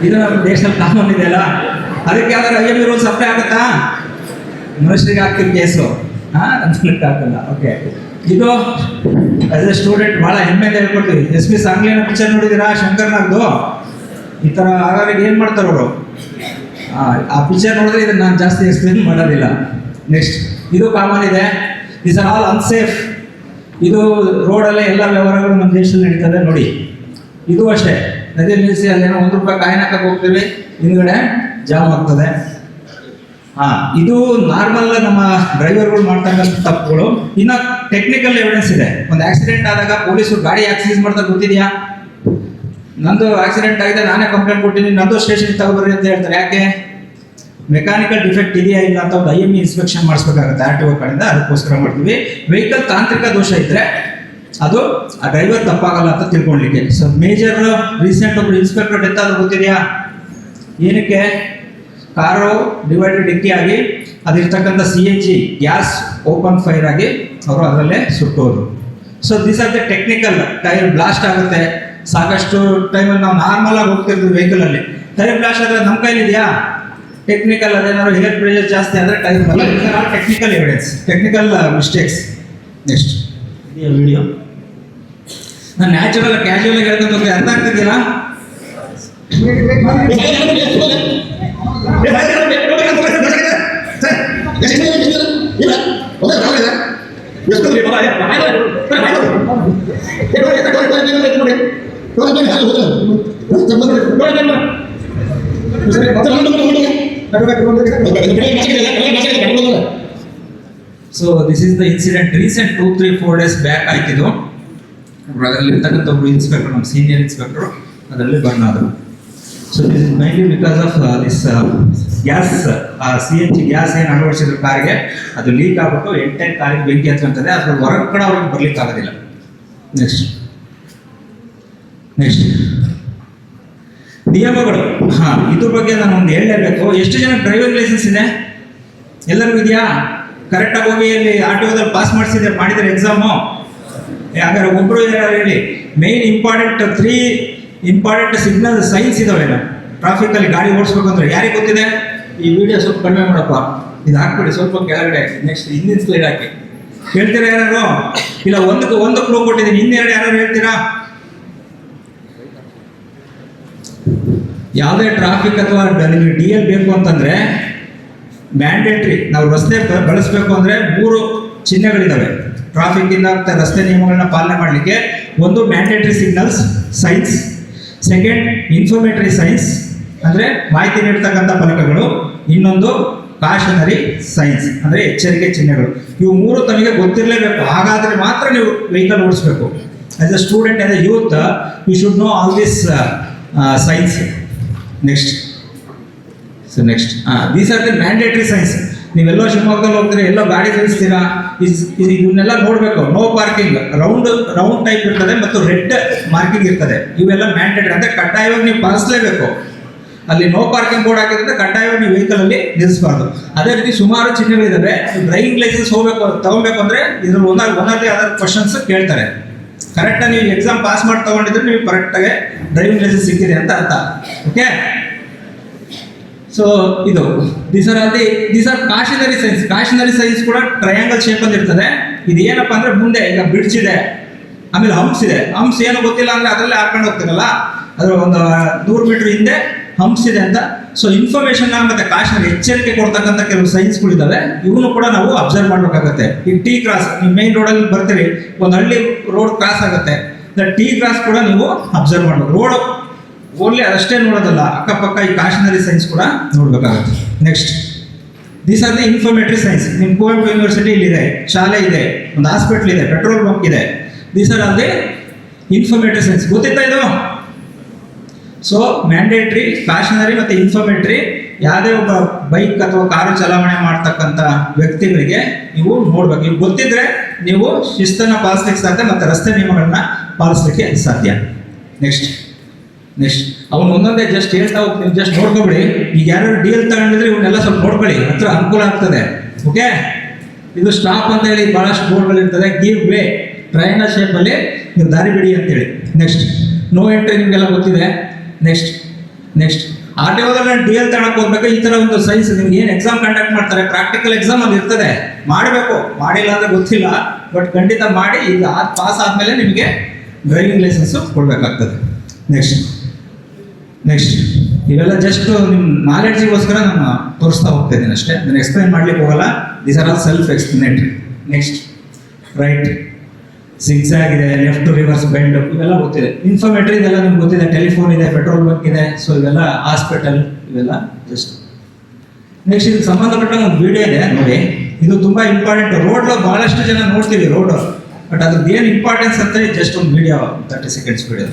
ಇದು ನಮ್ಮ ದೇಶದಲ್ಲಿ ಕಾಮನ್ ಇದೆ ಅಲ್ಲ, ಅದಕ್ಕೆ ಯಾವ್ದಾರು IME ರೂಲ್ಸ್ ಅಪ್ಲೈ ಆಗುತ್ತಾ? ಮನುಷ್ಯರಿಗೆ ಆಗ್ತಿರೋ ಕೇಸು ಆಗಲ್ಲ. ಓಕೆ, ಇದು ಆಸ್ ಎ ಸ್ಟೂಡೆಂಟ್ ಭಾಳ ಹೆಮ್ಮೆಯಿಂದ ಹೇಳ್ಕೊಡ್ತೀವಿ. SP ಸಾಂಗ್ಲಿನ ಪಿಕ್ಚರ್ ನೋಡಿದ್ದೀರಾ? ಶಂಕರ್ನಾಗ್ದು ಈ ಥರ ಆಗಾಗ ಏನು ಮಾಡ್ತಾರೆ ಅವರು, ಆ ಪಿಕ್ಚರ್ ನೋಡಿದ್ರೆ ಇದನ್ನು ನಾನು ಜಾಸ್ತಿ ಎಕ್ಸ್ಪ್ಲೇನ್ ಮಾಡೋದಿಲ್ಲ. ನೆಕ್ಸ್ಟ್, ಇದು ಕಾಮನ್ ಇದೆ. This are all unsafe. ಇದು ರೋಡಲ್ಲೇ ಎಲ್ಲ ವ್ಯವಹಾರಗಳು ನಮ್ಮ ದೇಶದಲ್ಲಿ ನಡೀತದೆ ನೋಡಿ. ಇದು ಅಷ್ಟೇ, ನದಿ ನಿಲ್ಲಿಸಿ ಅಲ್ಲೇನೋ 1 ರೂಪಾಯಿ ಕಾಯಿನ್ ಹಾಕಕ್ಕೆ ಹೋಗ್ತೀವಿ, ಹಿಂದ್ಗಡೆ ಜಾಮ್ ಆಗ್ತದೆ. ಇದು ನಾರ್ಮಲ್ ನಮ್ಮ ಡ್ರೈವರ್ಗಳು ಮಾಡ್ತಕ್ಕಂಥ ತಪ್ಪುಗಳು. ಇನ್ನು ಟೆಕ್ನಿಕಲ್ ಎವಿಡೆನ್ಸ್ ಇದೆ. ಒಂದು ಆಕ್ಸಿಡೆಂಟ್ ಆದಾಗ ಪೊಲೀಸರು ಗಾಡಿ ಆಕ್ಸಿಸ್ ಮಾಡ್ತಾರೆ, ಗೊತ್ತಿದೆಯಾ? ನಂದು ಆಕ್ಸಿಡೆಂಟ್ ಆಗಿದೆ, ನಾನೇ ಕಂಪ್ಲೇಂಟ್ ಕೊಟ್ಟಿದ್ದೀನಿ, ನಂದು ಸ್ಟೇಷನ್ಗೆ ತಗೊಬರ್ರಿ ಅಂತ ಹೇಳ್ತಾರೆ. ಯಾಕೆ? ಮೆಕ್ಯಾನಿಕಲ್ ಡಿಫೆಕ್ಟ್ ಇದೆಯಾ ಇಲ್ಲ ಅಂತ ಒಂದು IME ಇನ್ಸ್ಪೆಕ್ಷನ್ ಮಾಡಿಸ್ಬೇಕಾಗುತ್ತೆ RTO ಕಡೆಯಿಂದ. ಅದಕ್ಕೋಸ್ಕರ ಮಾಡ್ತೀವಿ. ವೆಹಿಕಲ್ ತಾಂತ್ರಿಕ ದೋಷ ಇದ್ದರೆ ಅದು ಆ ಡ್ರೈವರ್ ತಪ್ಪಾಗಲ್ಲ ಅಂತ ತಿಳ್ಕೊಳ್ಲಿಕ್ಕೆ. ಸೊ ಮೇಜರ್ ರೀಸೆಂಟ್ ಒಬ್ರು ಇನ್ಸ್ಪೆಕ್ಟರ್ ಡೆತ್ ಆದ್ರೂ ಗೊತ್ತಿದೆಯಾ? ಏನಕ್ಕೆ? ಕಾರು ಡಿವೈಡೆಡ್ ಡಿಕ್ಕಿ ಆಗಿ ಅದಿರ್ತಕ್ಕಂಥ CNG ಗ್ಯಾಸ್ ಓಪನ್ ಫೈರ್ ಆಗಿ ಅವರು ಅದರಲ್ಲೇ ಸುಟ್ಟೋರು. So this are the technical. Tyre blast ಆಗುತ್ತೆ. ಸಾಕಷ್ಟು ಟೈಮಲ್ಲಿ ನಾವು ನಾರ್ಮಲ್ ಆಗಿ ಹೋಗ್ತಿರ್ತೀವಿ ವೆಹಿಕಲಲ್ಲಿ, ಟೈರ್ ಬ್ಲಾಸ್ಟ್ ಆದರೆ ನಮ್ಮ ಕೈಲಿದೆಯಾ? ಟೆಕ್ನಿಕಲ್, ಅದೇನಾದ್ರು ಏರ್ ಪ್ರೆಷರ್ ಜಾಸ್ತಿ ಆದರೆ ಟೈರ್ ಬರಲ್ಲ. Technical evidence, technical mistakes. Next video ನಾನು ನ್ಯಾಚುರಲ್ ಕ್ಯಾಶುವಲ್ ಆಗಿ ಹೇಳ್ಕೊಂಡು ಹೋಗಿ ಅರ್ಥ ಆಗ್ತಿದ್ದೀರಾ? So this is the incident. Recent 2-3-4 days back ಆಯ್ತಿದ್ದು. ಅದರಲ್ಲಿ ಇರ್ತಕ್ಕಂಥ ಒಬ್ಬರು ಇನ್ಸ್ಪೆಕ್ಟರ್, ನಮ್ಮ ಸೀನಿಯರ್ ಇನ್ಸ್ಪೆಕ್ಟರು ಅದರಲ್ಲಿ ಬರ್ನ್ ಆದರು. So this is mainly because of this gas, CNG gas ಏನು ಅಳವಡಿಸಿದ್ರು ಕಾರಿಗೆ, ಅದು ಲೀಕ್ ಆಗ್ಬಿಟ್ಟು ಎಂಟೈರ್ ಕಾರಿಗೆ ಬೆಂಕಿ ಹತ್ಕೊಂತದೆ. ಅದ್ರ ಹೊರಗೆ ಕೂಡ ಅವ್ರಿಗೆ ಬರ್ಲಿಕ್ಕೆ ಆಗೋದಿಲ್ಲ. ನೆಕ್ಸ್ಟ್ ನಿಯಮಗಳು. ಇದ್ರ ಬಗ್ಗೆ ನಾನು ಒಂದು ಹೇಳಲೇಬೇಕು. ಎಷ್ಟು ಜನ ಡ್ರೈವಿಂಗ್ ಲೈಸೆನ್ಸ್ ಇದೆ? ಎಲ್ಲರಿಗೂ ಇದೆಯಾ? ಕರೆಕ್ಟಾಗಿ ಹೋಗಿ ಅಲ್ಲಿ RTOದಲ್ಲಿ ಪಾಸ್ ಮಾಡಿದರೆ ಎಕ್ಸಾಮು? ಯಾಕಂದ್ರೆ ಒಬ್ಬರು ಯಾರು ಹೇಳಿ. Main important 3 important signal science ಇದಾವೆ ಟ್ರಾಫಿಕಲ್ಲಿ ಗಾಡಿ ಓಡಿಸ್ಬೇಕಂದ್ರೆ. ಯಾರಿಗೆ ಗೊತ್ತಿದೆ? ಈ ವಿಡಿಯೋ ಸ್ವಲ್ಪ ಕಡಿಮೆ ಮಾಡಪ್ಪ, ಇದು ಹಾಕ್ಬಿಡಿ ಸ್ವಲ್ಪ ಕೆಳಗಡೆ. ನೆಕ್ಸ್ಟ್ ಹಿಂದಿನ ಸ್ಲೈಡ್ ಹಾಕಿ. ಹೇಳ್ತೀರಾ ಯಾರು? ಇಲ್ಲ, ಒಂದು ಕ್ಲೂ ಕೊಟ್ಟಿದ್ದೀನಿ, ಇನ್ನೆರಡು ಯಾರು ಹೇಳ್ತೀರಾ? ಯಾವುದೇ ಟ್ರಾಫಿಕ್ ಅಥವಾ ನಿಮಗೆ ಡಿ ಎಲ್ ಬೇಕು ಅಂತಂದ್ರೆ ಮ್ಯಾಂಡೇಟ್ರಿ ನಾವು ರಸ್ತೆ ಬಳಸಬೇಕು ಅಂದ್ರೆ 3 ಚಿಹ್ನೆಗಳಿದಾವೆ ಟ್ರಾಫಿಕ್ ಇಂದ ರಸ್ತೆ ನಿಯಮಗಳನ್ನ ಪಾಲನೆ ಮಾಡಲಿಕ್ಕೆ. ಒಂದು mandatory signals signs, second informatory signs ಅಂದ್ರೆ ಮಾಹಿತಿ ನೀಡ್ತಕ್ಕಂಥ ಫಲಕಗಳು, ಇನ್ನೊಂದು ಕಾಷನರಿ ಸೈನ್ಸ್ ಅಂದ್ರೆ ಎಚ್ಚರಿಕೆ ಚಿಹ್ನೆಗಳು. ಇವು 3 ತಮಗೆ ಗೊತ್ತಿರಲೇಬೇಕು, ಹಾಗಾದ್ರೆ ಮಾತ್ರ ನೀವು ವೆಹಿಕಲ್ ಓಡಿಸ್ಬೇಕು. As a student, as a youth, you should know all this signs. Next these are the mandatory signs. ನೀವೆಲ್ಲೋ ಶಿವಮೊಗ್ಗದಲ್ಲಿ ಹೋಗ್ತೀರಾ, ಎಲ್ಲೋ ಗಾಡಿ ನಿಲ್ಲಿಸ್ತೀರಾ, ಇವನ್ನೆಲ್ಲ ನೋಡಬೇಕು. ನೋ ಪಾರ್ಕಿಂಗ್ ರೌಂಡ್ ಟೈಪ್ ಇರ್ತದೆ ಮತ್ತು ರೆಡ್ ಮಾರ್ಕಿಂಗ್ ಇರ್ತದೆ. ಇವೆಲ್ಲ ಮ್ಯಾಂಡೇಟರಿ ಅಂದ್ರೆ ಕಡ್ಡಾಯವಾಗಿ ನೀವು ಪಾಲಿಸಲೇಬೇಕು. ಅಲ್ಲಿ ನೋ ಪಾರ್ಕಿಂಗ್ ಬೋರ್ಡ್ ಹಾಕಿದ್ರೆ ಕಡ್ಡಾಯವಾಗಿ ನೀವು ವೆಹಿಕಲ್ ಅಲ್ಲಿ ನಿಲ್ಲಿಸಬಾರ್ದು. ಅದೇ ರೀತಿ ಸುಮಾರು ಚಿಹ್ನೆಗಳಿದ್ದಾವೆ. ಡ್ರೈವಿಂಗ್ ಲೈಸೆನ್ಸ್ ತಗೋಬೇಕು ಅಂದ್ರೆ ಇದ್ರಲ್ಲಿ ಒಂದೇ ಅದರ್ ಕ್ವಶನ್ಸ್ ಕೇಳ್ತಾರೆ. ಕರೆಕ್ಟಾಗಿ ನೀವು ಎಕ್ಸಾಮ್ ಪಾಸ್ ಮಾಡಿ ತಗೊಂಡಿದ್ರೆ ನೀವು ಕರೆಕ್ಟಾಗಿ ಡ್ರೈವಿಂಗ್ ಲೈಸೆನ್ಸ್ ಸಿಕ್ಕಿದೆ ಅಂತ ಅರ್ಥ. ಓಕೆ, ಸೊ ಇದು ದೀಸ್ ಆರ್ ಕಾಷನರಿ ಸೈನ್ಸ್. ಕಾಷನರಿ ಸೈನ್ಸ್ ಕೂಡ ಟ್ರಯಾಂಗಲ್ ಶೇಪ್ ಅಲ್ಲಿ ಇರ್ತದೆ. ಇದು ಏನಪ್ಪಾ ಅಂದ್ರೆ ಮುಂದೆ ಈಗ ಬ್ರಿಡ್ಜ್ ಇದೆ, ಆಮೇಲೆ ಹಂಪ್ಸ್ ಇದೆ. ಹಂಪ್ಸ್ ಏನು ಗೊತ್ತಿಲ್ಲ ಅಂದ್ರೆ ಅದರಲ್ಲೇ ಹಾಕೊಂಡು ಹೋಗ್ತಿರಲ್ಲ, ಅದ್ರ ಒಂದು 100 ಮೀಟರ್ ಹಿಂದೆ ಹಂಪ್ಸ್ ಇದೆ ಅಂತ. ಸೊ ಇನ್ಫಾರ್ಮೇಶನ್ ಮತ್ತೆ ಕಾಷನರಿ ಎಚ್ಚರಿಕೆ ಕೊಡ್ತಕ್ಕಂಥ ಕೆಲವು ಸೈನ್ಸ್ಗಳಿದ್ದಾವೆ. ಇವನು ಕೂಡ ನಾವು ಅಬ್ಸರ್ವ್ ಮಾಡ್ಬೇಕಾಗತ್ತೆ. ಈ ಟಿ ಕ್ರಾಸ್, ನೀವು ಮೇನ್ ರೋಡಲ್ಲಿ ಬರ್ತೀರಿ, ಒಂದು ಹಳ್ಳಿ ರೋಡ್ ಕ್ರಾಸ್ ಆಗುತ್ತೆ, ಟಿ ಕ್ರಾಸ್ ಕೂಡ ನೀವು ಅಬ್ಸರ್ವ್ ಮಾಡ್ಬೇಕು. ರೋಡ್ ಓನ್ಲಿ ಅಷ್ಟೇ ನೋಡೋದಲ್ಲ, ಅಕ್ಕಪಕ್ಕ ಈ ಕಾಷನರಿ ಸೈನ್ಸ್ ಕೂಡ ನೋಡ್ಬೇಕಾಗುತ್ತೆ. Next these are the informatory signs. ನಿಮ್ಮ ಕುವೆಂಪು ಯೂನಿವರ್ಸಿಟಿ ಇಲ್ಲಿದೆ, ಶಾಲೆ ಇದೆ, ಒಂದು ಹಾಸ್ಪಿಟಲ್ ಇದೆ, ಪೆಟ್ರೋಲ್ ಬಂಕ್ ಇದೆ. These are the informatory signs. ಗೊತ್ತಿತ್ತಾ ಇದು? ಸೊ ಮ್ಯಾಂಡೇಟ್ರಿ, ಕಾಷನರಿ ಮತ್ತು ಇನ್ಫಾರ್ಮೇಟರಿ ಯಾವುದೇ ಒಬ್ಬ ಬೈಕ್ ಅಥವಾ ಕಾರು ಚಲಾವಣೆ ಮಾಡ್ತಕ್ಕಂಥ ವ್ಯಕ್ತಿಗಳಿಗೆ ನೀವು ನೋಡ್ಬೇಕು. ಇವು ಗೊತ್ತಿದ್ರೆ ನೀವು ಶಿಸ್ತನ್ನು ಪಾಲಿಸ್ಲಿಕ್ಕೆ ಸಾಧ್ಯ ಮತ್ತು ರಸ್ತೆ ನಿಯಮಗಳನ್ನ ಪಾಲಿಸ್ಲಿಕ್ಕೆ ಸಾಧ್ಯ. ನೆಕ್ಸ್ಟ್ ಅವನು ಒಂದೊಂದೇ ಜಸ್ಟ್ ಹೇಳ್ತಾ ಹೋಗ್ತೀನಿ, ಜಸ್ಟ್ ನೋಡ್ಕೊಬಿಡಿ. ಈಗ ಯಾರು ಡಿ ಎಲ್ ತಗೊಂಡಿದ್ರೆ ಇವನ್ನೆಲ್ಲ ಸ್ವಲ್ಪ ನೋಡ್ಕೊಳ್ಳಿ, ಹತ್ರ ಅನುಕೂಲ ಆಗ್ತದೆ. ಓಕೆ, ಇದು ಸ್ಟಾಪ್ ಅಂತ ಹೇಳಿ ಬಹಳಷ್ಟು ಬೋರ್ಡ್ಗಳು ಇರ್ತದೆ. ಗಿವ್ ವೇ, ಟ್ರಯಾಂಗಲ್ ಶೇಪಲ್ಲಿ ನೀವು ದಾರಿ ಬಿಡಿ ಅಂತೇಳಿ. ನೆಕ್ಸ್ಟ್ ನೋ ಎಂಟ್ರಿ ನಿಮಗೆಲ್ಲ ಗೊತ್ತಿದೆ. ನೆಕ್ಸ್ಟ್ ಆರ್ ಟಿ ಓದಲ್ಲಿ ಡಿ ಎಲ್ ತಗೊಳಕ್ ಹೋಗ್ಬೇಕು. ಈ ಥರ ಒಂದು ಸೈನ್ಸ್ ನಿಮ್ಗೆ ಏನು ಎಕ್ಸಾಮ್ ಕಂಡಕ್ಟ್ ಮಾಡ್ತಾರೆ, ಪ್ರಾಕ್ಟಿಕಲ್ ಎಕ್ಸಾಮ್ ಅಲ್ಲಿ ಇರ್ತದೆ. ಮಾಡಬೇಕು, ಮಾಡಿಲ್ಲ ಅಂದ್ರೆ ಗೊತ್ತಿಲ್ಲ, ಬಟ್ ಖಂಡಿತ ಮಾಡಿ. ಈಗ ಪಾಸ್ ಆದಮೇಲೆ ನಿಮಗೆ ಡ್ರೈವಿಂಗ್ ಲೈಸೆನ್ಸು ಕೊಡಬೇಕಾಗ್ತದೆ. ನೆಕ್ಸ್ಟ್ ಇವೆಲ್ಲ ಜಸ್ಟ್ ನಿಮ್ಮ ನಾಲೆಡ್ಜಿಗೋಸ್ಕರ ನಾನು ತೋರಿಸ್ತಾ ಹೋಗ್ತಾ ಇದ್ದೀನಿ ಅಷ್ಟೇ, ನಾನು ಎಕ್ಸ್ಪ್ಲೈನ್ ಮಾಡ್ಲಿಕ್ಕೆ ಹೋಗಲ್ಲ. These are all self explanatory. Next right zigzag ಇದೆ, ಲೆಫ್ಟ್ ರಿವರ್ಸ್ ಬೆಂಡ್, ಇವೆಲ್ಲ ಗೊತ್ತಿದೆ. ಇನ್ಫಾರ್ಮೇಟರಿ ಇದೆಲ್ಲ ನಿಮ್ಗೆ ಗೊತ್ತಿದೆ. ಟೆಲಿಫೋನ್ ಇದೆ, ಪೆಟ್ರೋಲ್ ಬಂಕ್ ಇದೆ, ಸೊ ಇವೆಲ್ಲ ಹಾಸ್ಪಿಟಲ್, ಇವೆಲ್ಲ ಜಸ್ಟ್. ನೆಕ್ಸ್ಟ್ ಇದಕ್ಕೆ ಸಂಬಂಧಪಟ್ಟ ಒಂದು ವಿಡಿಯೋ ಇದೆ ನೋಡಿ, ಇದು ತುಂಬಾ ಇಂಪಾರ್ಟೆಂಟ್. ರೋಡ್ ಬಹಳಷ್ಟು ಜನ ನೋಡ್ತೀವಿ ರೋಡ್, ಬಟ್ ಅದ್ರದ್ದು ಏನು ಇಂಪಾರ್ಟೆನ್ಸ್ ಅಂತ ಜಸ್ಟ್ ಒಂದು video 30 seconds video.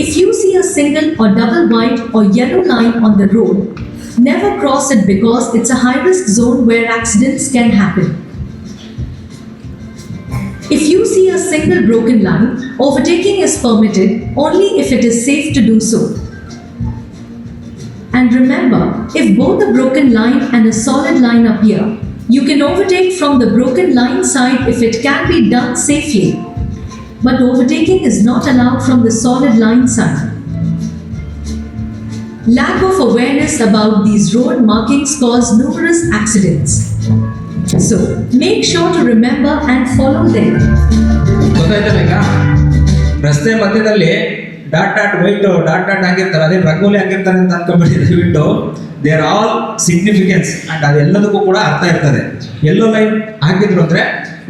If you see a single or double white or yellow line on the road, never cross it because it's a high-risk zone where accidents can happen. If you see a single broken line, overtaking is permitted only if it is safe to do so. And remember, if both a broken line and a solid line appear, you can overtake from the broken line side if it can be done safely. But overtaking is not allowed from the solid line side. Lack of awareness about these road markings cause numerous accidents. So, make sure to remember and follow them. ಗೊತ್ತಾಯ್ತಲ್ಲ, ಈಗ ರಸ್ತೆ ಮಧ್ಯದಲ್ಲಿ ಡಾಟ್ ವೈಟ್ ಹಾಕಿರ್ತಾರೆ, ಅದೇ ರಂಗೋಲಿ ಹಾಕಿರ್ತಾರೆ ಅಂತ ಅನ್ಕೊಂಡ್ಬಿಡಿ. ದಯವಿಟ್ಟು they are all significance and ಅದೆಲ್ಲದಕ್ಕೂ ಕೂಡ ಅರ್ಥ ಇರ್ತದೆ. ಎಲ್ಲೋ ಲೈನ್ ಹಾಕಿದ್ರು ಅಂದ್ರೆ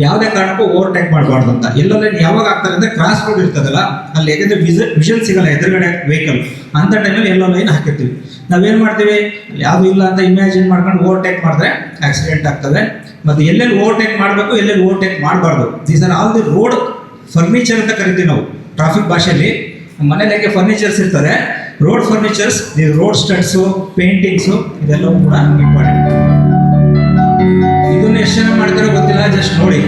ಯಾವುದೇ ಕಾರಣಕ್ಕೂ ಓವರ್ಟೇಕ್ ಮಾಡಬಾರ್ದು ಅಂತ. ಎಲ್ಲೋ ಲೈನ್ ಯಾವಾಗ ಆಗ್ತಾರೆ ಅಂದ್ರೆ ಕ್ರಾಸ್ ರೋಡ್ ಇರ್ತದಲ್ಲ, ಅಲ್ಲಿ ಯಾಕಂದ್ರೆ ವಿಷನ್ ಸಿಗಲ್ಲ ಎದುರುಗಡೆ ವೆಹಿಕಲ್, ಅಂತ ಟೈಮಲ್ಲಿ ಎಲ್ಲೋ ಲೈನ್ ಹಾಕಿರ್ತೀವಿ. ನಾವೇನು ಮಾಡ್ತೀವಿ, ಯಾವುದು ಇಲ್ಲ ಅಂತ ಇಮ್ಯಾಜಿನ್ ಮಾಡ್ಕೊಂಡು ಓವರ್ಟೇಕ್ ಮಾಡಿದ್ರೆ ಆಕ್ಸಿಡೆಂಟ್ ಆಗ್ತದೆ. ಮತ್ತು ಎಲ್ಲೆಲ್ಲಿ ಓವರ್ಟೇಕ್ ಮಾಡಬೇಕು, ಎಲ್ಲೆಲ್ಲಿ ಓವರ್ಟೇಕ್ ಮಾಡಬಾರ್ದು, these are all the road furniture ಅಂತ ಕರಿತೀವಿ ನಾವು ಟ್ರಾಫಿಕ್ ಭಾಷೆಯಲ್ಲಿ. ಮನೇಲಿ ಹೇಗೆ ಫರ್ನಿಚರ್ಸ್ ಇರ್ತದೆ, road furnitures, the road studs, paintings, ಇದೆಲ್ಲವೂ ಕೂಡ ಇಂಪಾರ್ಟೆಂಟ್. ಇದನ್ನು ಎಷ್ಟು ಜನ ಮಾಡ್ತಾರೋ ಗೊತ್ತಿಲ್ಲ, ಜಸ್ಟ್ ನೋಡಿ.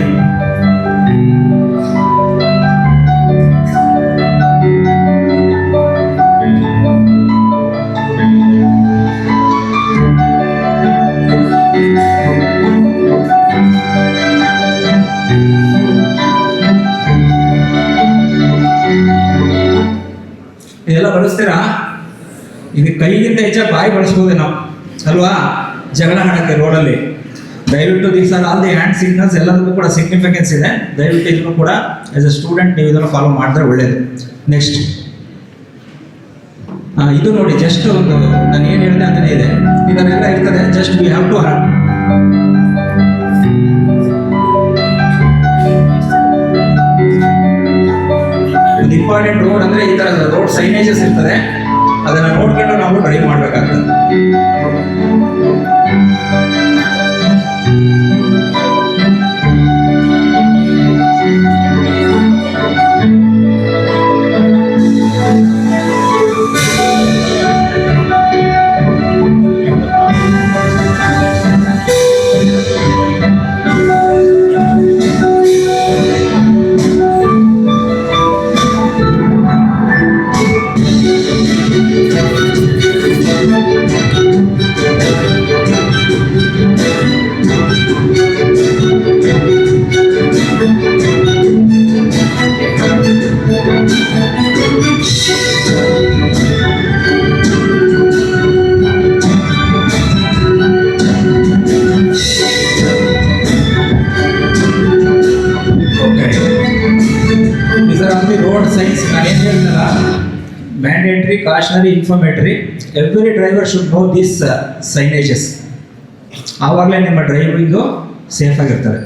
ಇದು ಕೈಗಿಂತ ಹೆಚ್ಚಾಗಿ ಬಾಯಿ ಬಳಸ್ಬೋದು ನಾವು ಅಲ್ವಾ, ಜಗಳ ಆಡೋಕ್ಕೆ ರೋಡಲ್ಲಿ. ದಯವಿಟ್ಟು these are all the hand signals, ಎಲ್ಲದಕ್ಕೂ ಕೂಡ ಸಿಗ್ನಿಫಿಕೆನ್ಸ್ ಇದೆ. ದಯವಿಟ್ಟು ಇದನ್ನು ಕೂಡ ಆಸ್ ಎ ಸ್ಟೂಡೆಂಟ್ ನೀವು ಇದನ್ನು ಫಾಲೋ ಮಾಡಿದ್ರೆ ಒಳ್ಳೇದು. ನೆಕ್ಸ್ಟ್ ಇದು ನೋಡಿ, ಜಸ್ಟ್ ಒಂದು ನಾನು ಏನು ಹೇಳಿದೆ ಅಂತಲೇ ಇದೆ, ಇದನ್ನೆಲ್ಲ ಇರ್ತದೆ. ಜಸ್ಟ್ ವಿ ಹ್ಯಾವ್ ಟು ಒಂದು ಇಂಪಾರ್ಟೆಂಟ್ ರೋಡ್ ಅಂದರೆ ಈ ಥರ ರೋಡ್ ಸೈನೇಜಸ್ ಇರ್ತದೆ, ಅದನ್ನು ನೋಡ್ಕೊಂಡು ನಾವು ಡ್ರೈವ್ ಮಾಡಬೇಕಾಗ್ತದೆ. Mandatory, cautionary, informatory. Every driver should know these signages. ಆವಾಗಲೇ ನಿಮ್ಮ ಡ್ರೈವಿಂಗು ಸೇಫ್ ಆಗಿರ್ತದೆ.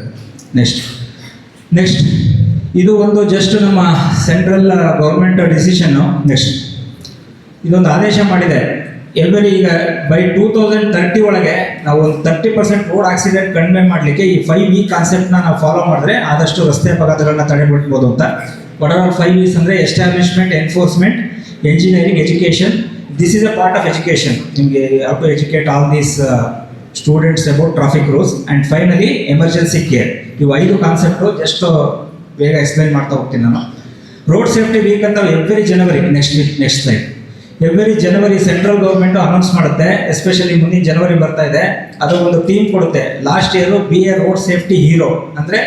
ನೆಕ್ಸ್ಟ್ ಇದು ಒಂದು ಜಸ್ಟ್ ನಮ್ಮ ಸೆಂಟ್ರಲ್ ಗೌರ್ಮೆಂಟ್ ಡಿಸಿಷನ್ನು. ನೆಕ್ಸ್ಟ್ ಇದೊಂದು ಆದೇಶ ಮಾಡಿದೆ, ಈಗ ಬೈ 2030 ಒಳಗೆ ನಾವು ಒಂದು 30% ರೋಡ್ ಆಕ್ಸಿಡೆಂಟ್ ಕಡಿಮೆ ಮಾಡಲಿಕ್ಕೆ ಈ 5E ಕಾನ್ಸೆಪ್ಟ್ನ ನಾವು ಫಾಲೋ ಮಾಡಿದ್ರೆ ಆದಷ್ಟು ರಸ್ತೆ ಅಪಘಾತಗಳನ್ನ ತಡೆಗಟ್ಟಬಹುದು ಅಂತ. ವಾಟ್ ಆರ್ 5Es ಅಂದರೆ establishment, enforcement, engineering, education. This is a part of education. You have to educate all these students about traffic rules. And finally, emergency care. You 5 concept just ಬೇಗ ಎಕ್ಸ್ಪ್ಲೈನ್ ಮಾಡ್ತಾ ಹೋಗ್ತೀನಿ ನಾನು. ರೋಡ್ ಸೇಫ್ಟಿ ವೀಕ್ ಅಂತ ಎವ್ರಿ ಜನವರಿ, ನೆಕ್ಸ್ಟ್ ಸ್ಲೈಡ್, ಎವ್ರಿ ಜನವರಿ ಸೆಂಟ್ರಲ್ ಗೌರ್ಮೆಂಟ್ ಅನೌನ್ಸ್ ಮಾಡುತ್ತೆ. ಎಸ್ಪೆಷಲಿ ಮುಂದಿನ ಜನವರಿ ಬರ್ತಾ ಇದೆ, ಅದು ಒಂದು ಥೀಮ್ ಕೊಡುತ್ತೆ. Last year B A road safety hero, ಅಂದರೆ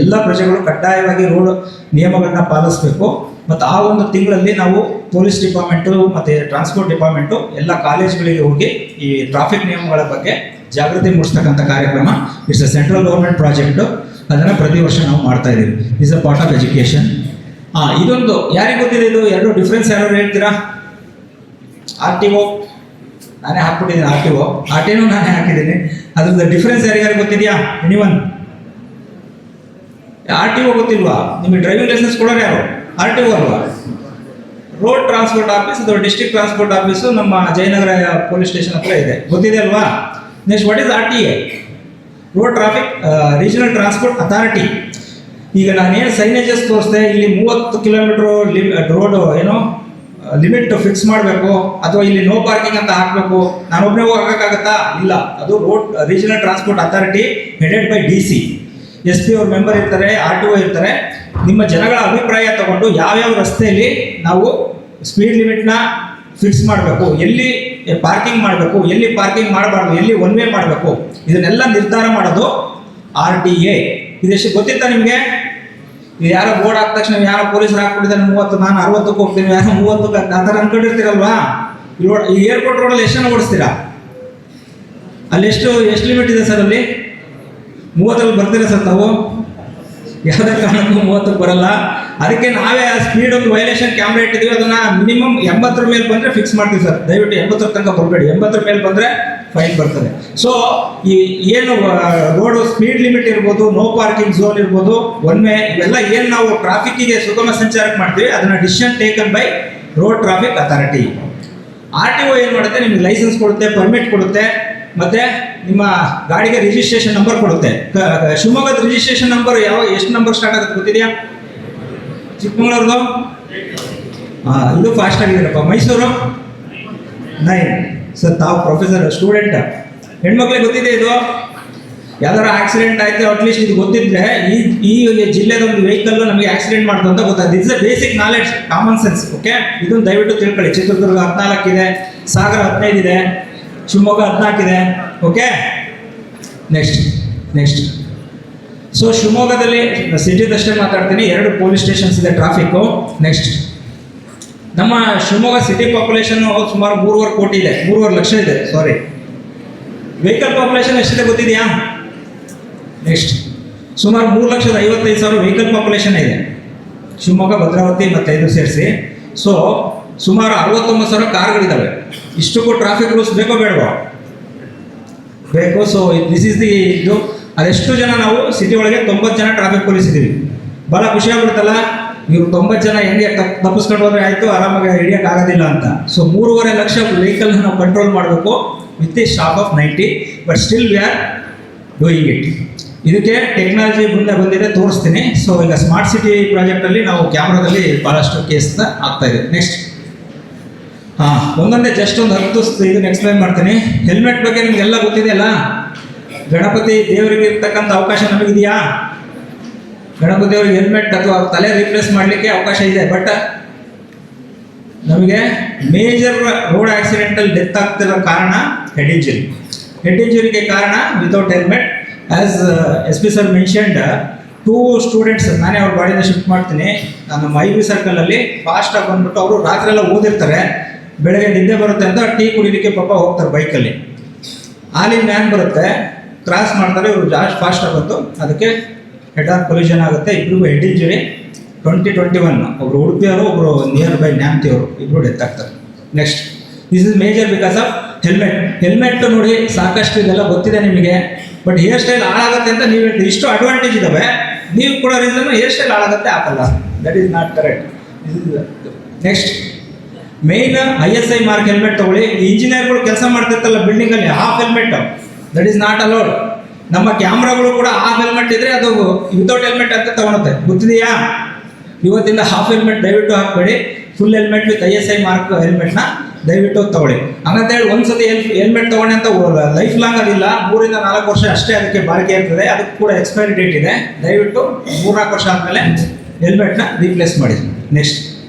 ಎಲ್ಲ ಪ್ರಜೆಗಳು ಕಡ್ಡಾಯವಾಗಿ ರೋಡ್ ನಿಯಮಗಳನ್ನ ಪಾಲಿಸಬೇಕು. ಮತ್ತು ಆ ಒಂದು ತಿಂಗಳಲ್ಲಿ ನಾವು ಪೊಲೀಸ್ ಡಿಪಾರ್ಟ್ಮೆಂಟು ಮತ್ತು ಟ್ರಾನ್ಸ್ಪೋರ್ಟ್ ಡಿಪಾರ್ಟ್ಮೆಂಟು ಎಲ್ಲ ಕಾಲೇಜ್ಗಳಿಗೆ ಹೋಗಿ ಈ ಟ್ರಾಫಿಕ್ ನಿಯಮಗಳ ಬಗ್ಗೆ ಜಾಗೃತಿ ಮೂಡಿಸ್ತಕ್ಕಂಥ ಕಾರ್ಯಕ್ರಮ. It's a central government project, ಅದನ್ನು ಪ್ರತಿ ವರ್ಷ ನಾವು ಮಾಡ್ತಾ ಇದ್ದೀವಿ. Is a part of education. ಇದೊಂದು ಯಾರಿಗೆ ಗೊತ್ತಿದೆ, ಇದು ಎರಡು ಡಿಫ್ರೆನ್ಸ್ ಯಾರು ಹೇಳ್ತೀರಾ? RTO ನಾನೇ ಹಾಕ್ಬಿಟ್ಟಿದ್ದೀನಿ, RTO ನಾನೇ ಹಾಕಿದ್ದೀನಿ. ಅದ್ರದ್ದು ಡಿಫ್ರೆನ್ಸ್ ಯಾರಿಗಾರು ಗೊತ್ತಿದೆಯಾ? ಎನಿವನ್? RTO ಗೊತ್ತಿಲ್ವಾ? ನಿಮಗೆ ಡ್ರೈವಿಂಗ್ ಲೈಸೆನ್ಸ್ ಕೊಡೋರು ಯಾರು? RTO ಅಲ್ವಾ? ರೋಡ್ ಟ್ರಾನ್ಸ್ಪೋರ್ಟ್ ಆಫೀಸ್, ಅದು ಡಿಸ್ಟ್ರಿಕ್ಟ್ ಟ್ರಾನ್ಸ್ಪೋರ್ಟ್ ಆಫೀಸು ನಮ್ಮ ಜಯನಗರ ಪೊಲೀಸ್ ಸ್ಟೇಷನ್ ಹತ್ರ ಇದೆ, ಗೊತ್ತಿದೆ ಅಲ್ವಾ? Next, what is RTA? Road traffic regional transport authority. ಈಗ ನಾನೇನು ಸೈನೇಜಸ್ ತೋರಿಸ್ದೆ, ಇಲ್ಲಿ 30 ಕಿಲೋಮೀಟರ್ ರೋಡ್ ಏನೋ ಲಿಮಿಟ್ ಫಿಕ್ಸ್ ಮಾಡಬೇಕು, ಅಥವಾ ಇಲ್ಲಿ ನೋ ಪಾರ್ಕಿಂಗ್ ಅಂತ ಹಾಕಬೇಕು, ನಾನೊಬ್ಬನೇ ಹೋಗಕ್ಕಾಗತ್ತಾ? ಇಲ್ಲ, ಅದು road regional transport authority headed by DC. SP ಅವ್ರ ಮೆಂಬರ್ ಇರ್ತಾರೆ, RTO ಇರ್ತಾರೆ. ನಿಮ್ಮ ಜನಗಳ ಅಭಿಪ್ರಾಯ ತಗೊಂಡು ಯಾವ್ಯಾವ ರಸ್ತೆಯಲ್ಲಿ ನಾವು ಸ್ಪೀಡ್ ಲಿಮಿಟ್ನ ಫಿಕ್ಸ್ ಮಾಡಬೇಕು, ಎಲ್ಲಿ ಪಾರ್ಕಿಂಗ್ ಮಾಡಬೇಕು, ಎಲ್ಲಿ ಪಾರ್ಕಿಂಗ್ ಮಾಡಬಾರ್ದು, ಎಲ್ಲಿ ಒನ್ ವೇ ಮಾಡಬೇಕು, ಇದನ್ನೆಲ್ಲ ನಿರ್ಧಾರ ಮಾಡೋದು RTA. ಇದೆಷ್ಟು ಗೊತ್ತಿತ್ತಾ ನಿಮಗೆ? ಇದು ಯಾರೋ ಬೋರ್ಡ್ ಹಾಕಿದ ತಕ್ಷಣ ಯಾರೋ ಪೊಲೀಸರು ಹಾಕ್ಬಿಟ್ಟಿದ್ದಾರೆ 30, ನಾನು 60ಕ್ಕೆ ಹೋಗ್ತೀನಿ, ಯಾರೋ 30ಕ್ಕೆ ಆ ಥರ ಅನ್ಕೊಂಡಿರ್ತೀರಲ್ವಾ? ಈ ಏರ್ಪೋರ್ಟ್ ರೋಡಲ್ಲಿ ಎಷ್ಟು ಜನ ಓಡಿಸ್ತೀರಾ? ಅಲ್ಲಿ ಎಷ್ಟು ಲಿಮಿಟ್ ಇದೆ ಸರ್? ಅಲ್ಲಿ 30ರಲ್ಲಿ ಬರ್ತೀರಾ ಸರ್ ತಾವು? ಯಾವುದೇ ಕಾರಣಕ್ಕೂ 30ಕ್ಕೆ ಬರಲ್ಲ. ಅದಕ್ಕೆ ನಾವೇ ಆ ಸ್ಪೀಡ್ ಒಂದು ವೈಲೇಷನ್ ಕ್ಯಾಮ್ರಾ ಇಟ್ಟಿದ್ದೀವಿ, ಅದನ್ನ ಮಿನಿಮಮ್ 80 ಮೇಲೆ ಬಂದರೆ ಫಿಕ್ಸ್ ಮಾಡ್ತೀವಿ ಸರ್. ದಯವಿಟ್ಟು 80 ತನಕ ಬರಬೇಡಿ, 80 ಮೇಲೆ ಬಂದರೆ ಫೈನ್ ಬರ್ತದೆ. ಸೊ ಈ ಏನು ರೋಡು ಸ್ಪೀಡ್ ಲಿಮಿಟ್ ಇರ್ಬೋದು, ನೋ ಪಾರ್ಕಿಂಗ್ ಝೋನ್ ಇರ್ಬೋದು, ಒನ್ ವೇ, ಇವೆಲ್ಲ ಏನು ನಾವು ಟ್ರಾಫಿಕ್ಕಿಗೆ ಸುಗಮ ಸಂಚಾರಕ್ಕೆ ಮಾಡ್ತೀವಿ, ಅದನ್ನು decision taken by road traffic authority. RTO ಏನು ಮಾಡುತ್ತೆ, ನಿಮ್ಗೆ ಲೈಸೆನ್ಸ್ ಕೊಡುತ್ತೆ, ಪರ್ಮಿಟ್ ಕೊಡುತ್ತೆ, ಮತ್ತೆ ನಿಮ್ಮ ಗಾಡಿಗೆ ರಿಜಿಸ್ಟ್ರೇಷನ್ ನಂಬರ್ ಕೊಡುತ್ತೆ. ಶಿವಮೊಗ್ಗದ ರಿಜಿಸ್ಟ್ರೇಷನ್ ನಂಬರ್ ಎಷ್ಟು ನಂಬರ್ ಸ್ಟಾರ್ಟ್ ಆಗುತ್ತೆ ಗೊತ್ತಿದೆಯಾ? ಚಿಕ್ಕಮಗಳೂರ್ದು ಇದು ಫಾಸ್ಟ್ ಆಗಿದ್ದೀರಪ್ಪ. ಮೈಸೂರು 9. ಸರ್ ತಾವು ಪ್ರೊಫೆಸರ್, ಸ್ಟೂಡೆಂಟ್, ಹೆಣ್ಮಕ್ಳಿಗೆ ಗೊತ್ತಿದೆ ಇದು? ಯಾವ್ದಾರ ಆಕ್ಸಿಡೆಂಟ್ ಆಯ್ತು ಅಟ್ಲೀಸ್ಟ್ ಇದು ಗೊತ್ತಿದ್ರೆ ಈ ಜಿಲ್ಲೆದ ಒಂದು ವೆಹಿಕಲ್ ನಮಗೆ ಆಕ್ಸಿಡೆಂಟ್ ಮಾಡ್ತು ಅಂತ ಗೊತ್ತಾಗುತ್ತೆ. It's a basic knowledge, common sense. Okay, ಇದನ್ನು ದಯವಿಟ್ಟು ತಿಳ್ಕೊಳ್ಳಿ. ಚಿತ್ರದುರ್ಗ 14 ಇದೆ, ಸಾಗರ 15 ಇದೆ, ಶಿವಮೊಗ್ಗ 14 ಇದೆ. Okay, next. ಸೊ ಶಿವಮೊಗ್ಗದಲ್ಲಿ ಸಿಟಿದಷ್ಟೇ ಮಾತಾಡ್ತೀನಿ, 2 ಪೊಲೀಸ್ ಸ್ಟೇಷನ್ಸ್ ಇದೆ ಟ್ರಾಫಿಕ್ಕು. ನೆಕ್ಸ್ಟ್, ನಮ್ಮ ಶಿವಮೊಗ್ಗ ಸಿಟಿ ಪಾಪ್ಯುಲೇಷನ್ ಸುಮಾರು 3.5 ಕೋಟಿ ಇದೆ, 3.5 ಲಕ್ಷ ಇದೆ, ಸಾರಿ. ವೆಹಿಕಲ್ ಪಾಪ್ಯುಲೇಷನ್ ಎಷ್ಟಿದೆ ಗೊತ್ತಿದೆಯಾ? ನೆಕ್ಸ್ಟ್, ಸುಮಾರು 3,55,000 ವೆಹಿಕಲ್ ಪಾಪ್ಯುಲೇಷನ್ ಇದೆ ಶಿವಮೊಗ್ಗ, ಭದ್ರಾವತಿ ಮತ್ತು ಇದು ಸೇರಿಸಿ. ಸೊ ಸುಮಾರು 69,000 ಕಾರ್ಗಳಿದ್ದಾವೆ. ಇಷ್ಟಕ್ಕೂ ಟ್ರಾಫಿಕ್ ರೂಲ್ಸ್ ಬೇಕೋ ಬೇಡವಾ? ಬೇಕು. ಸೊ ದಿಸ್ ಈಸ್ ದಿ ಇದು. ಅದೆಷ್ಟು ಜನ ನಾವು ಸಿಟಿ ಒಳಗೆ 90 ಜನ ಟ್ರಾಫಿಕ್ ಪೊಲೀಸ್ ಇದ್ದೀವಿ. ಭಾಳ ಖುಷಿ ಆಗ್ಬಿಡುತ್ತಲ್ಲ, ಇವ್ರು 90 ಜನ ಹೆಂಗೆ ತಪ್ಪಿಸ್ಕೊಂಡು ಹೋದ್ರೆ ಆಯಿತು, ಆರಾಮಾಗಿ ಹಿಡಿಯೋಕೆ ಆಗೋದಿಲ್ಲ ಅಂತ. ಸೊ 3.5 ಲಕ್ಷ ವೆಹಿಕಲ್ನ ನಾವು ಕಂಟ್ರೋಲ್ ಮಾಡಬೇಕು with the stop of 90, but still we are doing it. ಇದಕ್ಕೆ ಟೆಕ್ನಾಲಜಿ ಮುಂದೆ ಬಂದಿದೆ, ತೋರಿಸ್ತೀನಿ. ಸೊ ಈಗ ಸ್ಮಾರ್ಟ್ ಸಿಟಿ ಪ್ರಾಜೆಕ್ಟಲ್ಲಿ ನಾವು ಕ್ಯಾಮ್ರಾದಲ್ಲಿ ಭಾಳಷ್ಟು ಕೇಸ್ ಆಗ್ತಾ ಇದೆ. ನೆಕ್ಸ್ಟ್, ಒಂದೊಂದೇ ಜಸ್ಟ್ ಒಂದು 10 ಇದನ್ನು ಎಕ್ಸ್ಪ್ಲೈನ್ ಮಾಡ್ತೀನಿ. ಹೆಲ್ಮೆಟ್ ಬಗ್ಗೆ ನಿಮಗೆಲ್ಲ ಗೊತ್ತಿದೆಯಲ್ಲ. ಗಣಪತಿ ದೇವರಿಗೆ ಇರ್ತಕ್ಕಂಥ ಅವಕಾಶ ನಮಗಿದೆಯಾ? ಗಣಪತಿ ಅವ್ರಿಗೆ ಹೆಲ್ಮೆಟ್ ಅಥವಾ ತಲೆ ರಿಪ್ಲೇಸ್ ಮಾಡಲಿಕ್ಕೆ ಅವಕಾಶ ಇದೆ. ಬಟ್ ನಮಗೆ ಮೇಜರ್ ರೋಡ್ ಆಕ್ಸಿಡೆಂಟಲ್ಲಿ ಡೆತ್ ಆಗ್ತಿರೋ ಕಾರಣ ಹೆಡ್ ಇಂಜುರಿ. ಹೆಡ್ ಇಂಜುರಿಗೆ ಕಾರಣ without helmet. As SP sir mentioned, 2 students, ನಾನೇ ಅವ್ರ ಬಾಡಿನ ಶಿಫ್ಟ್ ಮಾಡ್ತೀನಿ. ನಮ್ಮ IB ಸರ್ಕಲಲ್ಲಿ ಫಾಸ್ಟಾಗಿ ಬಂದ್ಬಿಟ್ಟು ಅವರು ರಾತ್ರಿ ಎಲ್ಲ ಓದಿರ್ತಾರೆ, ಬೆಳಗ್ಗೆ ನಿದ್ದೆ ಬರುತ್ತೆ ಅಂತ ಟೀ ಕುಡಿಲಿಕ್ಕೆ ಪಾಪ ಹೋಗ್ತಾರೆ ಬೈಕಲ್ಲಿ. ಹಾಲಿನ ವ್ಯಾನ್ ಬರುತ್ತೆ, ಕ್ರಾಸ್ ಮಾಡ್ತಾರೆ, ಇವರು ಜಾಸ್ತಿ ಫಾಸ್ಟಾಗಿ ಬಂತು, ಅದಕ್ಕೆ ಹೆಡ್ ಆನ್ ಕೊಲಿಷನ್ ಆಗುತ್ತೆ. ಇಬ್ಬರಿಗೂ ಹೆಡ್ ಇಂಜುರಿ. 2021 ಒಬ್ಬರು ಉಡುಪಿಯವರು, ಒಬ್ಬರು ನಿಯರ್ ಬೈ ನ್ಯಾಮ್ತಿಯವರು, ಇಬ್ಬರು ಡೆತ್ ಆಗ್ತಾರೆ. Next, this is major because of helmet. Helmet ನೋಡಿ ಸಾಕಷ್ಟು ಇದೆಲ್ಲ ಗೊತ್ತಿದೆ ನಿಮಗೆ, ಬಟ್ ಹೇರ್ ಸ್ಟೈಲ್ ಹಾಳಾಗುತ್ತೆ ಅಂತ ನೀವು ಇಷ್ಟು ಅಡ್ವಾಂಟೇಜ್ ಇದ್ದಾವೆ, ನೀವು ಕೂಡ ರೀಸನ್ ಹೇರ್ ಸ್ಟೈಲ್ ಹಾಳಾಗುತ್ತೆ ಹಾಕಲ್ಲ. That is not correct. Next, main ISI mark helmet ತಗೊಳ್ಳಿ. ಇಂಜಿನಿಯರ್ಗಳು ಕೆಲಸ ಮಾಡ್ತಿರ್ತಲ್ಲ ಬಿಲ್ಡಿಂಗಲ್ಲಿ, half helmet, that is not allowed. ನಮ್ಮ ಕ್ಯಾಮ್ರಾಗಳು ಕೂಡ ಹಾಫ್ ಹೆಲ್ಮೆಟ್ ಇದ್ರೆ ಅದು ವಿತೌಟ್ ಹೆಲ್ಮೆಟ್ ಅಂತ ತಗೊಳುತ್ತೆ, ಗೊತ್ತಿದೆಯಾ? ಇವತ್ತಿಂದ ಹಾಫ್ ಹೆಲ್ಮೆಟ್ ದಯವಿಟ್ಟು ಹಾಕಬೇಡಿ, full helmet with ISI mark ಹೆಲ್ಮೆಟ್ನ ದಯವಿಟ್ಟು ತಗೊಳ್ಳಿ. ಹಂಗಂತೇಳಿ ಒಂದ್ಸತಿ ಹೆಲ್ಮೆಟ್ ತಗೊಂಡೆ ಅಂತ ಲೈಫ್ ಲಾಂಗ್ ಅದಿಲ್ಲ, 3 ಇಂದ 4 ವರ್ಷ ಅಷ್ಟೇ ಅದಕ್ಕೆ ಬಾಳಿಕೆ ಇರ್ತದೆ. ಅದಕ್ಕೆ ಕೂಡ ಎಕ್ಸ್ಪೈರಿ ಡೇಟ್ ಇದೆ. ದಯವಿಟ್ಟು 3-4 ವರ್ಷ ಆದಮೇಲೆ ಹೆಲ್ಮೆಟ್ನ ರೀಪ್ಲೇಸ್ ಮಾಡಿ. ನೆಕ್ಸ್ಟ್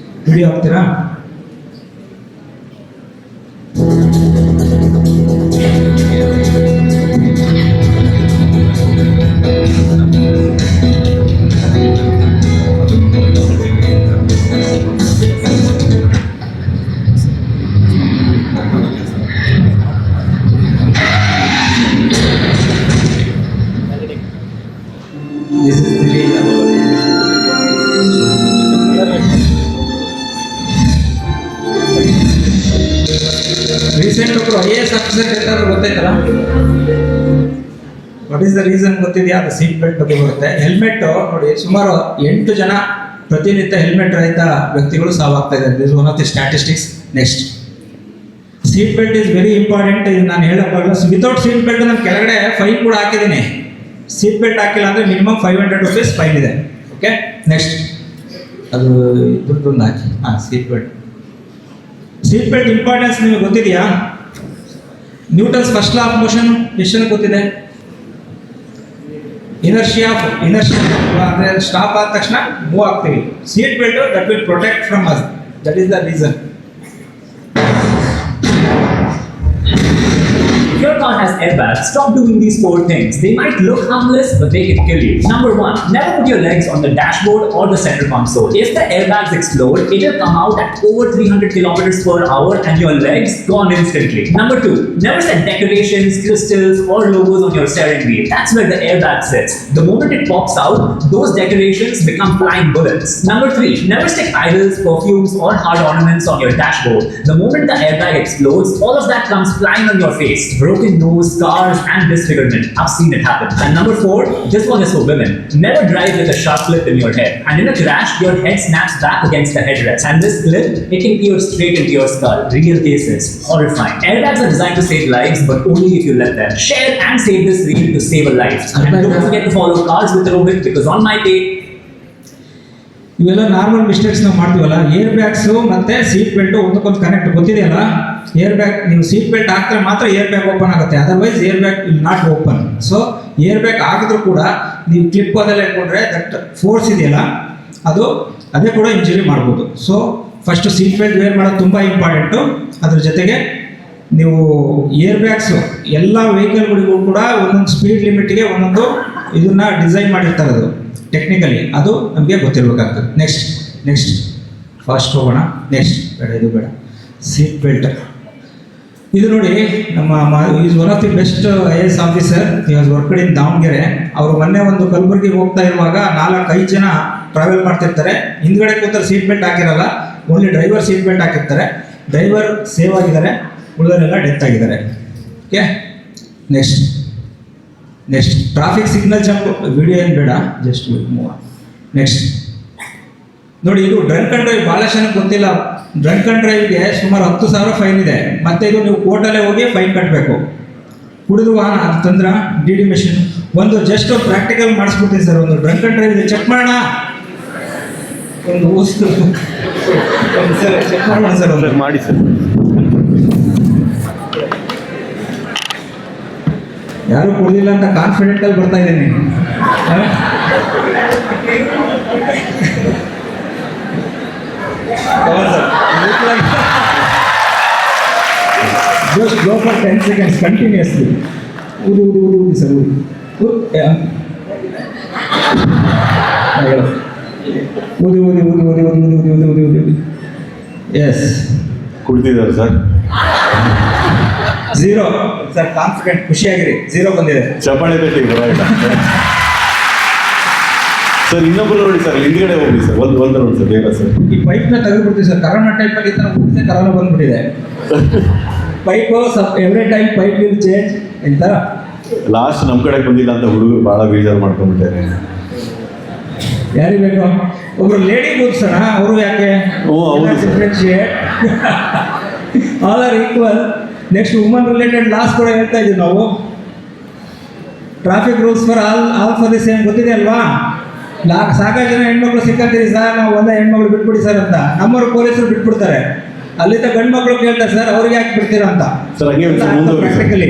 ವಿಡಿಯೋ ಹಾಕ್ತೀರಾ? This is the reason. Recent ಒಬ್ಬರು IAS ಆಫೀಸರ್ ಡೆತ್ ಗೊತ್ತಾಯ್ತಲ್ಲ? ವಾಟ್ ಈಸ್ ದ ರೀಸನ್ ಗೊತ್ತಿದೆಯಾ? ಅದು ಸೀಟ್ ಬೆಲ್ಟ್ ಬಗ್ಗೆ ಬರುತ್ತೆ. ಹೆಲ್ಮೆಟ್ ನೋಡಿ, ಸುಮಾರು 8 ಜನ ಪ್ರತಿನಿತ್ಯ ಹೆಲ್ಮೆಟ್ ರಹಿತ ವ್ಯಕ್ತಿಗಳು ಸಾವಾಗ್ತಾ ಇದ್ದಾರೆ. This one of the statistics. Next, seat belt is very important. ಇದು ನಾನು ಹೇಳೋಕ್ಕಾಗಲ್ಲ. ವಿತೌಟ್ ಸೀಟ್ ಬೆಲ್ಟ್ ನಾನು ಕೆಳಗಡೆ ಫೈನ್ ಕೂಡ ಹಾಕಿದ್ದೀನಿ. ಸೀಟ್ ಬೆಲ್ಟ್ ಹಾಕಿಲ್ಲ ಅಂದರೆ ಮಿನಿಮಮ್ 500 ರೂಪೀಸ್ ಫೈನ್ ಇದೆ. ಓಕೆ, ನೆಕ್ಸ್ಟ್, ಅದು ದುಡ್ಡೊಂದು ಹಾಕಿ. Seat belt. Seat belt importance ನಿಮಗೆ ಗೊತ್ತಿದೆಯಾ? Newton's first law of motion ಎಷ್ಟು ಜನ ಗೊತ್ತಿದೆ? ಇನರ್ಷಿಯಾ ಅಂದರೆ ಸ್ಟಾಪ್ ಆದ ತಕ್ಷಣ ಮೂವ್ ಆಗ್ತೀವಿ. Seat belt that will protect from us. That is the reason. If your car has airbags, stop doing these 4 things. They might look harmless, but they can kill you. Number 1, never put your legs on the dashboard or the center console. If the airbags explode, it will come out at over 300 kilometers per hour and your legs gone instantly. Number 2, never set decorations, crystals or logos on your steering wheel. That's where the airbag sits. The moment it pops out, those decorations become flying bullets. Number 3, never stick idols, perfumes or hard ornaments on your dashboard. The moment the airbag explodes, all of that comes flying on your face. Broken nose, scars and disfigurement. I've seen it happen. And number 4, this one is for women. Never drive with a sharp clip in your head. And in a crash, your head snaps back against the headrest. And this clip, it can pierce straight into your skull. Real cases. Horrifying. Airbags are designed to save lives, but only if you let them. Share and save this reel to save a life. And don't forget to follow Cars with Rohit, because on my page, ಇವೆಲ್ಲ ನಾರ್ಮಲ್ ಮಿಸ್ಟೇಕ್ಸ್ ನಾವು ಮಾಡ್ತೀವಲ್ಲ. ಏರ್ ಬ್ಯಾಗ್ಸು ಮತ್ತು ಸೀಟ್ ಬೆಲ್ಟು ಒಂದಕ್ಕೊಂದು ಕನೆಕ್ಟ್ ಗೊತ್ತಿದೆಯಲ್ಲ. ಏರ್ ಬ್ಯಾಗ್ ನೀವು ಸೀಟ್ ಬೆಲ್ಟ್ ಹಾಕಿದ್ರೆ ಮಾತ್ರ ಏರ್ ಬ್ಯಾಗ್ ಓಪನ್ ಆಗುತ್ತೆ, otherwise air bag will not open. So air bag ಹಾಕಿದ್ರು ಕೂಡ ನೀವು ಕ್ಲಿಪ್ ಅದೆಲ್ಲ ಇಟ್ಕೊಂಡ್ರೆ ದಟ್ ಫೋರ್ಸ್ ಇದೆಯಲ್ಲ, ಅದು ಅದೇ ಕೂಡ ಇಂಜುರಿ ಮಾಡ್ಬೋದು. So first seat belt wear ಮಾಡೋದು ತುಂಬ ಇಂಪಾರ್ಟೆಂಟು. ಅದ್ರ ಜೊತೆಗೆ ನೀವು ಏರ್ ಬ್ಯಾಗ್ಸು ಎಲ್ಲ ವೆಹಿಕಲ್ಗಳಿಗೂ ಕೂಡ ಒಂದೊಂದು ಸ್ಪೀಡ್ ಲಿಮಿಟ್ಗೆ ಒಂದೊಂದು ಇದನ್ನು ಡಿಸೈನ್ ಮಾಡಿರ್ತಾರೆ, ಅದು ಟೆಕ್ನಿಕಲಿ ಅದು ನಮಗೆ ಗೊತ್ತಿರಬೇಕಾಗ್ತದೆ. ನೆಕ್ಸ್ಟ್ ಫಾಸ್ಟ್ ಹೋಗೋಣ. ನೆಕ್ಸ್ಟ್ ಬೇಡ, ಇದು ಬೇಡ. ಸೀಟ್ ಬೆಲ್ಟ್ ಇದು ನೋಡಿ, ನಮ್ಮ is one of the best IAS officer. ಈ ವಾಸ್ ವರ್ಕ್ಡ್ ಇನ್ ದಾವಣಗೆರೆ. ಅವರು ಮೊನ್ನೆ ಒಂದು ಕಲಬುರಗಿಗೆ ಹೋಗ್ತಾ ಇರುವಾಗ 4-5 ಜನ ಟ್ರಾವೆಲ್ ಮಾಡ್ತಿರ್ತಾರೆ. ಹಿಂದ್ಗಡೆ ಕೂತರು ಸೀಟ್ ಬೆಲ್ಟ್ ಹಾಕಿರಲ್ಲ, ಓನ್ಲಿ ಡ್ರೈವರ್ ಸೀಟ್ ಬೆಲ್ಟ್ ಹಾಕಿರ್ತಾರೆ. ಡ್ರೈವರ್ ಸೇವ್ ಆಗಿದ್ದಾರೆ, ಉಳಿದವರೆಲ್ಲ ಡೆತ್ ಆಗಿದ್ದಾರೆ. Okay, next traffic signal jump video ಏನು ಬೇಡ, ಜಸ್ಟ್ ಮೂವ್. ನೆಕ್ಸ್ಟ್ ನೋಡಿ, ಇದು ಡ್ರಂಕ್ ಅಂಡ್ ಡ್ರೈವ್ ಭಾಳ ಜನಕ್ಕೆ ಗೊತ್ತಿಲ್ಲ. ಡ್ರಂಕ್ ಅಂಡ್ ಡ್ರೈವ್ಗೆ ಸುಮಾರು 10,000 ಫೈನ್ ಇದೆ. ಮತ್ತೆ ಇದು ನೀವು ಕೋರ್ಟಲ್ಲೇ ಹೋಗಿ ಫೈನ್ ಕಟ್ಟಬೇಕು. ಕುಡಿದು ವಾಹನ ಅಂತಂದ್ರೆ DD ಮೆಷಿನ್ ಒಂದು ಜಸ್ಟ್ ಪ್ರಾಕ್ಟಿಕಲ್ ಮಾಡಿಸ್ಬಿಡ್ತೀನಿ ಸರ್. ಒಂದು ಡ್ರಂಕ್ ಅಂಡ್ ಡ್ರೈವ್ ಚೆಕ್ ಮಾಡೋಣ, ಒಂದು ವಸ್ತು ಸರ್ ಚೆಕ್ ಮಾಡೋಣ ಸರ್. ಒಂದು ಮಾಡಿ ಸರ್. ಯಾರು ಕುಡಿದಿಲ್ಲ ಅಂತ ಕಾನ್ಫಿಡೆಂಟಲ್ಲಿ ಬರ್ತಾ ಇದ್ದೀನಿ. Just go for 10 seconds continuously. ಊದಿ ಸರ್, ಊದಿ. ಎಸ್, ಕುಡ್ತಿದ್ದಾರೆ ಸರ್. 0 ಸರ್. ಕಾನ್ಫಿಡೆಂಟ್, ಖುಷಿಯಾಗಿರಿ. 0 ಬಂದಿದೆ. ಚಪಾಳಿ ತಟ್ಟಿ ಬರೋಲ್ಲ ಸರ್. ಇನ್ನೊಬ್ಬರು ನೋಡಿ ಸರ್, ಹಿಂದ್ಗಡೆ ಹೋಗಿ ಸರ್. ಒಂದು ನೋಡಿ ಸರ್, ಬೇಗ ಸರ್. ಈ ಪೈಪ್ನ ತೆಗೆದುಬಿಡ್ತೀವಿ ಸರ್. ಕರೋನಾ ಟೈಮಲ್ಲಿ ಈ ಥರ ಊದಿದೆ, ಕರೋನಾ ಬಂದ್ಬಿಟ್ಟಿದೆ. Pipe every time pipe will change ಈ ಥರ. ಲಾಸ್ಟ್ ನಮ್ಮ ಕಡೆ ಬಂದಿಲ್ಲ ಅಂತ ಹುಡುಗರು ಭಾಳ ಬೇಜಾರು ಮಾಡ್ಕೊಂಡ್ಬಿಟ್ಟಾರೆ. ಯಾರಿಗೆ ಬೇಕು? ಒಬ್ರು ಲೇಡಿ ಊದಿಸೋಣ, ಅವರು ಯಾಕೆ? Differentiate, all are equal. Next woman related loss ಕೂಡ ಹೇಳ್ತಾ ಇದ್ದೀವಿ ನಾವು. Traffic rules for all for the same ಗೊತ್ತಿದೆ ಅಲ್ವಾ? ಸಾಕಷ್ಟು ಜನ ಹೆಣ್ಮಕ್ಳು ಸಿಕ್ಕಂತೀರಿ ಸರ್, ನಾವು ಒಂದೇ ಹೆಣ್ಮಕ್ಳು ಬಿಟ್ಬಿಡಿ ಸರ್ ಅಂತ. ನಮ್ಮವ್ರು ಪೊಲೀಸರು ಬಿಟ್ಬಿಡ್ತಾರೆ. ಅಲ್ಲಿಂದ ಗಂಡು ಮಕ್ಕಳು ಕೇಳ್ತಾರೆ ಸರ್, ಅವ್ರಿಗೆ ಯಾಕೆ ಬಿಡ್ತೀರಾ ಅಂತ. ಸರ್ ಹಂಗೆ ಪ್ರಾಕ್ಟಿಕಲಿ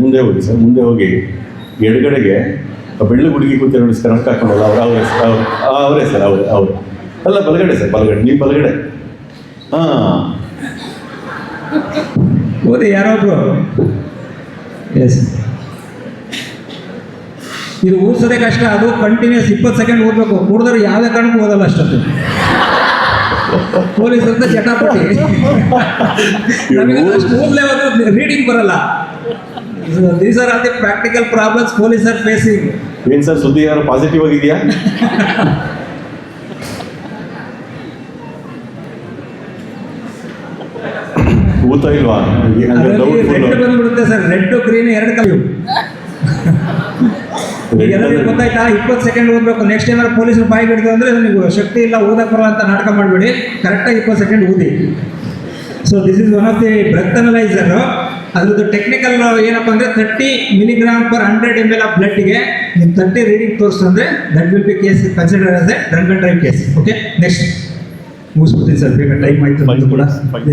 ಮುಂದೆ ಹೋಗಿ ಸರ್. ಮುಂದೆ ಹೋಗಿ ಎಡಗಡೆಗೆ ಬೆಳ್ಳು ಹುಡುಗಿ ಕೂತಿ ನೋಡಿ ಸರ್, ಕಣಕ್ಕೆ ಹಾಕೊಂಡಲ್ಲ ಅವರೇ ಸರ್. ಅವರು ಅಲ್ಲ, ಬಲಗಡೆ ಸರ್, ಬಲಗಡೆ. ನೀವು ಬಲಗಡೆ. ಹಾಂ, ಓದಿ ಯಾರೊಬ್ರು. ಎಸ್, ಇದು ಊದಿಸೋದೇ ಕಷ್ಟ. ಅದು ಕಂಟಿನ್ಯೂಸ್ 20 ಸೆಕೆಂಡ್ ಓದಬೇಕು. ಕುಡಿದ್ರೆ ಯಾವುದೇ ಕಾರಣಕ್ಕೂ ಓದಲ್ಲ ಅಷ್ಟೊತ್ತು. ಪೊಲೀಸ್ ಅಂತ ಚಟಾಪಟಿ. ನಮಗೆ ಅಷ್ಟು ಓದಲೇ ರೀಡಿಂಗ್ ಬರಲ್ಲ. These are the practical problems police are facing. ಏನು ಸರ್, ಸುದ್ದಿ ಯಾರು ಪಾಸಿಟಿವ್ ಆಗಿದೆಯಾ? ಊತ ಇಲ್ವಾ? ರೆಡ್ ಬಂದ್ಬಿಡುತ್ತೆ ಸರ್. Red green 2 colour. ಎಲ್ಲರಿಗೂ ಗೊತ್ತಾಯ್ತಾ? 20 ಸೆಕೆಂಡ್ ಓದಬೇಕು. ನೆಕ್ಸ್ಟ್ ಏನಾದ್ರು ಪೊಲೀಸರು ಬಾಯಿ ಹಿಡಿದು ಅಂದರೆ ನೀವು ಶಕ್ತಿ ಇಲ್ಲ, ಓದಕ್ಕೆ ಬರೋ ಅಂತ ನಾಟಕ ಮಾಡಬೇಡಿ. ಕರೆಕ್ಟಾಗಿ 20 ಸೆಕೆಂಡ್ ಓದಿ. So this is one of the breath analyser. ಅದ್ರದ್ದು ಟೆಕ್ನಿಕಲ್ ಏನಪ್ಪ ಅಂದರೆ 30 mg/100 ml ಆಫ್ ಬ್ಲಡ್ಗೆ ನೀವು 30 ರೀಡಿಂಗ್ ತೋರಿಸ್ತಂದ್ರೆ that will be case consider as a drunk and drive case. Okay, next ಮುಗಿಸ್ಬಿಡ್ತೀನಿ ಸರ್, ಬೇಗ ಟೈಮ್ ಆಯಿತು ಬಂದು ಕೂಡ.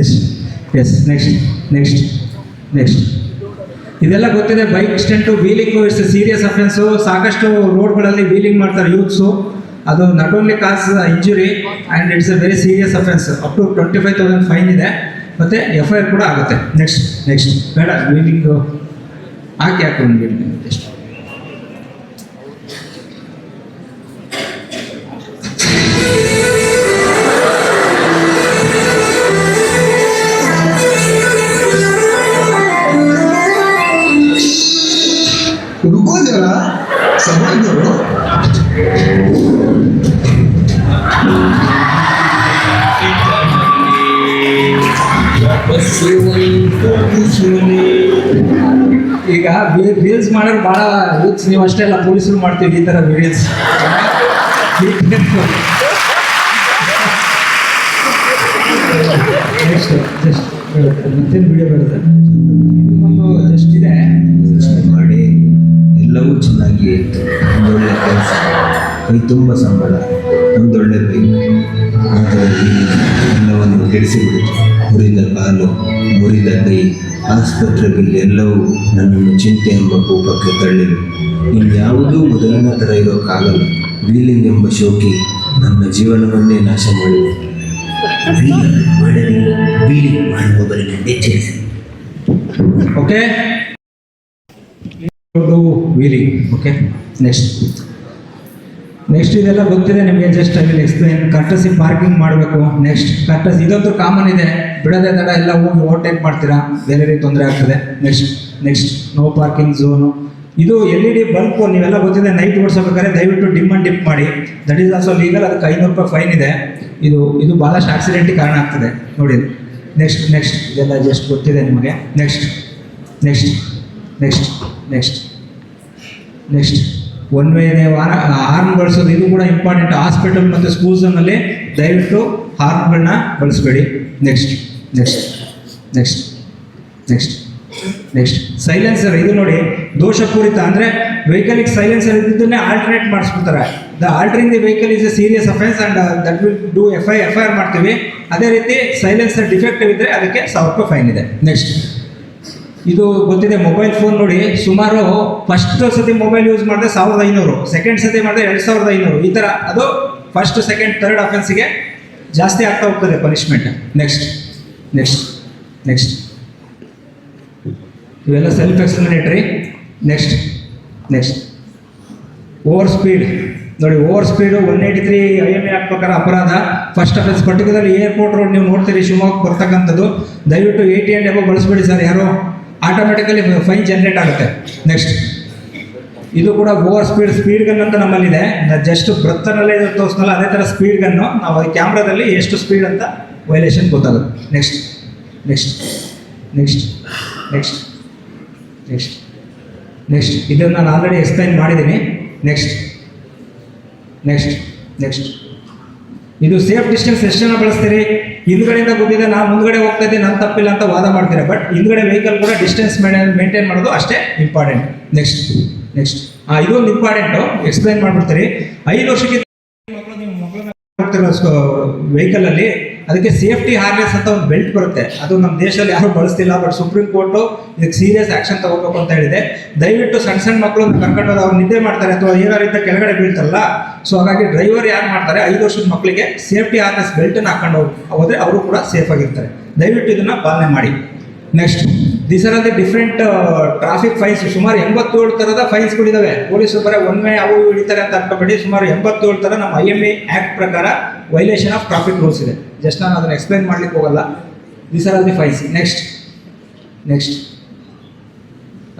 ಎಸ್, ನೆಕ್ಸ್ಟ್ ಇದೆಲ್ಲ ಗೊತ್ತಿದೆ. Bike stunt, wheeling it's serious offence. ಸಾಕಷ್ಟು ರೋಡ್ಗಳಲ್ಲಿ ವೀಲಿಂಗ್ ಮಾಡ್ತಾರೆ ಯೂತ್ಸು. ಅದು not only cause injury and it's a very serious offence. Up to 25,000 fine ಇದೆ, ಮತ್ತು FIR ಕೂಡ ಆಗುತ್ತೆ. ನೆಕ್ಸ್ಟ್ ಬೇಡ, ವೀಲಿಂಗು ಹಾಕಿ ಒಂದು ವೀಲಿಂಗ್ ಎಷ್ಟು. रुको जरा, सबर करो. ಈಗ ರೀಲ್ಸ್ ಮಾಡೋರು ಭಾಳ ಯೂತ್ಸ್, ನೀವು ಅಷ್ಟೇ ಅಲ್ಲ, ಪೊಲೀಸರು ಮಾಡ್ತೀವಿ ಈ ಥರ ರೀಲ್ಸ್. ನೆಕ್ಸ್ಟ್ ಮತ್ತೇನು ವಿಡಿಯೋ ಬೇಡ ಸರ್. ಇದು ಒಂದು ಜಸ್ಟ್ ಇದೆ ಮಾಡಿ ಎಲ್ಲವೂ ಚೆನ್ನಾಗಿ ಇತ್ತು. ಒಂದೊಳ್ಳೆ ಕೆಲಸ, ಕೈ ತುಂಬ ಸಂಬಳ, ಒಂದೊಳ್ಳೆ ಬೈಕ್. ಆದರೆ ಎಲ್ಲವನ್ನು ಕೆಡಿಸಿಬಿಡಿತು. ಮುರಿದ ಕಾಲು, ಮುರಿದ ಕೈ, ಆಸ್ಪತ್ರೆ ಬಿಲ್ ಎಲ್ಲವೂ ನನ್ನನ್ನು ಚಿಂತೆ ಎಂಬ ಕೂಪಕ್ಕೆ ತಳ್ಳಿರು. ಇನ್ಯಾವುದೂ ಮೊದಲಿನ ಥರ ಇರೋಕ್ಕಾಗಲ್ಲ. ವೀಲಿಂಗ್ ಎಂಬ ಶೋಕಿ ನನ್ನ ಜೀವನವನ್ನೇ ನಾಶ ಮಾಡಿದೆ. ವೀಲಿಂಗ್ ಮಾಡುವವರಿಗೆ ಎಚ್ಚರಿಸಿ. Okay, wheeling. Okay, next next ಇದೆಲ್ಲ ಗೊತ್ತಿದೆ ನಿಮಗೆ, just I will explain. Courtesy parking ಮಾಡಬೇಕು. ನೆಕ್ಸ್ಟ್ ಕರ್ಟಸಿ, ಇದಂತೂ ಕಾಮನ್ ಇದೆ, ಬಿಡದೆ ತಡ ಎಲ್ಲ ಹೋಗಿ ಓವರ್ಟೇಕ್ ಮಾಡ್ತೀರಾ, ಬೇರೆ ರೀತಿ ತೊಂದರೆ ಆಗ್ತದೆ. Next no parking zone. ಇದು LED ಬಲ್ಬ್ ನೀವೆಲ್ಲ ಗೊತ್ತಿದೆ, ನೈಟ್ ಓಡಿಸಬೇಕಾದ್ರೆ ದಯವಿಟ್ಟು ಡಿಮ್ ಅಂಡ್ ಡಿಪ್ ಮಾಡಿ. ದಟ್ ಈಸ್ ಆಲ್ಸೋ ಲೀಗಲ್, ಅದಕ್ಕೆ 500 ರೂಪಾಯಿ ಫೈನ್ ಇದೆ. ಇದು ಭಾಳಷ್ಟು ಆಕ್ಸಿಡೆಂಟಿಗೆ ಕಾರಣ ಆಗ್ತದೆ ನೋಡಿ. ನೆಕ್ಸ್ಟ್ ಇದೆಲ್ಲ ಜಸ್ಟ್ ಗೊತ್ತಿದೆ ನಿಮಗೆ. ನೆಕ್ಸ್ಟ್ ಒನ್ ವೇನೇ ಹಾರ್ನ್ ಬಳಸೋದು, ಇದು ಕೂಡ ಇಂಪಾರ್ಟೆಂಟ್. ಹಾಸ್ಪಿಟಲ್ ಮತ್ತು ಸ್ಕೂಲ್ಸ್ನಲ್ಲಿ ದಯವಿಟ್ಟು ಹಾರ್ನ್ಗಳನ್ನ ಬಳಸಬೇಡಿ. Next silencer. ಇದು ನೋಡಿ ದೋಷಪೂರಿತ, ಅಂದರೆ ವೆಹಿಕಲಿಗೆ ಸೈಲೆನ್ಸರ್ ಇದ್ದನ್ನೇ ಆಲ್ಟರ್ನೇಟ್ ಮಾಡಿಸ್ಬಿಡ್ತಾರೆ. The altering the vehicle is a serious offence and that will do FIR ಮಾಡ್ತೀವಿ. ಅದೇ ರೀತಿ ಸೈಲೆನ್ಸರ್ ಡಿಫೆಕ್ಟಿವ್ ಇದ್ದರೆ ಅದಕ್ಕೆ 1000 ರೂಪಾಯಿ ಫೈನ್ ಇದೆ. ನೆಕ್ಸ್ಟ್ ಇದು ಗೊತ್ತಿದೆ, ಮೊಬೈಲ್ ಫೋನ್ ನೋಡಿ, ಸುಮಾರು ಫಸ್ಟ್ ಸತಿ ಮೊಬೈಲ್ ಯೂಸ್ ಮಾಡಿದ್ರೆ 1500, ಸೆಕೆಂಡ್ ಸತಿ ಮಾಡಿದ್ರೆ 2500, ಈ ಥರ ಅದು ಫಸ್ಟ್ ಸೆಕೆಂಡ್ ಥರ್ಡ್ ಅಫೆನ್ಸಿಗೆ ಜಾಸ್ತಿ ಆಗ್ತಾ ಹೋಗ್ತದೆ ಪನಿಷ್ಮೆಂಟ್. ನೆಕ್ಸ್ಟ್ ಇವೆಲ್ಲ self explanatory. Next over speed ನೋಡಿ, ಓವರ್ ಸ್ಪೀಡು 183 IMA ಆಕ್ಟ್ ಪ್ರಕಾರ ಅಪರಾಧ, first offence. Particularly airport road ನೀವು ನೋಡ್ತೀರಿ ಶಿವಮೊಗ್ಗ ಬರ್ತಕ್ಕಂಥದ್ದು, ದಯವಿಟ್ಟು 80 and above ಬಳಸಬೇಡಿ ಸರ್, ಯಾರೋ ಆಟೋಮೆಟಿಕಲಿ ಫೈನ್ ಜನರೇಟ್ ಆಗುತ್ತೆ. ನೆಕ್ಸ್ಟ್ ಇದು ಕೂಡ ಓವರ್ ಸ್ಪೀಡ್ ಗನ್ ಅಂತ ನಮ್ಮಲ್ಲಿದೆ, ಜಸ್ಟ್ ಬ್ರತ್ತನಲ್ಲೇ ತೋರಿಸ್ನಲ್ಲ ಅದೇ ಥರ ಸ್ಪೀಡ್ ಗನ್ನು, ನಾವು ಕ್ಯಾಮ್ರಾದಲ್ಲಿ ಎಷ್ಟು ಸ್ಪೀಡ್ ಅಂತ ವೈಲೇಷನ್ ಗೊತ್ತಾಗುತ್ತೆ. ನೆಕ್ಸ್ಟ್ ಇದನ್ನು ನಾನು ಆಲ್ರೆಡಿ ಎಕ್ಸ್ಪ್ಲೈನ್ ಮಾಡಿದ್ದೀನಿ. ನೆಕ್ಸ್ಟ್ ಇದು ಸೇಫ್ ಡಿಸ್ಟೆನ್ಸ್ ಎಷ್ಟು ಜನ ಬಳಸ್ತೀರಿ? ಹಿಂದ್ಗಡೆಯಿಂದ ಗೊತ್ತಿದೆ, ನಾನು ಮುಂದ್ಗಡೆ ಹೋಗ್ತಾ ಇದ್ದೀನಿ, ನಾನು ತಪ್ಪಿಲ್ಲ ಅಂತ ವಾದ ಮಾಡ್ತೀರಾ, ಬಟ್ ಹಿಂದ್ಗಡೆ ವೆಹಿಕಲ್ ಕೂಡ ಡಿಸ್ಟೆನ್ಸ್ ಮೇಂಟೈನ್ ಮಾಡೋದು ಅಷ್ಟೇ ಇಂಪಾರ್ಟೆಂಟ್. ನೆಕ್ಸ್ಟ್ ಇದೊಂದು ಇಂಪಾರ್ಟೆಂಟು, ಎಕ್ಸ್ಪ್ಲೈನ್ ಮಾಡ್ಬಿಡ್ತೀರಿ. 5 ವರ್ಷಕ್ಕಿಂತ ವೆಹಿಕಲಲ್ಲಿ ಅದಕ್ಕೆ ಸೇಫ್ಟಿ ಹಾರ್ನೆಸ್ ಅಂತ ಒಂದು ಬೆಲ್ಟ್ ಬರುತ್ತೆ, ಅದು ನಮ್ಮ ದೇಶದಲ್ಲಿ ಯಾರೂ ಬಳಸ್ತಿಲ್ಲ, ಬಟ್ ಸುಪ್ರೀಂ ಕೋರ್ಟು ಇದಕ್ಕೆ ಸೀರಿಯಸ್ ಆ್ಯಕ್ಷನ್ ತಗೋಬೇಕು ಅಂತ ಹೇಳಿದೆ. ದಯವಿಟ್ಟು ಸಣ್ಣ ಮಕ್ಕಳನ್ನ ಕರ್ಕೊಂಡು ಅವ್ರು ನಿದ್ದೆ ಮಾಡ್ತಾರೆ ಅಥವಾ ಏನಾರಿಂದ ಕೆಳಗಡೆ ಬೀಳ್ತಾರಲ್ಲ, ಸೊ ಹಾಗಾಗಿ ಡ್ರೈವರ್ ಯಾರು ಮಾಡ್ತಾರೆ 5 ವರ್ಷದ ಮಕ್ಕಳಿಗೆ ಸೇಫ್ಟಿ ಹಾರ್ನೆಸ್ ಬೆಲ್ಟನ್ನು ಹಾಕೊಂಡು ಹೋದರೆ ಅವರು ಕೂಡ ಸೇಫ್ ಆಗಿರ್ತಾರೆ. ದಯವಿಟ್ಟು ಇದನ್ನು ಪಾಲನೆ ಮಾಡಿ. Next these are the different traffic fines. ಸುಮಾರು 87 ಥರದ ಫೈನ್ಸ್ಗಳಿದ್ದಾವೆ. ಪೊಲೀಸರು ಬರೀ ಒಮ್ಮೆ ಅವು ಹಿಡಿತಾರೆ ಅಂತ ಅನ್ಕೋಬೇಡಿ, ಸುಮಾರು 87 ಥರ ನಮ್ಮ IMA ಆ್ಯಕ್ಟ್ ಪ್ರಕಾರ ವೈಲೇಷನ್ ಆಫ್ ಟ್ರಾಫಿಕ್ ರೂಲ್ಸ್ ಇದೆ. ಜಸ್ಟ್ ನಾನು ಅದನ್ನು ಎಕ್ಸ್ಪ್ಲೈನ್ ಮಾಡ್ಲಿಕ್ಕೆ ಹೋಗಲ್ಲ. These are the fines. Next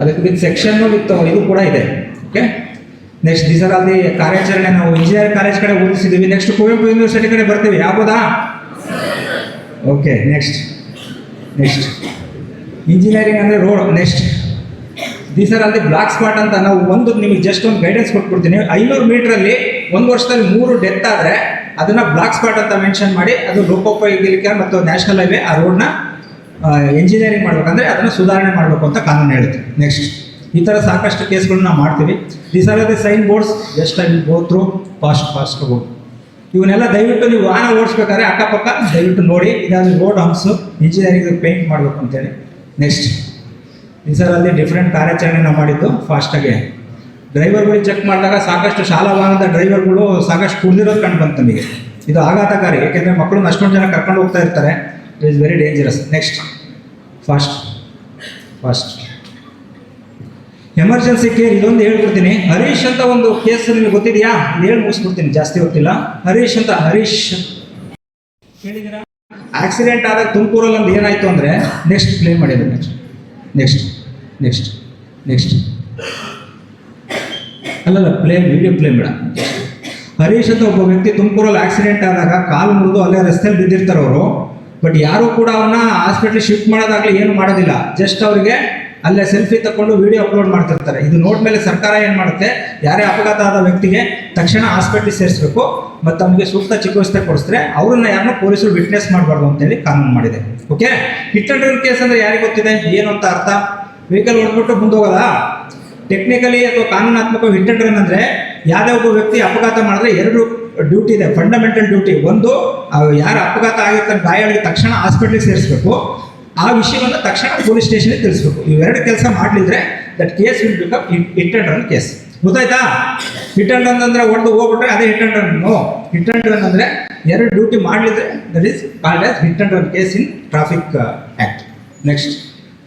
ಅದಕ್ಕೆ ವಿತ್ ಸೆಕ್ಷನ್ನು ವಿತ್ ಇದು ಕೂಡ ಇದೆ. Okay, next these are the ಕಾರ್ಯಾಚರಣೆ. ನಾವು ಇಂಜಿನಿಯರಿಂಗ್ ಕಾಲೇಜ್ ಕಡೆ ಓದಿಸಿದ್ದೀವಿ. ನೆಕ್ಸ್ಟ್ ಕುವೆಂಪು ಯೂನಿವರ್ಸಿಟಿ ಕಡೆ ಬರ್ತೀವಿ, ಆಗ್ಬೋದಾ? ಓಕೆ, ನೆಕ್ಸ್ಟ್ ಇಂಜಿನಿಯರಿಂಗ್ ಅಂದರೆ road. Next these are all the black spot ಅಂತ ನಾವು ನಿಮಗೆ ಜಸ್ಟ್ ಒಂದು ಗೈಡೆನ್ಸ್ ಕೊಟ್ಬಿಡ್ತೀನಿ. 500 ಮೀಟ್ರಲ್ಲಿ 1 ವರ್ಷದಲ್ಲಿ 3 ಡೆತ್ ಆದರೆ ಅದನ್ನು ಬ್ಲಾಕ್ ಸ್ಪಾಟ್ ಅಂತ ಮೆನ್ಷನ್ ಮಾಡಿ, ಅದು ಲೋಕೋಪಯೋಗಿಕ ಮತ್ತು ನ್ಯಾಷನಲ್ ಹೈವೇ ಆ ರೋಡ್ನ ಎಂಜಿನಿಯರಿಂಗ್ ಮಾಡಬೇಕಂದ್ರೆ ಅದನ್ನು ಸುಧಾರಣೆ ಮಾಡಬೇಕು ಅಂತ ಕಾನೂನು ಹೇಳುತ್ತೆ. ನೆಕ್ಸ್ಟ್ ಈ ಥರ ಸಾಕಷ್ಟು ಕೇಸ್ಗಳನ್ನ ನಾವು ಮಾಡ್ತೀವಿ. These are the sign boards. Just I will go through fast go. ಇವನ್ನೆಲ್ಲ ದಯವಿಟ್ಟು ನೀವು ವಾಹನ ಓಡಿಸ್ಬೇಕಾದ್ರೆ ಅಕ್ಕಪಕ್ಕ ದಯವಿಟ್ಟು ನೋಡಿ. ಇದಾದ ರೋಡ್ ಹಂಪ್ಸು, ಇಂಜಿನಿಯರಿಂಗ್ ಪೇಂಟ್ ಮಾಡಬೇಕು ಅಂತೇಳಿ. ನೆಕ್ಸ್ಟ್ ಈ ಸರ್ ಅಲ್ಲಿ ಡಿಫ್ರೆಂಟ್ ಕಾರ್ಯಾಚರಣೆ ನಾವು ಮಾಡಿದ್ದು ಫಾಸ್ಟಾಗಿ. ಡ್ರೈವರ್ಗಳಿಗೆ ಚೆಕ್ ಮಾಡಿದಾಗ ಸಾಕಷ್ಟು ಶಾಲಾ ವಾಹನದ ಡ್ರೈವರ್ಗಳು ಸಾಕಷ್ಟು ಕುಡಿದಿರೋದು ಕಂಡು ಬಂತು ನಮಗೆ. ಇದು ಆಘಾತಕಾರಿ, ಯಾಕೆಂದರೆ ಮಕ್ಕಳನ್ನ ಅಷ್ಟೊಂದು ಜನ ಕರ್ಕೊಂಡು ಹೋಗ್ತಾ ಇರ್ತಾರೆ. It is very dangerous. Next fast emergency care. ಇದೊಂದು ಹೇಳ್ಬಿಡ್ತೀನಿ. ಹರೀಶ್ ಅಂತ ಒಂದು ಕೇಸ್ ನಿಮಗೆ ಗೊತ್ತಿದೆಯಾ? ಇದು ಹೇಳಿ ಮುಗಿಸ್ಬಿಡ್ತೀನಿ, ಜಾಸ್ತಿ ಗೊತ್ತಿಲ್ಲ. ಹರೀಶ್ ಹೇಳಿದ್ದೀರಾ? ಆಕ್ಸಿಡೆಂಟ್ ಆದಾಗ ತುಮಕೂರಲ್ಲಿ ಒಂದು ಏನಾಯಿತು ಅಂದರೆ, ನೆಕ್ಸ್ಟ್ ಪ್ಲೇ ಮಾಡಿದ್ರು. ನೆಕ್ಸ್ಟ್ ಅಲ್ಲಲ್ಲ, ವಿಡಿಯೋ ಪ್ಲೇ ಬೇಡ. ಹರೀಶ್ ಅಂತ ಒಬ್ಬ ವ್ಯಕ್ತಿ ತುಮಕೂರಲ್ಲಿ ಆಕ್ಸಿಡೆಂಟ್ ಆದಾಗ ಕಾಲು ಮುರಿದು ಅಲ್ಲೇ ರಸ್ತೆಯಲ್ಲಿ ಬಿದ್ದಿರ್ತಾರೆ ಅವರು. ಬಟ್ ಯಾರೂ ಕೂಡ ಅವನ್ನ ಹಾಸ್ಪಿಟ್ಲಿಗೆ ಶಿಫ್ಟ್ ಮಾಡೋದಾಗಲಿ ಏನು ಮಾಡೋದಿಲ್ಲ. ಜಸ್ಟ್ ಅವರಿಗೆ ಅಲ್ಲೇ ಸೆಲ್ಫಿ ತಗೊಂಡು ವಿಡಿಯೋ ಅಪ್ಲೋಡ್ ಮಾಡ್ತಿರ್ತಾರೆ. ಇದು ನೋಡ್ ಮೇಲೆ ಸರ್ಕಾರ ಏನು ಮಾಡುತ್ತೆ, ಯಾರೇ ಅಪಘಾತ ಆದ ವ್ಯಕ್ತಿಗೆ ತಕ್ಷಣ ಹಾಸ್ಪಿಟ್ಲಿಗೆ ಸೇರಿಸಬೇಕು ಮತ್ತು ಅವನಿಗೆ ಸೂಕ್ತ ಚಿಕಿತ್ಸೆ ಕೊಡಿಸಿದ್ರೆ ಅವ್ರನ್ನ ಯಾರನ್ನೂ ಪೊಲೀಸರು ವಿಟ್ನೆಸ್ ಮಾಡಬಾರ್ದು ಅಂತೇಳಿ ಕಾನೂನು ಮಾಡಿದೆ. Okay, hit and run case ಅಂದರೆ ಯಾರಿಗೆ ಗೊತ್ತಿದೆ ಏನು ಅಂತ ಅರ್ಥ? ವೆಹಿಕಲ್ ಹೊಡೆದ್ಬಿಟ್ಟು ಮುಂದೆ ಹೋಗೋಲ್ಲ. ಟೆಕ್ನಿಕಲಿ ಅಥವಾ ಕಾನೂನಾತ್ಮಕ ಹಿಟ್ ಅಂಡ್ ರನ್ ಅಂದರೆ ಯಾವುದೇ ಒಬ್ಬ ವ್ಯಕ್ತಿ ಅಪಘಾತ ಮಾಡಿದ್ರೆ 2 ಡ್ಯೂಟಿ ಇದೆ, ಫಂಡಮೆಂಟಲ್ ಡ್ಯೂಟಿ. ಒಂದು, ಯಾರು ಅಪಘಾತ ಆಗಿರ್ತಾರೆ ಗಾಯಾಳಿಗೆ ತಕ್ಷಣ ಹಾಸ್ಪಿಟ್ಲಿಗೆ ಸೇರಿಸಬೇಕು, ಆ ವಿಷಯವನ್ನು ತಕ್ಷಣ ಪೊಲೀಸ್ ಸ್ಟೇಷನ್ಗೆ ತಿಳಿಸ್ಬೇಕು. ಇವೆರಡು ಕೆಲಸ ಮಾಡಲಿದ್ರೆ that case will become hit and run case. ಗೊತ್ತಾಯ್ತಾ? ಹಿಟ್ ಅಂಡ್ ರನ್ ಅಂದರೆ ಹೊಡೆದು ಹೋಗ್ಬಿಟ್ರೆ ಅದೇ hit and run. Hit and run ಅಂದರೆ 2 ಡ್ಯೂಟಿ ಮಾಡಲಿದ್ರೆ that is called as hit and run case in traffic act. Next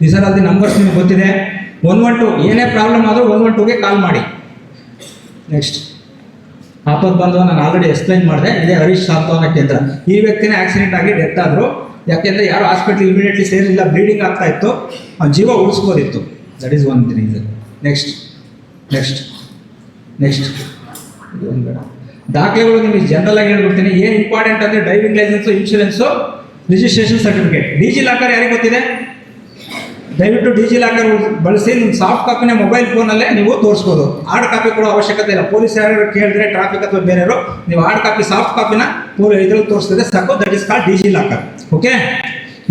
these are all the numbers ನಿಮಗೆ ಗೊತ್ತಿದೆ. 112 ಏನೇ ಪ್ರಾಬ್ಲಮ್ ಆದರೂ 112ಗೆ ಕಾಲ್ ಮಾಡಿ. ನೆಕ್ಸ್ಟ್ ಆಪತ್ ಬಂದು ನಾನು ಆಲ್ರೆಡಿ ಎಕ್ಸ್ಪ್ಲೈನ್ ಮಾಡಿದೆ. ಇದೇ ಹರೀಶ್ ಸಾಂತ್ವನ ಕೇಂದ್ರ. ಈ ವ್ಯಕ್ತಿನೇ ಆಕ್ಸಿಡೆಂಟ್ ಆಗಿ ಡೆತ್ ಆದರು. ಯಾಕೆಂದರೆ ಯಾರು ಹಾಸ್ಪಿಟ್ಲ್ ಇಮಿಡಿಯೇಟ್ಲಿ ಸೇರಿಲ್ಲ, ಬ್ಲೀಡಿಂಗ್ ಆಗ್ತಾ ಇತ್ತು, ಅವ್ನ ಜೀವ ಉಳಿಸ್ಬೋದಿತ್ತು. That is one reason. Next next next ಇದೊಂದು ಬೇಡ. ದಾಖಲೆಗಳು ನಿಮಗೆ ಜನರಲ್ ಆಗಿ ಹೇಳ್ಬಿಡ್ತೀನಿ. ಏನು ಇಂಪಾರ್ಟೆಂಟ್ ಅಂದರೆ driving licence, insurance, registration certificate. DigiLocker ಯಾರಿಗೆ ಗೊತ್ತಿದೆ? ದಯವಿಟ್ಟು ಡಿಜಿ ಲಾಕರ್ ಬಳಸಿ ನಿಮ್ಮ ಸಾಫ್ಟ್ ಕಾಪಿನ ಮೊಬೈಲ್ ಫೋನಲ್ಲೇ ನೀವು ತೋರಿಸ್ಬೋದು. ಹಾರ್ಡ್ ಕಾಪಿ ಕೊಡೋ ಅವಶ್ಯಕತೆ ಇಲ್ಲ. ಪೊಲೀಸ್ ಯಾರು ಕೇಳಿದ್ರೆ ಟ್ರಾಫಿಕ್ ಅಥವಾ ಬೇರೆಯವರು, ನೀವು ಹಾರ್ಡ್ ಕಾಪಿ ಸಾಫ್ಟ್ ಕಾಪಿನ ಇದರಲ್ಲಿ ತೋರಿಸ್ತಿದ್ರೆ ಸಾಕು. That is called DigiLocker. Okay,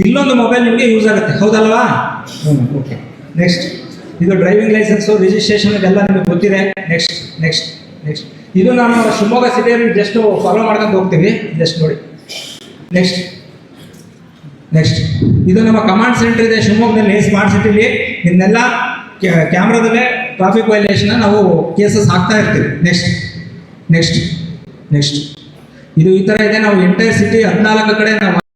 ಇಲ್ಲೊಂದು ಮೊಬೈಲ್ ನಿಮಗೆ ಯೂಸ್ ಆಗುತ್ತೆ, ಹೌದಲ್ವಾ? ಓಕೆ, ನೆಕ್ಸ್ಟ್ ಇದು ಡ್ರೈವಿಂಗ್ ಲೈಸೆನ್ಸು, ರಿಜಿಸ್ಟ್ರೇಷನ್ ಇದೆಲ್ಲ ನಿಮಗೆ ಗೊತ್ತಿದೆ. ನೆಕ್ಸ್ಟ್ ನೆಕ್ಸ್ಟ್ ನೆಕ್ಸ್ಟ್ ಇದು ನಾನು ಶಿವಮೊಗ್ಗ ಸಿಟಿಯಲ್ಲಿ ಜಸ್ಟ್ ಫಾಲೋ ಮಾಡ್ಕೊಂಡು ಹೋಗ್ತೀವಿ, ಜಸ್ಟ್ ನೋಡಿ. ನೆಕ್ಸ್ಟ್ ನೆಕ್ಸ್ಟ್ ಇದು ನಮ್ಮ ಕಮಾಂಡ್ ಸೆಂಟರ್ ಇದೆ ಶಿವಮೊಗ್ಗದಲ್ಲಿ, ಸ್ಮಾರ್ಟ್ ಸಿಟಿಲಿ. ಇದನ್ನೆಲ್ಲ ಕ್ಯಾಮ್ರಾದಲ್ಲೇ ಟ್ರಾಫಿಕ್ ವೈಲೇಷನ್ ನಾವು ಕೇಸಸ್ ಹಾಕ್ತಾ ಇರ್ತೀವಿ. ನೆಕ್ಸ್ಟ್ ನೆಕ್ಸ್ಟ್ ನೆಕ್ಸ್ಟ್ ಇದು ಈ ಥರ ಇದೆ. ನಾವು ಎಂಟೈರ್ ಸಿಟಿ 14 ಕಡೆ ನಾವು